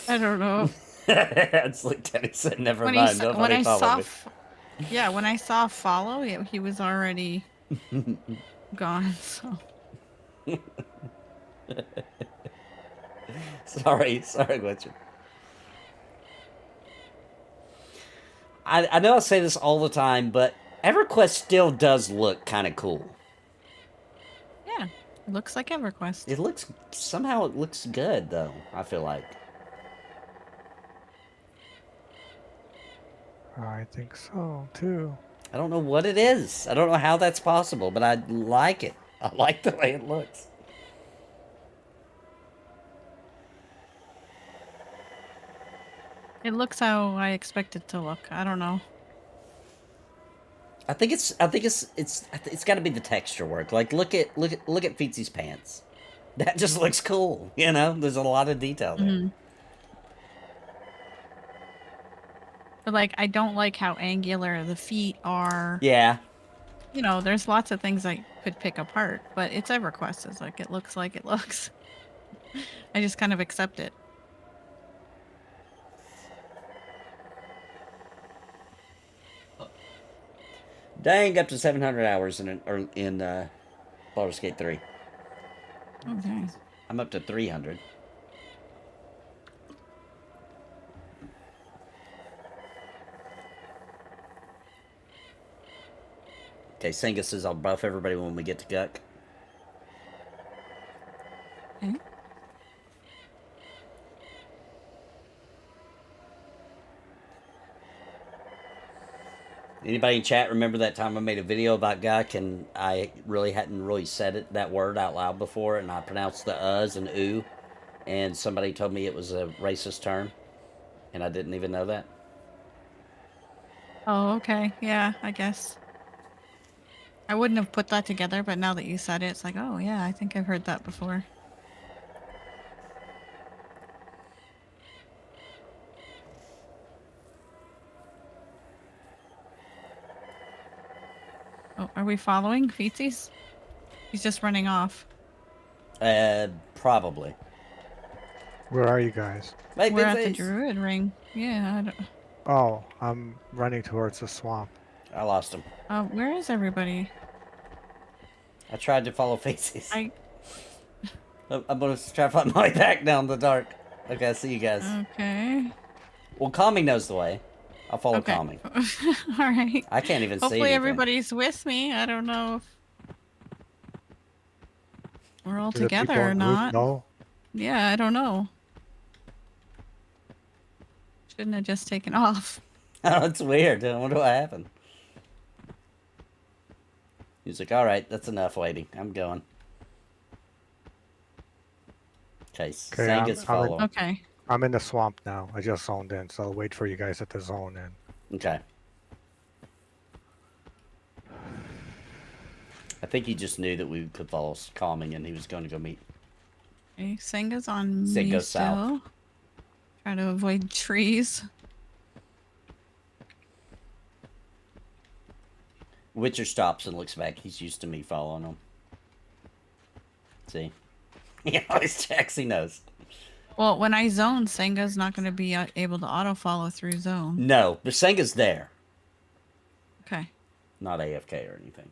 I don't know. It's like Teddy said, never When mind. when Nobody I followed saw, me. yeah, when I saw follow, he was already gone. So Sorry, Glitcher. I know I say this all the time, but EverQuest still does look kind of cool. yeah, it looks like EverQuest. It looks, somehow it looks good, though, I feel like. I think so, too. I don't know what it is. I don't know how that's possible, but I like it. I like the way it looks. It looks how I expect it to look. I don't know. I think it's got to be the texture work. Like, look at Feetses' pants. That just looks cool, you know? There's a lot of detail there. But like, I don't like how angular the feet are. Yeah. You know, there's lots of things I could pick apart, but it's EverQuest. It's like it looks. I just kind of accept it. Dang, up to 700 hours in Baldur's Gate 3. Okay. I'm up to 300. Okay, Senga says I'll buff everybody when we get to Guck. Okay. Anybody in chat remember that time I made a video about Guck and I hadn't really said that word out loud before and I pronounced the us and oo and somebody told me it was a racist term and I didn't even know that. Oh, okay. Yeah, I guess. I wouldn't have put that together, but now that you said it, it's like, oh yeah, I think I've heard that before. Oh, are we following Feetses? He's just running off. Probably. Where are you guys? Hey, We're at the Feetses. Druid Ring. Yeah. Oh, I'm running towards the swamp. I lost him. Where is everybody? I tried to follow Feetses. I. I'm gonna try to find my way back down the dark. Okay, I see you guys. Okay. Well, Calming knows the way. I'll follow Okay. Calming. All right. I can't even see Hopefully anything. everybody's with me. I don't know if we're all Do the together people or in group not. know? Yeah, I don't know. Shouldn't have just taken off. Oh, it's weird. I wonder what happened. He's like, all right, that's enough waiting. I'm going. Okay, Sanga's I'm follow. Okay. I'm in the swamp now. I just zoned in, so I'll wait for you guys at the zone in. Okay. I think he just knew that we could follow Calming and he was going to go meet. Okay, Senga's on me Senga's still. south. Try to avoid trees. Witcher stops and looks back. He's used to me following him. See? He always checks. He knows. Well, when I zone, Senga's not going to be able to auto follow through zone. No, but Senga's there. Okay. Not AFK or anything.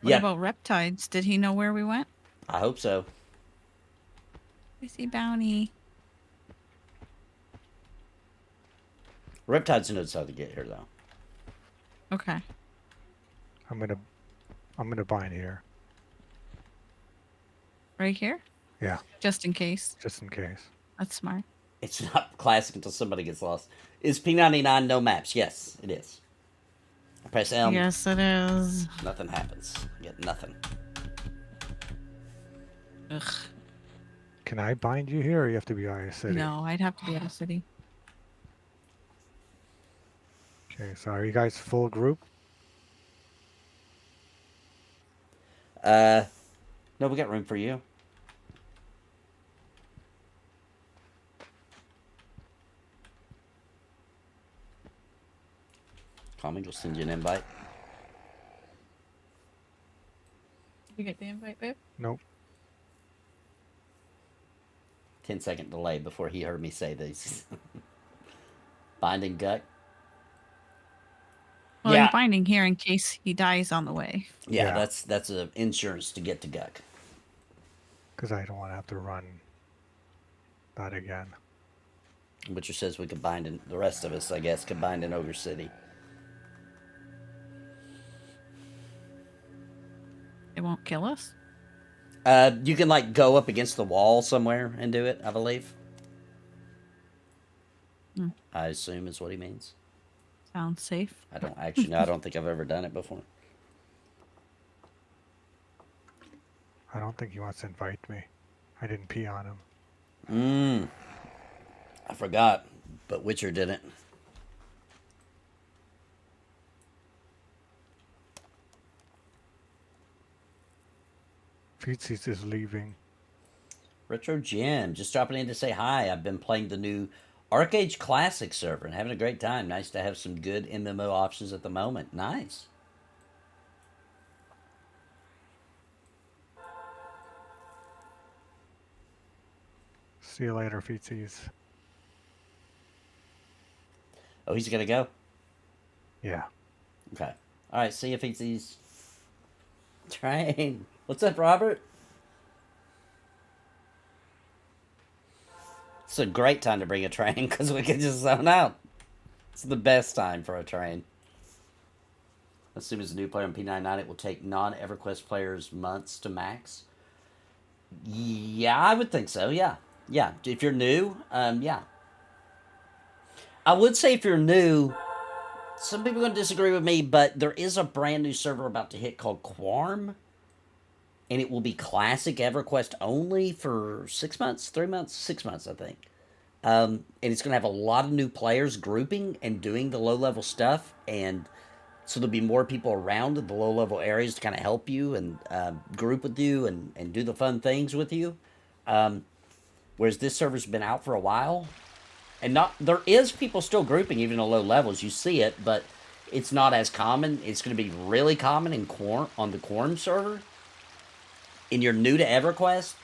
What about Reptides? Did he know where we went? I hope so. I see Bounty. Riptides knows how to get here, though. Okay. I'm gonna bind here. Right here? Yeah, Just in case. just in case. That's smart. It's not classic until somebody gets lost. Is P99 no maps? Yes, it is. I press M. Yes, it is. Nothing happens. I get nothing. Ugh. Can I bind you here, or you have to be out of the city? No, I'd have to be out of city. Okay, so are you guys full group? No, we got room for you. Calming, we'll send you an invite. Did you get the invite, babe? Nope. 10-second delay before he heard me say these. Binding gut. Well, Yeah. you're binding here in case he dies on the way. Yeah, Yeah. that's a insurance to get to Guck. Because I don't want to have to run that again. Butcher says we could bind in the rest of us, I guess, could bind in Ogre City. It won't kill us? You can like go up against the wall somewhere and do it, I believe. Hmm. I assume is what he means. Sounds safe. I don't actually know. I don't think I've ever done it before. I don't think he wants to invite me. I didn't pee on him. I forgot, but Witcher didn't. Feetses is leaving. Retro Jim, just dropping in to say hi. I've been playing the new Arcade Classic server and having a great time. Nice to have some good MMO options at the moment. Nice. See you later, Feetses. Oh, he's gonna go? Yeah. Okay. Alright, see you, Feetsies. Train. What's up, Robert? It's a great time to bring a train because we can just zone out. It's the best time for a train. Assuming as a new player on P99, it will take non-EverQuest players months to max. Yeah, I would think so, yeah. Yeah, if you're new, yeah. I would say if you're new, some people are going to disagree with me, but there is a brand new server about to hit called Quarm. And it will be Classic EverQuest only for 6 months, 3 months, 6 months, I think. And it's going to have a lot of new players grouping and doing the low-level stuff. And so there'll be more people around in the low-level areas to kind of help you and group with you and do the fun things with you. Whereas this server's been out for a while. And there is people still grouping even at low levels. You see it, but it's not as common. It's going to be really common in on the Quorum server. And you're new to EverQuest,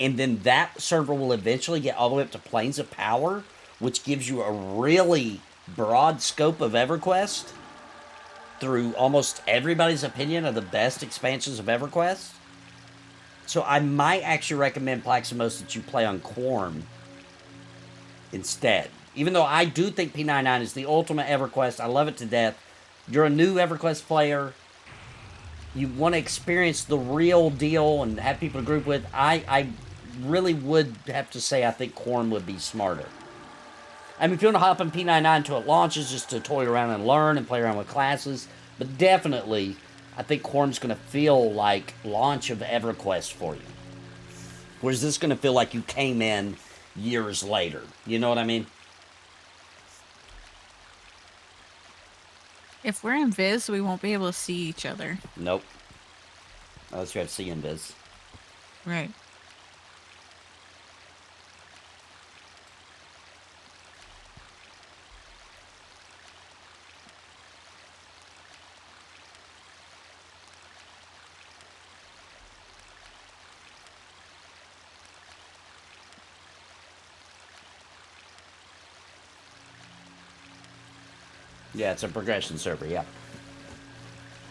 and then that server will eventually get all the way up to Planes of Power, which gives you a really broad scope of EverQuest through almost everybody's opinion of the best expansions of EverQuest. So I might actually recommend Plaximos that you play on Quorum instead. Even though I do think P99 is the ultimate EverQuest, I love it to death. You're a new EverQuest player, you want to experience the real deal and have people to group with, I really would have to say I think Quorum would be smarter. I mean, if you want to hop on P99 until it launches just to toy around and learn and play around with classes, but definitely, I think Quorum's going to feel like launch of EverQuest for you. Whereas this is going to feel like you came in years later. You know what I mean? If we're in Viz, we won't be able to see each other. Nope. Unless you have C Invis. Right. Yeah, it's a progression server, yeah.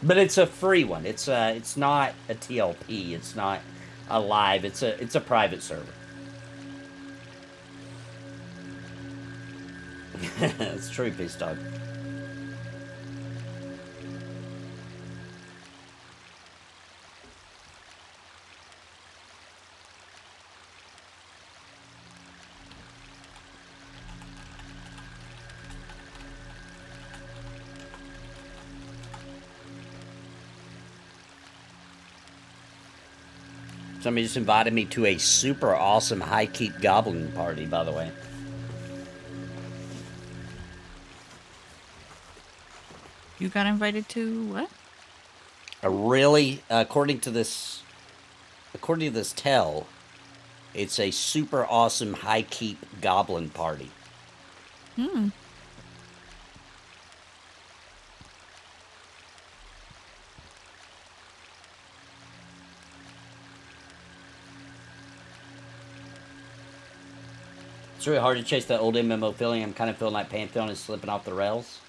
But it's a free one. It's not a TLP. It's not a live. It's a private server. It's true, Peace Dog. Somebody just invited me to a super awesome high keep goblin party, by the way. You got invited to what? A really, according to this tell, it's a super awesome high keep goblin party. Hmm. It's really hard to chase that old MMO feeling. I'm kind of feeling like Pantheon is slipping off the rails.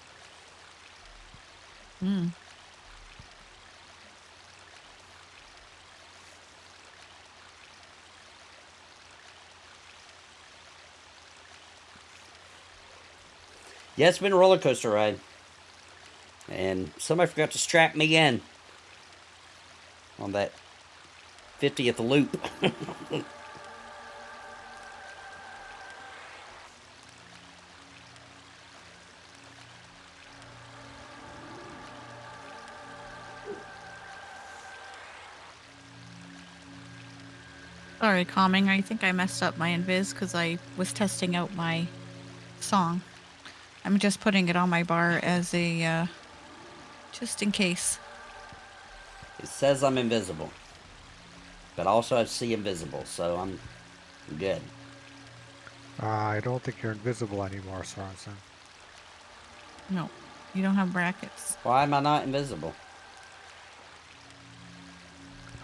Hmm. Yeah, it's been a roller coaster ride. And somebody forgot to strap me in on that 50th loop. Sorry, calming. I think I messed up my invis because I was testing out my song. I'm just putting it on my bar as a, just in case. It says I'm invisible. But also I see invisible, so I'm good. I don't think you're invisible anymore, Sorensen. No, you don't have brackets. Why am I not invisible?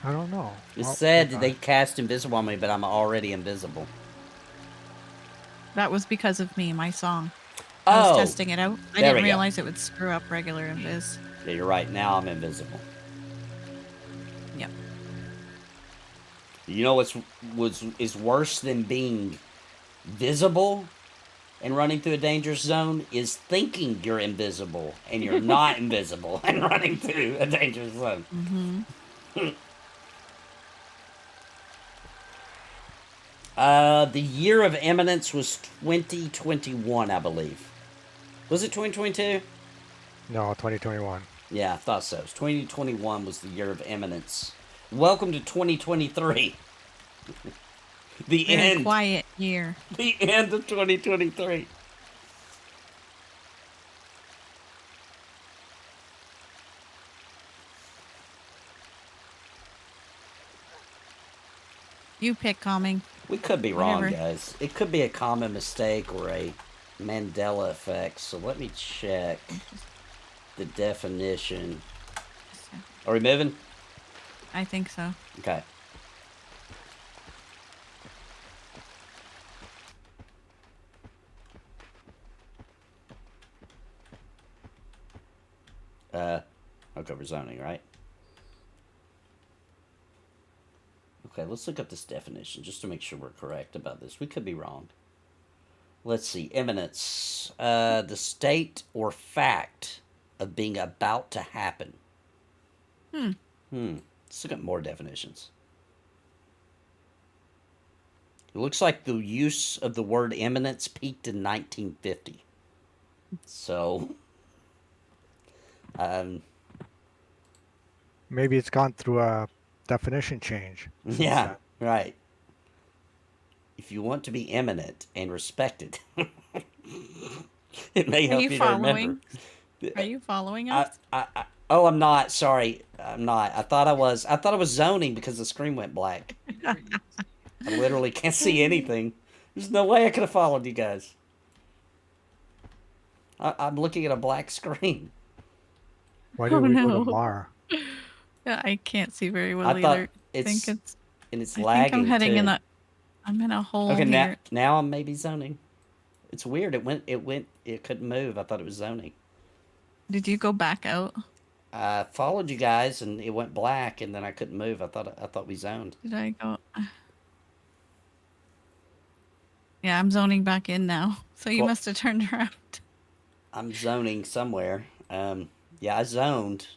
I don't know. It Oh, said hold they on. cast invisible on me, but I'm already invisible. That was because of me, my song. I was Oh, testing it out. I there didn't we go. realize it would screw up regular invis. Yeah, you're right. Now I'm invisible. Yep. You know is worse than being visible and running through a dangerous zone is thinking you're invisible and you're not invisible and running through a dangerous zone. Mm-hmm. The year of eminence was 2021, I believe. Was it 2022? No, 2021. Yeah, I thought so. 2021 was the year of eminence. Welcome to 2023. The Very end. quiet year. The end of 2023. You pick calming. We could be wrong, Whatever. guys. It could be a common mistake or a Mandela effect. So let me check the definition. Are we moving? I think so. Okay. I'll cover zoning, right? Okay, let's look up this definition just to make sure we're correct about this. We could be wrong. Let's see. Eminence. The state or fact of being about to happen. Let's look at more definitions. It looks like the use of the word eminence peaked in 1950. So, Maybe it's gone through a definition change. yeah, right. If you want to be eminent and respected, it may Are help you you to remember. following? Are you following us? Oh, I'm not. Sorry, I'm not. I thought I was. I thought I was zoning because the screen went black. I literally can't see anything. There's no way I could have followed you guys. I'm looking at a black screen. Why did Oh, we go no. to Mar? Yeah, I can't see very well I thought either. it's I think and it's I lagging think I'm heading too. in a. I'm in a hole Okay, here. now I'm maybe zoning. It's weird. It couldn't move. I thought it was zoning. Did you go back out? I followed you guys and it went black and then I couldn't move. I thought we zoned. Did I go? Yeah, I'm zoning back in now. So you Cool. must have turned around. I'm zoning somewhere. Yeah, I zoned.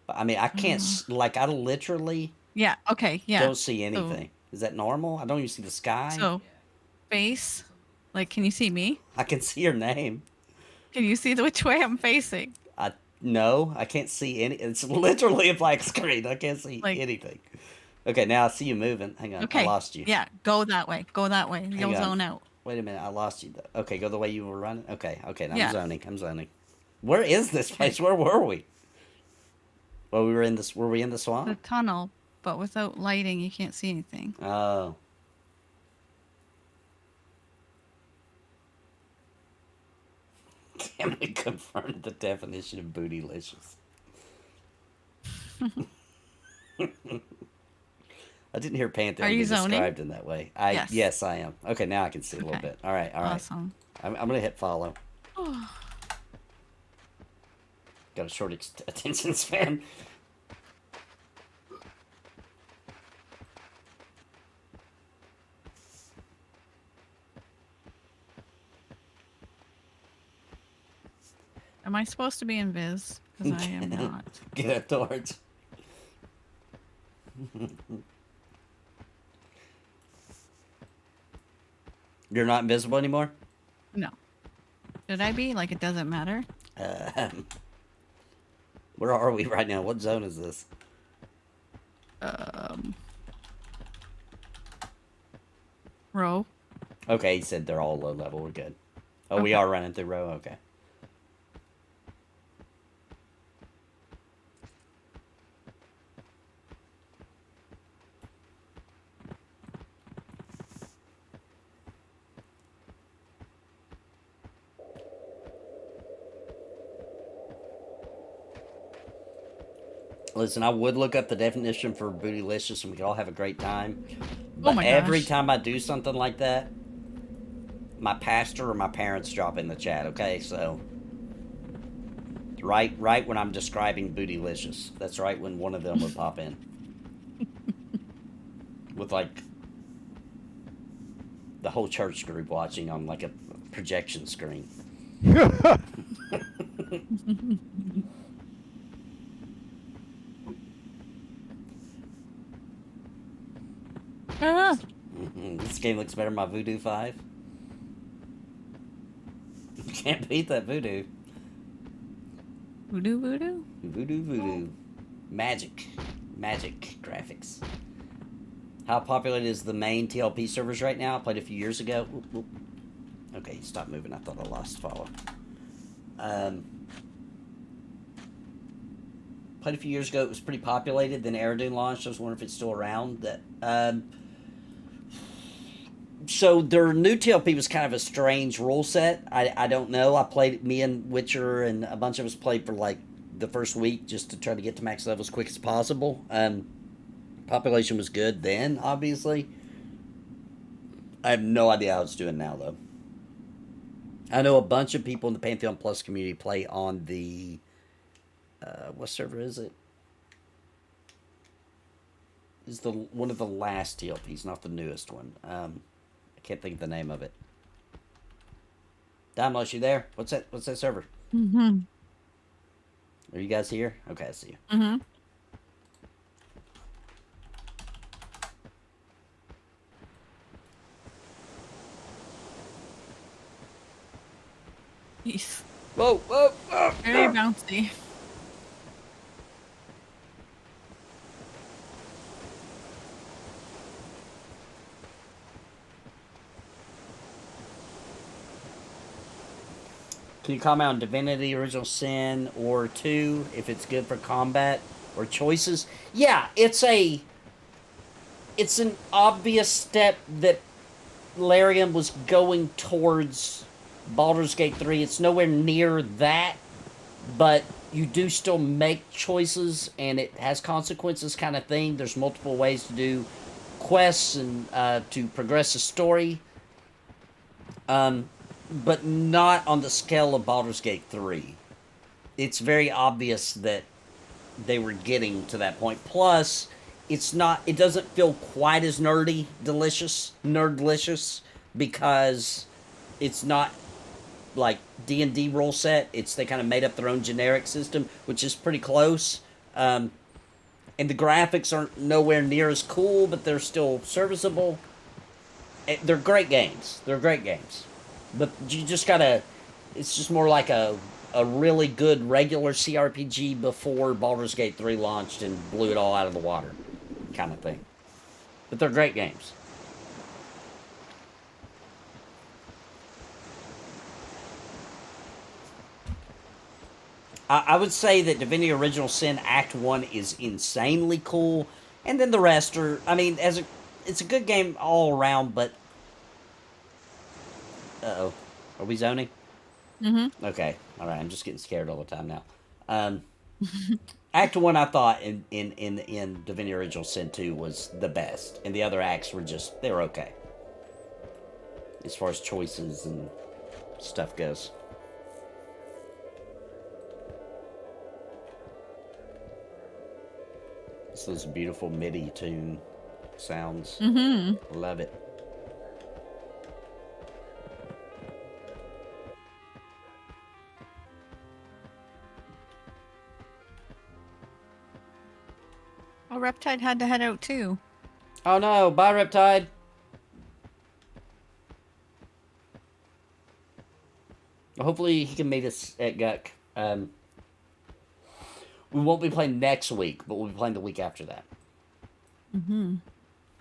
But I mean, I can't like I literally Yeah. Okay. Yeah. don't see anything. Is that normal? I don't even see the sky. So, face. Like, can you see me? I can see your name. Can you see which way I'm facing? No, I can't see any. It's literally a black screen. I can't see Like- anything. Okay, now I see you moving. Hang on, Okay. I lost you. Yeah. Go that way. Go that way. You'll on. zone out. Wait a minute, I lost you. Okay, go the way you were running. Okay, now Yeah. I'm zoning. Where is this place? Where were we? Well, we were in this. Were we in the The swamp? tunnel, but without lighting, you can't see anything. Oh. Can we confirm the definition of bootylicious? I didn't hear Pantheon Are be you zoning? described in that way. Yes. Yes, I am. Okay, now I can see a little Okay. bit. All right. Awesome. I'm gonna hit follow. Got a short attention span. Am I supposed to be in Viz? Because I am not. Get up towards. You're not invisible anymore? No. Should I be? Like, it doesn't matter? Where are we right now? What zone is this? Row. Okay, he said they're all low level. We're good. Oh, we Okay. are running through row? Okay. Listen, I would look up the definition for bootylicious and we could all have a great time. Oh But my every gosh. time I do something like that, my pastor or my parents drop in the chat, okay? So, right when I'm describing bootylicious, that's right when one of them would pop in. With, like, the whole church group watching on, like, a projection screen. Ah, This game looks better than my Voodoo 5. You can't beat that Voodoo. voodoo, voodoo. Voodoo. Magic graphics. How popular is the main TLP servers right now? I played a few years ago. Oop, oop. Okay, stop moving. I thought I lost follow. Played a few years ago. It was pretty populated. Then Aerodune launched. I was wondering if it's still around. So their new TLP was kind of a strange rule set. I don't know. I played, me and Witcher and a bunch of us played for like the first week just to try to get to max level as quick as possible. Population was good then, obviously. I have no idea how it's doing now, though. I know a bunch of people in the Pantheon Plus community play on the... what server is it? It's the one of the last TLPs, not the newest one. I can't think of the name of it. Daimlos, you there? What's that server? Mm-hmm. Are you guys here? Okay, I see you. Mm-hmm. Jeez. Whoa! Very bouncy. Can you comment on Divinity, Original Sin, or 2, if it's good for combat or choices? Yeah, it's an obvious step that Larian was going towards Baldur's Gate 3. It's nowhere near that, but you do still make choices, and it has consequences kind of thing. There's multiple ways to do quests and to progress the story. But not on the scale of Baldur's Gate 3. It's very obvious that they were getting to that point. Plus, it doesn't feel quite as nerdlicious, because it's not like D&D rule set. They kind of made up their own generic system, which is pretty close. And the graphics aren't nowhere near as cool, but they're still serviceable. They're great games. But you just gotta... It's just more like a really good regular CRPG before Baldur's Gate 3 launched and blew it all out of the water. Kind of thing. But they're great games. I would say that Divinity Original Sin Act 1 is insanely cool. And then the rest are... I mean, it's a good game all around, but... Uh-oh. Are we zoning? Mm-hmm. Okay. Alright, I'm just getting scared all the time now. Act 1, I thought, in Divinity Original Sin 2 was the best. And the other acts were just... They were okay. As far as choices and stuff goes. It's those beautiful MIDI tune sounds. Mm-hmm. Love it. Well, Reptide had to head out too. Oh no, bye Reptide. Hopefully he can meet us at Guck. We won't be playing next week, but we'll be playing the week after that. Mm-hmm.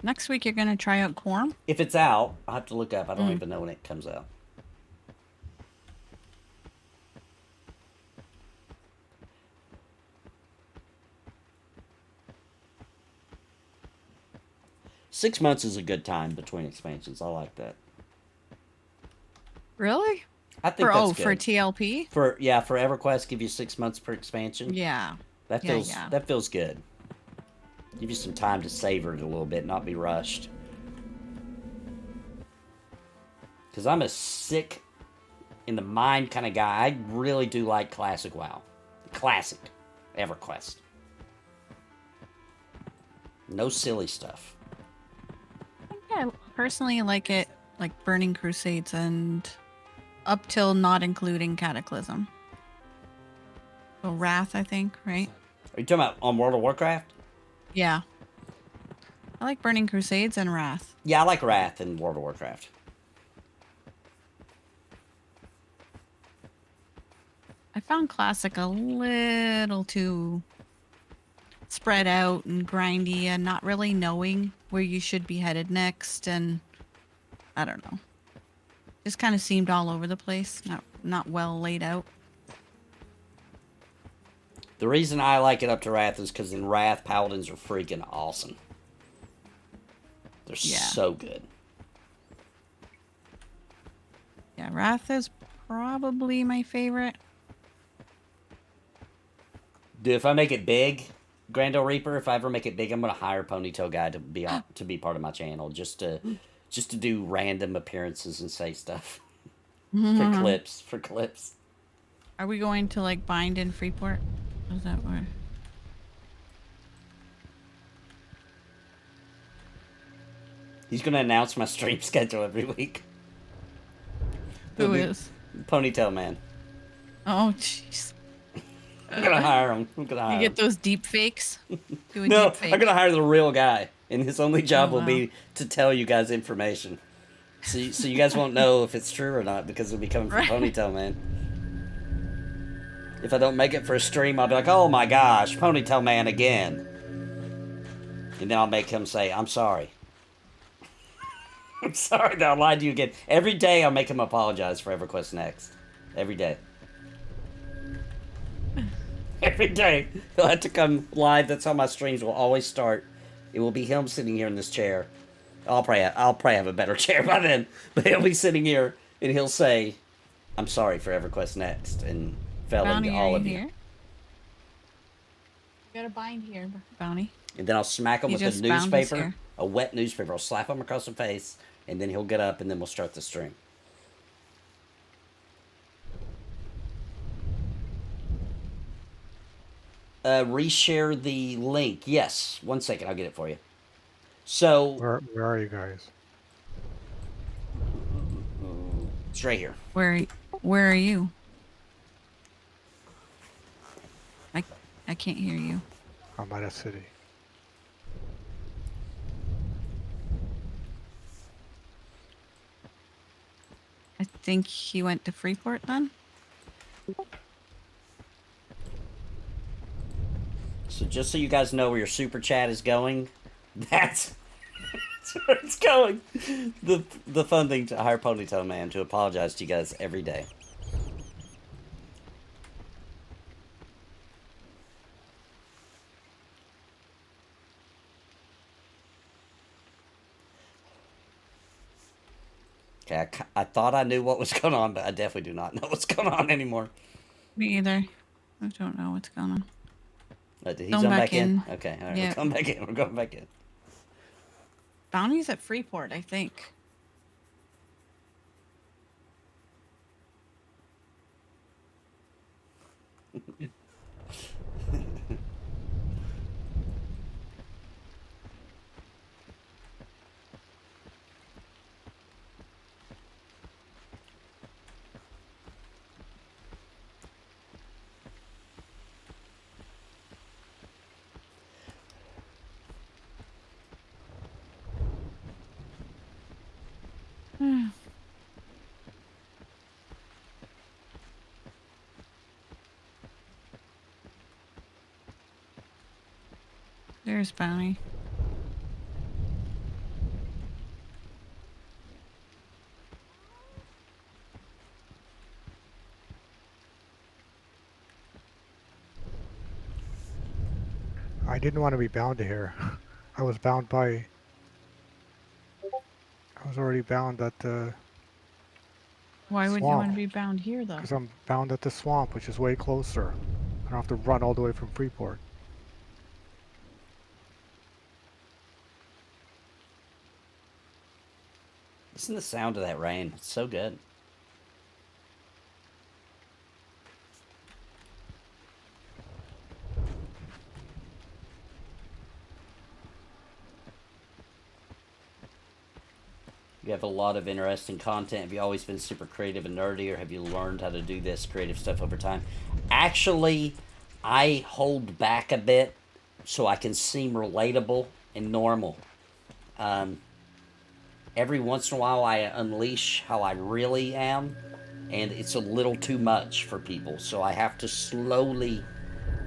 Next week you're gonna try out Quorum? If it's out, I'll have to look up. I don't even know when it comes out. Six months is a good time between expansions. I like that. Really? I think that's good. For TLP? For EverQuest, give you 6 months per expansion. Yeah. That Yeah, feels yeah. that feels good. Give you some time to savor it a little bit, not be rushed. Because I'm a sick in the mind kind of guy. I really do like Classic WoW. Classic EverQuest. No silly stuff. Yeah, personally, I like it like Burning Crusades and up till not including Cataclysm. So Wrath, I think, right? Are you talking about on World of Warcraft? Yeah. I like Burning Crusades and Wrath. Yeah, I like Wrath in World of Warcraft. I found Classic a little too spread out and grindy and not really knowing where you should be headed next, and I don't know. Just kind of seemed all over the place, not well laid out. The reason I like it up to Wrath is because in Wrath, Paladins are freaking awesome. They're Yeah. so good. Yeah, Wrath is probably my favorite. Dude, if I make it big, Grando Reaper, if I ever make it big, I'm gonna hire Ponytail Guy to be part of my channel, just to do random appearances and say stuff for clips. Are we going to like bind in Freeport? Is that where? He's gonna announce my stream schedule every week. Who is? Ponytail Man. Oh, jeez. I'm gonna hire him. I'm gonna hire You him. get those deep fakes? Do a No, deep fake. I'm gonna hire the real guy, and his only job Oh, will wow. be to tell you guys information. So you guys won't know if it's true or not because it'll be coming from Right. Ponytail Man. If I don't make it for a stream, I'll be like, oh my gosh, Ponytail Man again. And then I'll make him say, I'm sorry. I'm sorry that I lied to you again. Every day I'll make him apologize for EverQuest Next. Every day. Every day. He'll have to come live. That's how my streams will always start. It will be him sitting here in this chair. I'll probably have a better chair by then. But he'll be sitting here and he'll say, I'm sorry for EverQuest Next. And failing Bounty, to are all you of here? you. You got a bind here, Bounty. And then I'll smack him He with a just bound us newspaper. here. A wet newspaper. I'll slap him across the face. And then he'll get up and then we'll start the stream. Reshare the link. Yes. 1 second. I'll get it for you. So, Where are you guys? it's right here. Where are you? I can't hear you. I'm at a city. I think he went to Freeport then. So just so you guys know where your super chat is going, that's where it's going. The fun thing to hire Ponytail Man to apologize to you guys every day. Okay, I thought I knew what was going on, but I definitely do not know what's going on anymore. Me either. I don't know what's going on. Did he Going jump back back in? in. Okay, all right, Yeah. we're going back in. We're going back in. Bounty's at Freeport, I think. There's Bounty. I didn't want to be bound to here. I was bound by... I was already bound at the... Why would you want to Swamp. be bound here though? Because I'm bound at the swamp, which is way closer. I don't have to run all the way from Freeport. Listen to the sound of that rain. It's so good. You have a lot of interesting content. Have you always been super creative and nerdy, or have you learned how to do this creative stuff over time? Actually, I hold back a bit so I can seem relatable and normal. Every once in a while, I unleash how I really am, and it's a little too much for people. So I have to slowly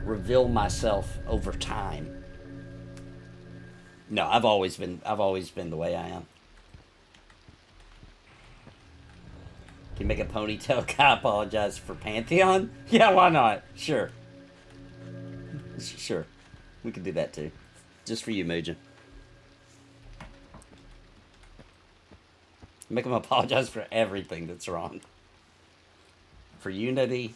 reveal myself over time. No, I've always been the way I am. Can you make a ponytail guy apologize for Pantheon? Yeah, why not? Sure. Sure. We could do that too. Just for you, Mujan. Make him apologize for everything that's wrong. For Unity.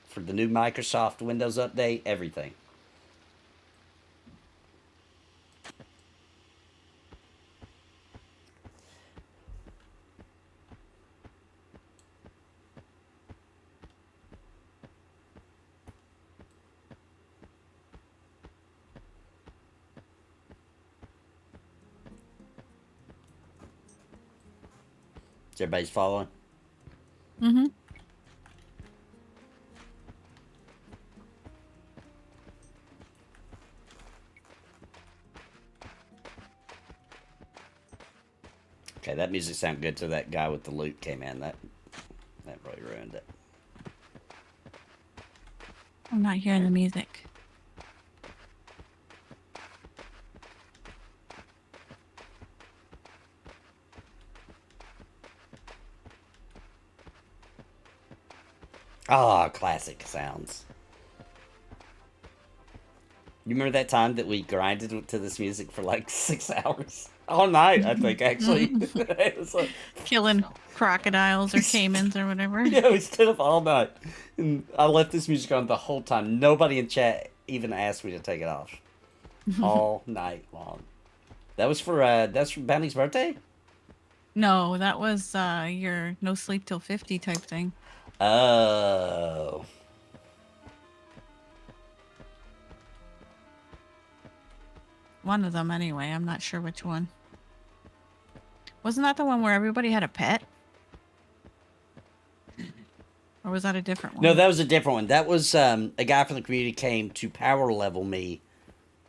For the new Microsoft Windows update. Everything. Is everybody's following? Mm-hmm. Okay, that music sounded good till that guy with the loot came in. That really ruined it. I'm not hearing the music. Ah, classic sounds. You remember that time that we grinded to this music for like 6 hours? All night, I think, actually. It was like, Killing crocodiles or caimans or whatever. yeah, we stood up all night. And I left this music on the whole time. Nobody in chat even asked me to take it off. All night long. That was for, that's for Bounty's birthday? No, that was your no sleep till 50 type thing. Oh. One of them anyway. I'm not sure which one. Wasn't that the one where everybody had a pet? Or was that a different one? No, that was a different one. That was a guy from the community came to power level me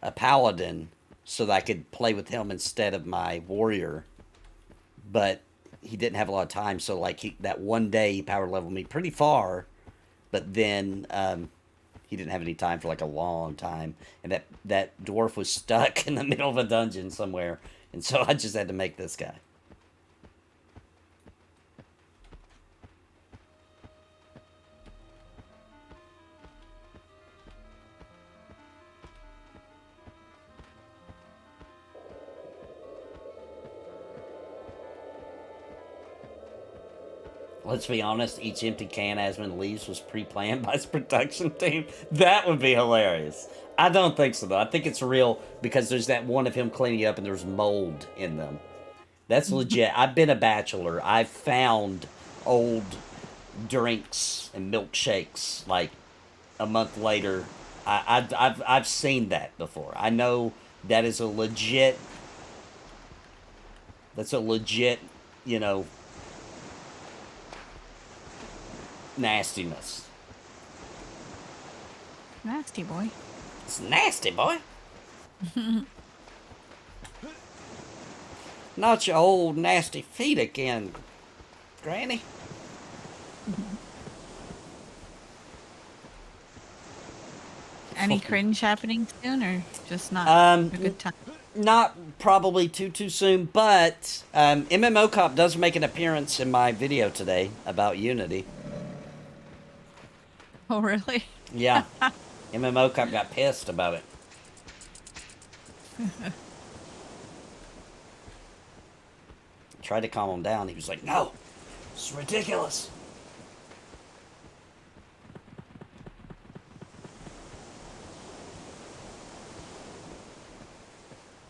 a paladin so that I could play with him instead of my warrior. But he didn't have a lot of time, so like that one day he power leveled me pretty far, but then he didn't have any time for like a long time, and that dwarf was stuck in the middle of a dungeon somewhere, and so I just had to make this guy. Let's be honest, each empty can Asmund leaves was pre-planned by his production team. That would be hilarious. I don't think so, though. I think it's real because there's that one of him cleaning up and there's mold in them. That's legit. I've been a bachelor. I've found old drinks and milkshakes like a month later. I've seen that before. I know that is a legit... That's a legit, you know... nastiness. Nasty boy. It's nasty, boy. Not your old nasty feet again, Granny. Any cringe happening soon, or just not a good time? Not probably too soon, but MMO Cop does make an appearance in my video today about Unity. Oh, really? Yeah. MMO Cop got pissed about it. Tried to calm him down. He was like, no, it's ridiculous.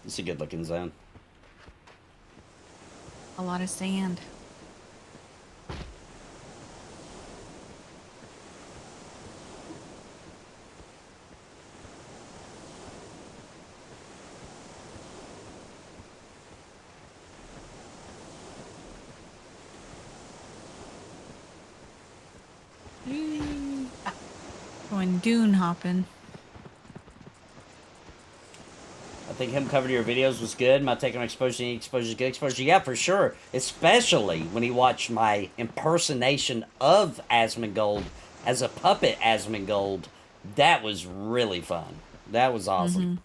It's a good looking zone. A lot of sand. Going dune hopping. I think him covering your videos was good. My take on exposure, exposure, good exposure. Yeah, for sure. Especially when he watched my impersonation of Asmongold as a puppet Asmongold. That was really fun. That was awesome.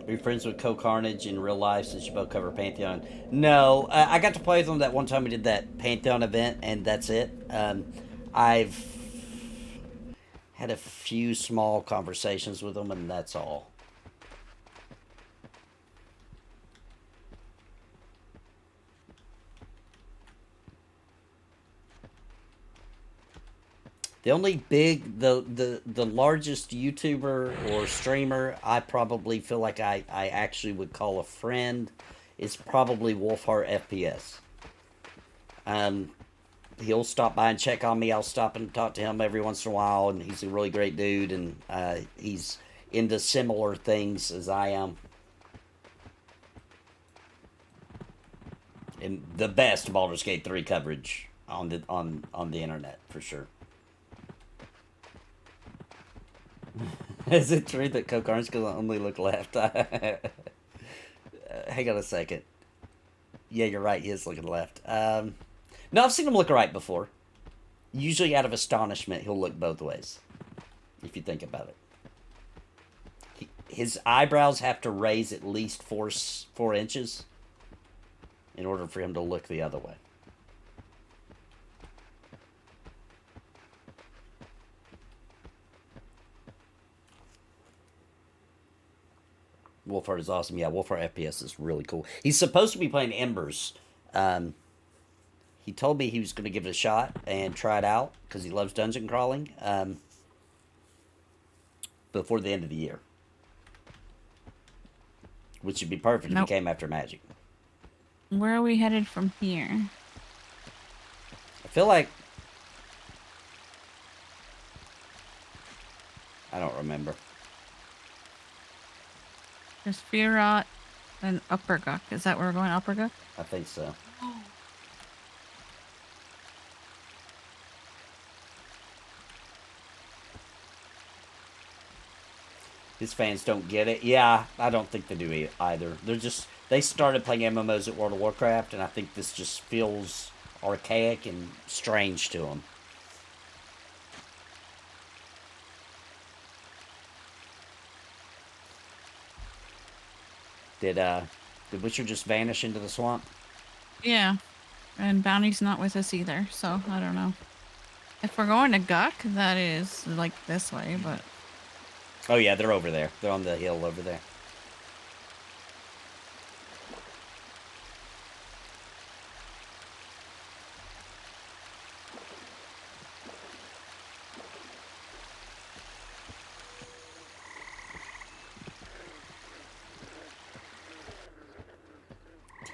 Are you friends with Co Carnage in real life since you both cover Pantheon? No, I got to play with him that one time we did that Pantheon event, and that's it. I've had a few small conversations with him, and that's all. The only big, the largest YouTuber or streamer I probably feel like I actually would call a friend is probably Wolfheart FPS. He'll stop by and check on me. I'll stop and talk to him every once in a while, and he's a really great dude, and he's into similar things as I am. And the best Baldur's Gate 3 coverage on the internet, for sure. Is it true that Coke Orange can only look left? Hang on a second. Yeah, you're right. He is looking left. No, I've seen him look right before. Usually out of astonishment, he'll look both ways. If you think about it. His eyebrows have to raise at least 4 inches in order for him to look the other way. Wolfheart is awesome. Yeah, Wolfheart FPS is really cool. He's supposed to be playing Embers. He told me he was going to give it a shot and try it out because he loves dungeon crawling before the end of the year. Which would be perfect if he came after Magic. Where are we headed from here? I feel like... I don't remember. There's Fearot and Upper Guk. Is that where we're going? Upper Guk? I think so. His fans don't get it. Yeah, I don't think they do either. They started playing MMOs at World of Warcraft, and I think this just feels archaic and strange to them. Did Witcher just vanish into the swamp? Yeah. And Bounty's not with us either, so I don't know. If we're going to Guk, that is like this way, but... Oh yeah, they're over there. They're on the hill over there.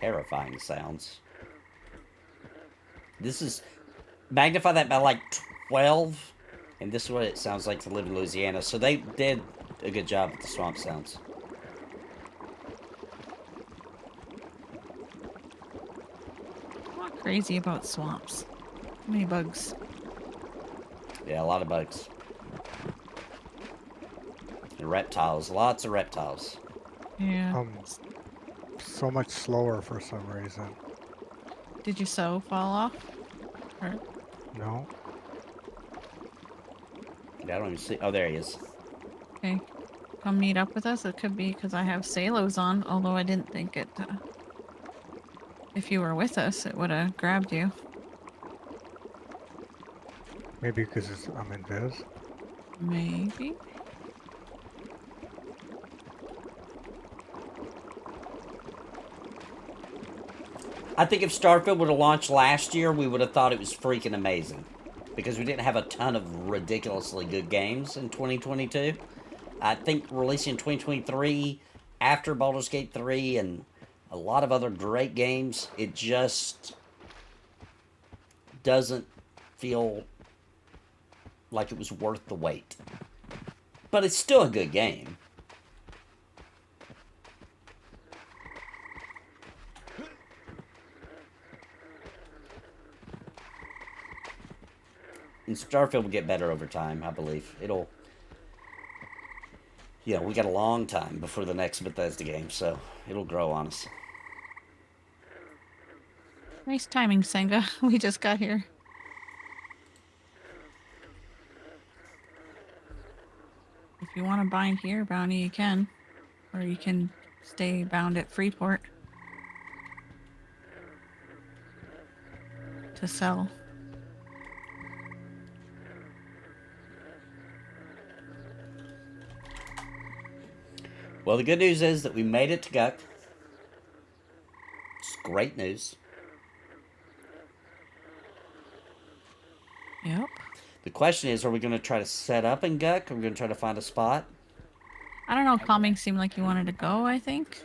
Terrifying sounds. magnify that by like 12, and this is what it sounds like to live in Louisiana. So they did a good job with the swamp sounds. I'm not crazy about swamps. Too many bugs. Yeah, a lot of bugs. And reptiles. Lots of reptiles. Yeah. So much slower for some reason. Did your sow fall off? Or... No. Yeah, I don't even see. Oh, there he is. Okay. Come meet up with us. It could be because I have Salos on, although I didn't think it... if you were with us, it would have grabbed you. Maybe because I'm invis. Maybe. I think if Starfield would have launched last year, we would have thought it was freaking amazing. Because we didn't have a ton of ridiculously good games in 2022. I think releasing in 2023, after Baldur's Gate 3 and a lot of other great games, it just doesn't feel like it was worth the wait. But it's still a good game. And Starfield will get better over time, I believe. It'll... You know, we got a long time before the next Bethesda game, so it'll grow on us. Nice timing, Senga. We just got here. If you want to bind here, Bounty, you can. Or you can stay bound at Freeport. To sell. Well, the good news is that we made it to Guk. It's great news. Yep. The question is, are we going to try to set up in Guk? Are we going to try to find a spot? I don't know. Calming seemed like you wanted to go, I think.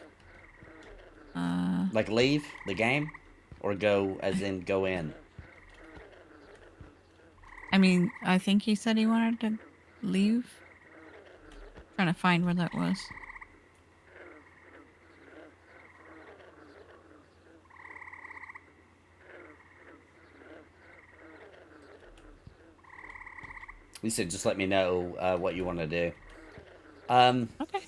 Like leave the game? Or go, as in go in? I mean, I think he said he wanted to leave. Trying to find where that was. He said, just let me know what you want to do. Okay.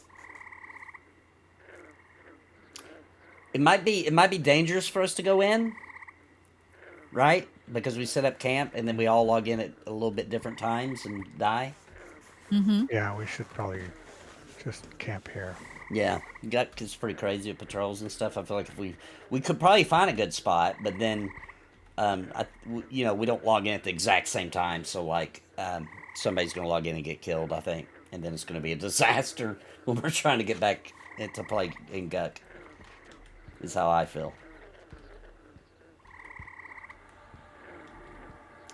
It might be dangerous for us to go in, right? Because we set up camp and then we all log in at a little bit different times and die. Mm-hmm. Yeah, we should probably just camp here. Yeah, Guk is pretty crazy with patrols and stuff. I feel like if we could probably find a good spot, but then, you know, we don't log in at the exact same time, so like somebody's gonna log in and get killed, I think, and then it's gonna be a disaster when we're trying to get back into play in Guk. Is how I feel.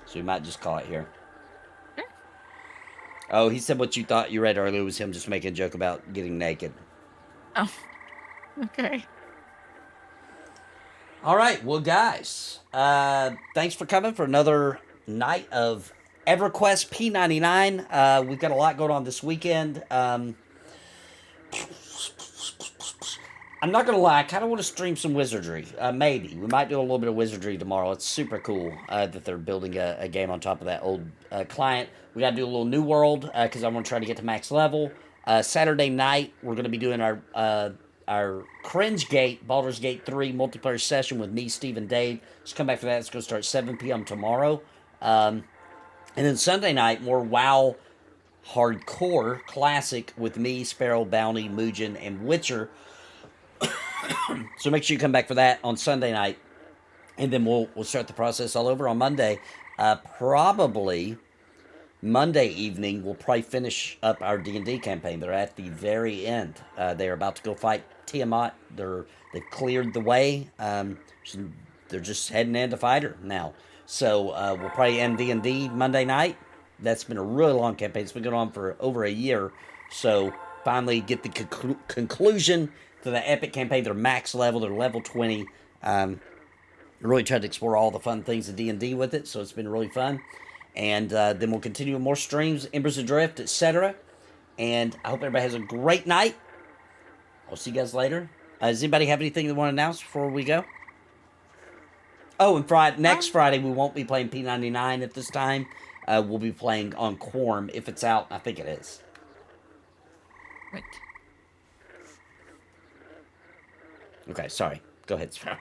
So we might just call it here. Sure. Oh, he said what you thought you read earlier was him just making a joke about getting naked. Oh. Okay. All right, well, guys, thanks for coming for another night of EverQuest P99. We've got a lot going on this weekend. I'm not going to lie, I kind of want to stream some wizardry. Maybe. We might do a little bit of wizardry tomorrow. It's super cool that they're building a game on top of that old client. We got to do a little New World because I want to try to get to max level. Saturday night, we're going to be doing our Cringe Gate, Baldur's Gate 3 multiplayer session with me, Steve, and Dave. Just come back for that. It's going to start 7 p.m. tomorrow. And then Sunday night, more WoW hardcore classic with me, Sparoh, Bounty, Muujin, and Witcher. So make sure you come back for that on Sunday night. And then we'll start the process all over on Monday. Probably Monday evening, we'll probably finish up our D&D campaign. They're at the very end. They're about to go fight Tiamat. They've cleared the way. They're just heading in to fight her now. So we'll probably end D&D Monday night. That's been a really long campaign. It's been going on for over a year. So finally get the conclusion to the epic campaign. They're max level. They're level 20. really tried to explore all the fun things of D&D with it, so it's been really fun. And then we'll continue with more streams, Embers Adrift, etc. And I hope everybody has a great night. I'll see you guys later. Does anybody have anything they want to announce before we go? Oh, and next Friday we won't be playing P99 at this time. We'll be playing on Quorum if it's out. I think it is. Right. Okay, sorry. Go ahead, Sparoh.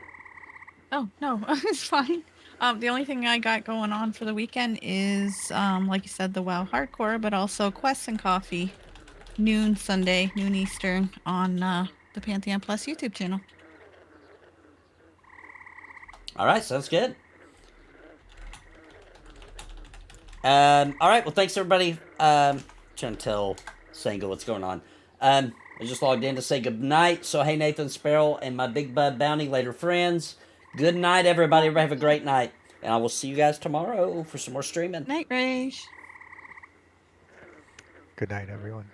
Oh, no, it's fine. The only thing I got going on for the weekend is, like you said, the WoW Hardcore, but also Quests and Coffee, noon Sunday, noon Eastern, on the Pantheon Plus YouTube channel. All right, sounds good. All right, well, thanks, everybody. Trying to tell Sango what's going on. I just logged in to say good night. So, hey, Nathan, Sparoh, and my Big Bud Bounty later friends. Good night, everybody. Everybody have a great night. And I will see you guys tomorrow for some more streaming. Night, Rage. Good night, everyone.